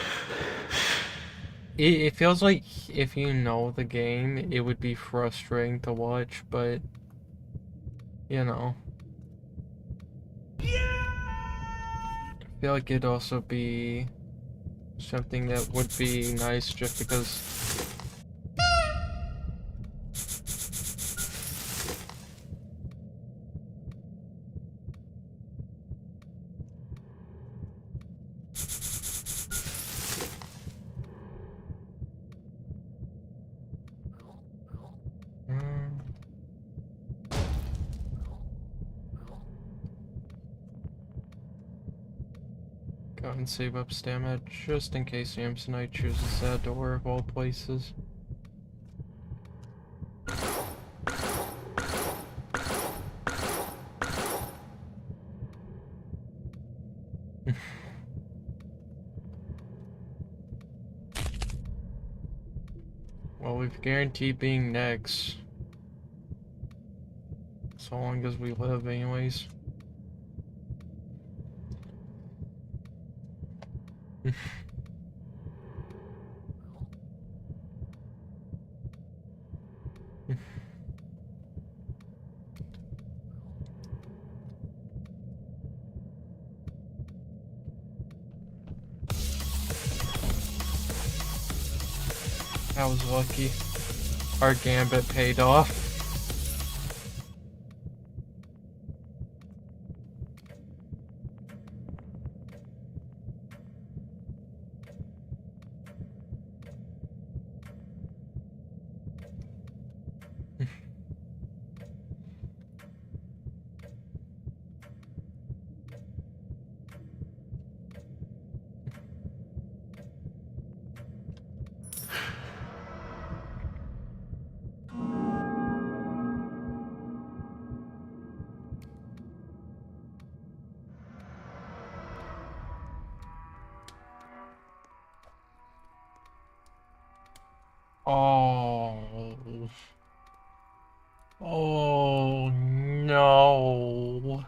it feels like if you know the game, it would be frustrating to watch, but, you know. feel like it'd also be something that would be nice just because. Go and save up stamina just in case Samsonite chooses that door of all places. Well, we've guaranteed being next. So long as we live, anyways. I was lucky. Our gambit paid off. Oh. Oh no.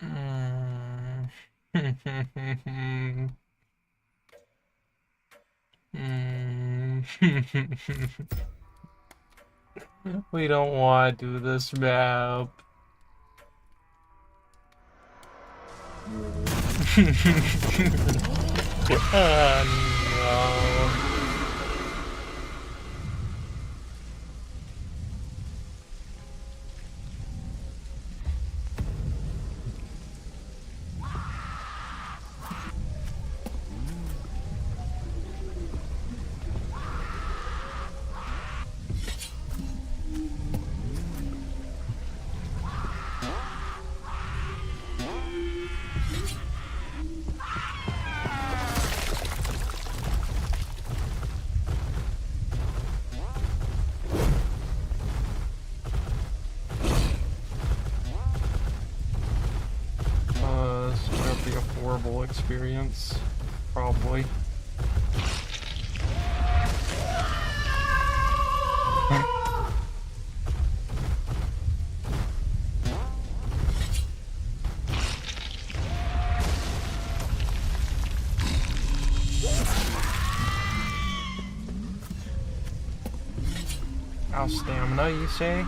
Mm. We don't want to do this map. Oh, this is gonna be a horrible experience. Probably. Our stamina, you say?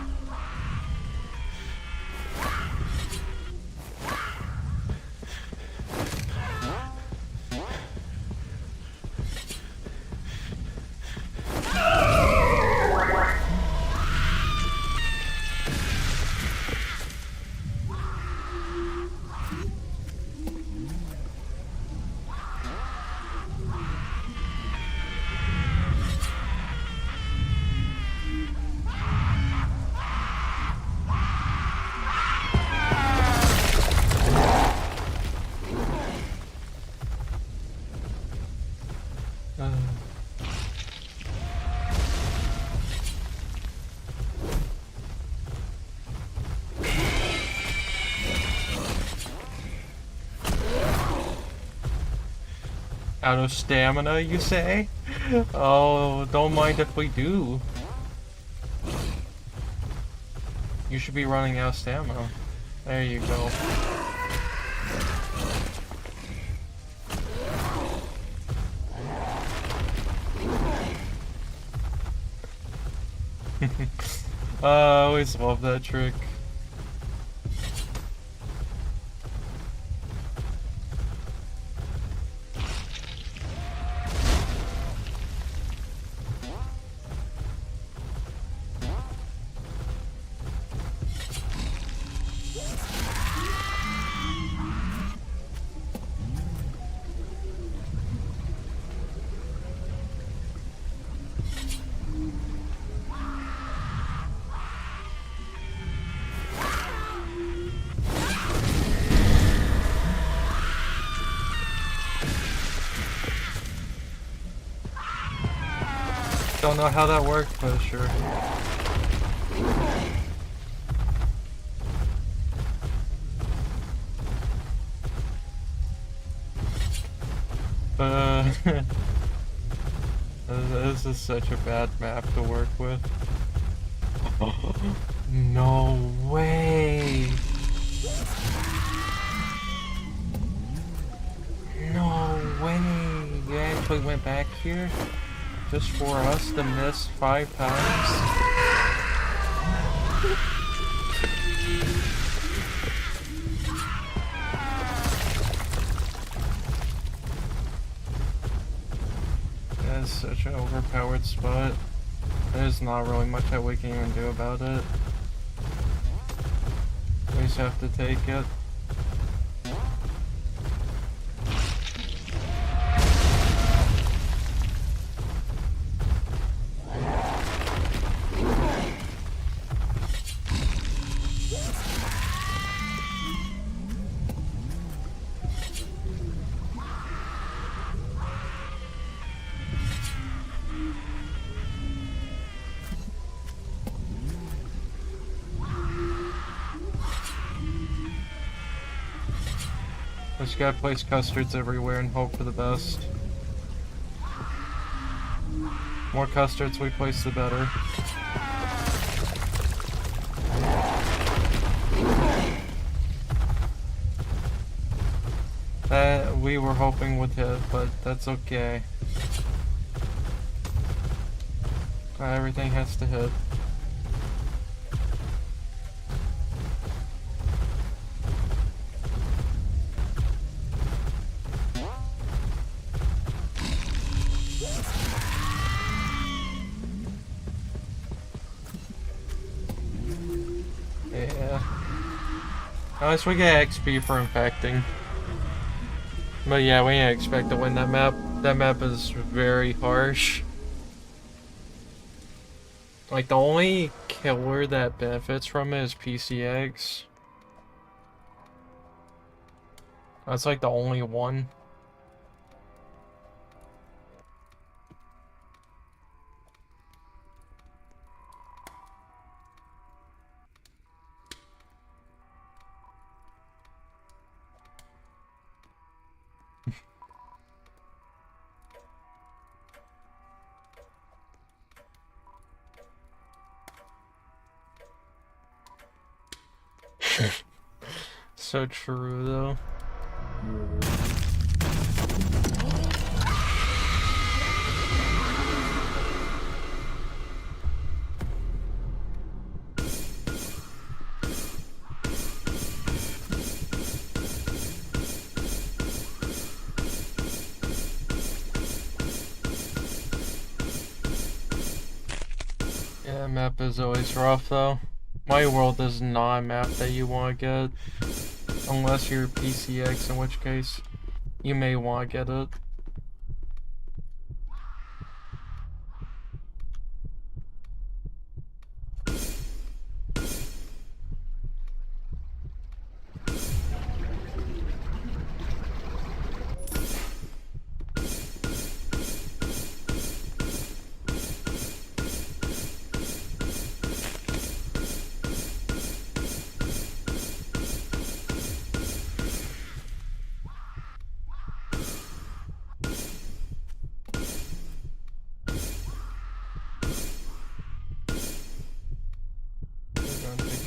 Out of stamina, you say? Oh, don't mind if we do. You should be running out of stamina. There you go. I always love that trick. Don't know how that worked, but sure. This is such a bad map to work with. No way! No way! You actually went back here? Just for us to miss 5 times? That is such an overpowered spot. There's not really much that we can even do about it. We just have to take it. Just gotta place custards everywhere and hope for the best. More custards we place, the better. That we were hoping would hit, but that's okay. Everything has to hit. Yeah. At least we get XP for infecting. But yeah, we didn't expect to win that map. That map is very harsh. Like, the only killer that benefits from it is PCX. That's like the only one. So true, though. Yeah, map is always rough, though. My World is not a map that you want to get. Unless you're PCX, in which case you may want to get it.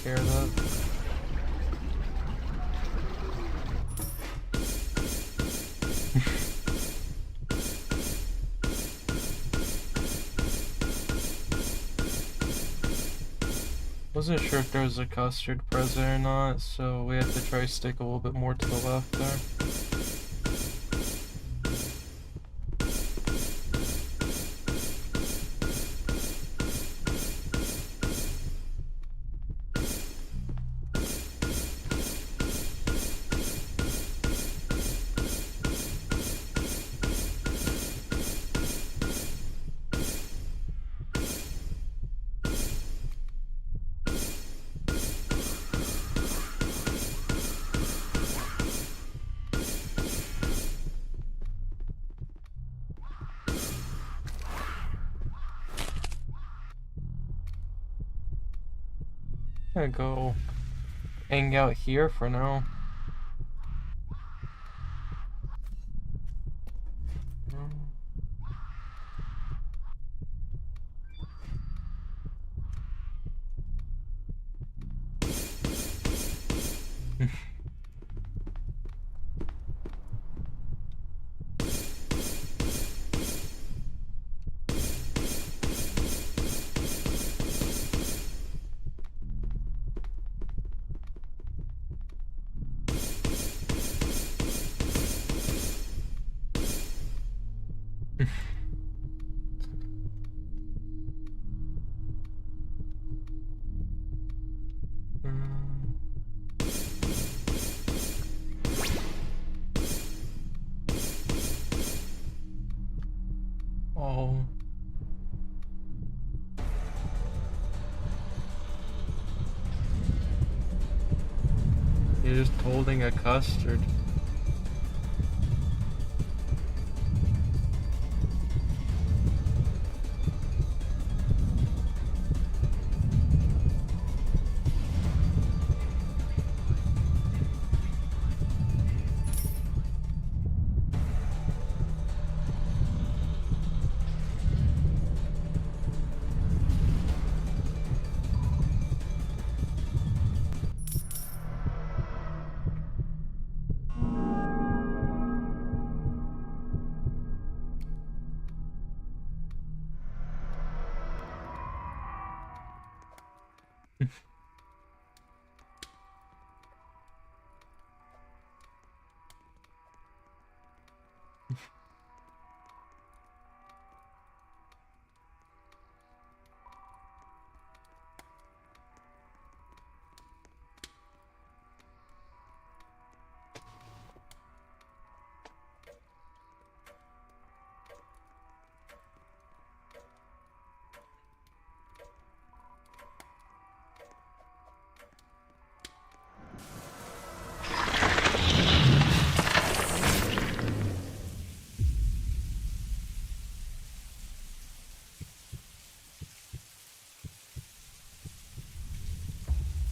Care of that. Wasn't sure if there was a custard present or not, so we had to try to stick a little bit more to the left there. I'm gonna go hang out here for now. Oh. You're just holding a custard.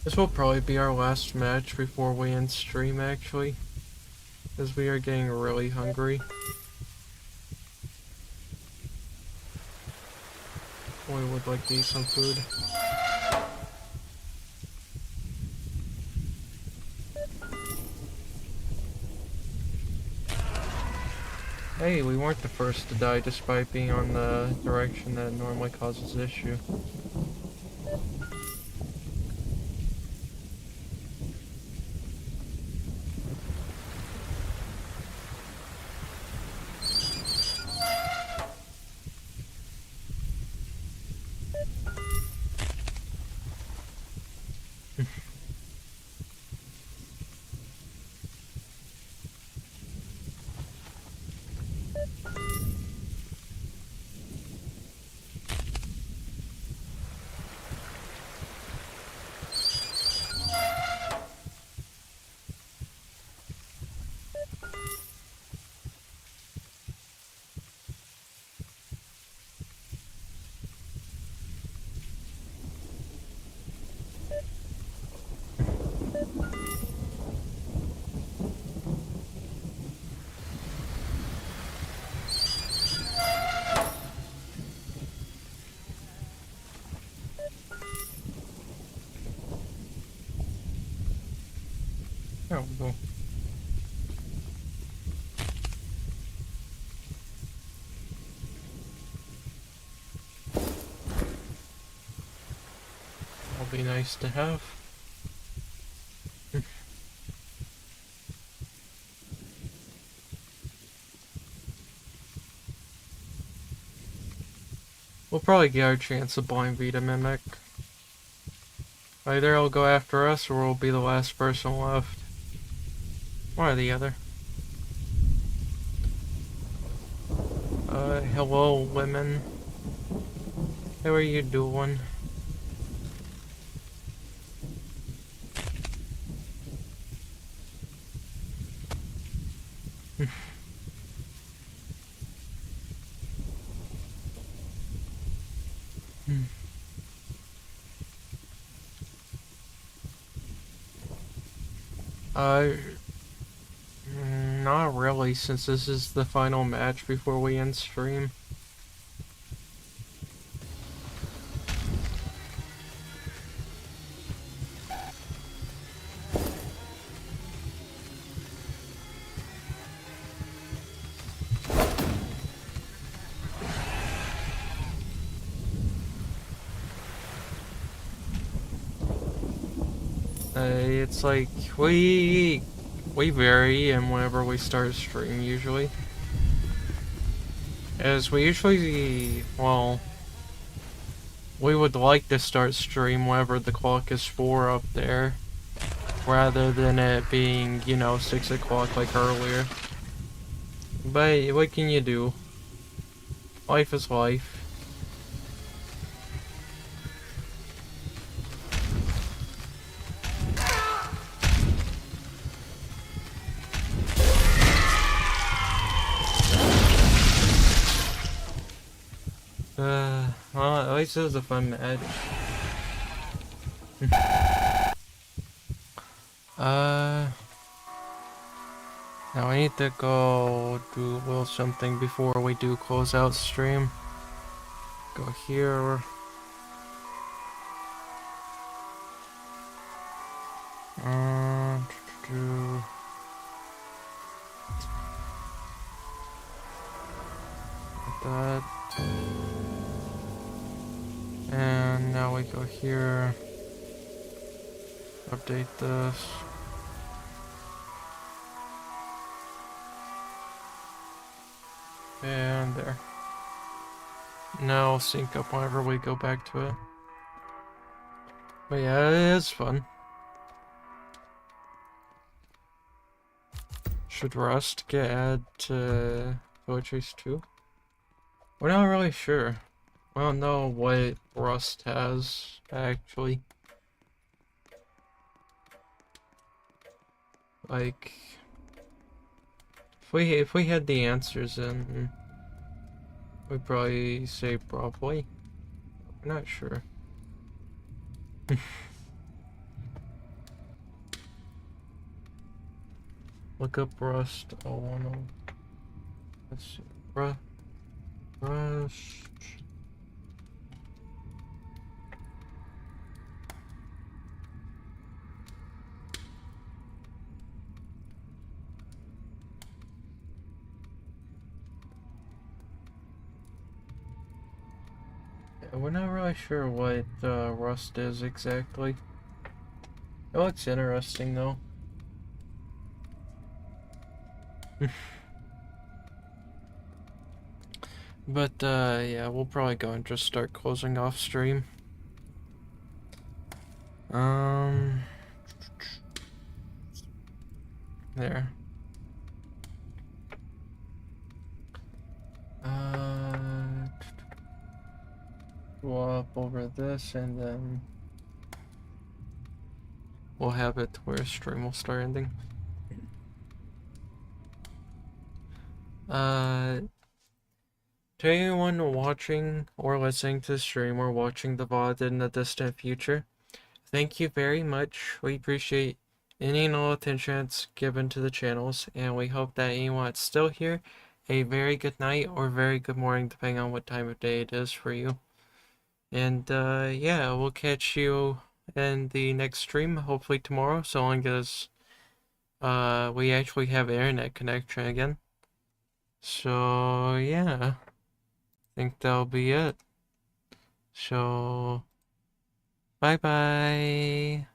This will probably be our last match before we end stream, actually, as we are getting really hungry. We would like to eat some food. Hey, we weren't the first to die despite being on the direction that normally causes issue. There we go. I'll That'll be nice to have. We'll probably get our chance of blind Vita Mimic. Either he'll go after us or we'll be the last person left. One or the other. Hello, women. How are you doing? Not really, since this is the final match before we end stream. It's like we vary and whenever we start stream usually. As we usually, well, we would like to start stream whenever the clock is 4 up there, rather than it being, you know, 6 o'clock like earlier. But what can you do? Life is life. Well, at least it was a fun match. Now I need to go do a little something before we do close out stream. Go here. Do that. And now we go here. Update this. And there. Now I'll sync up whenever we go back to it. But yeah, it is fun. Should Rust get added to XXIX 2? We're not really sure. I don't know what Rust has, actually. Like, if we had the answers in, we'd probably say probably. We're not sure. Look up Rust. Oh no. Let's see. Rust. We're not really sure what Rust is exactly. It looks interesting though. But yeah, we'll probably go and just start closing off stream. There. Go up over this and then we'll have it to where stream will start ending. To anyone watching or listening to the stream or watching the VOD in the distant future, thank you very much. We appreciate any and all attention that's given to the channels, and we hope that anyone that's still here, a very good night or very good morning, depending on what time of day it is for you. And yeah, we'll catch you in the next stream, hopefully tomorrow, so long as we actually have internet connection again. So yeah, I think that'll be it. So Bye bye.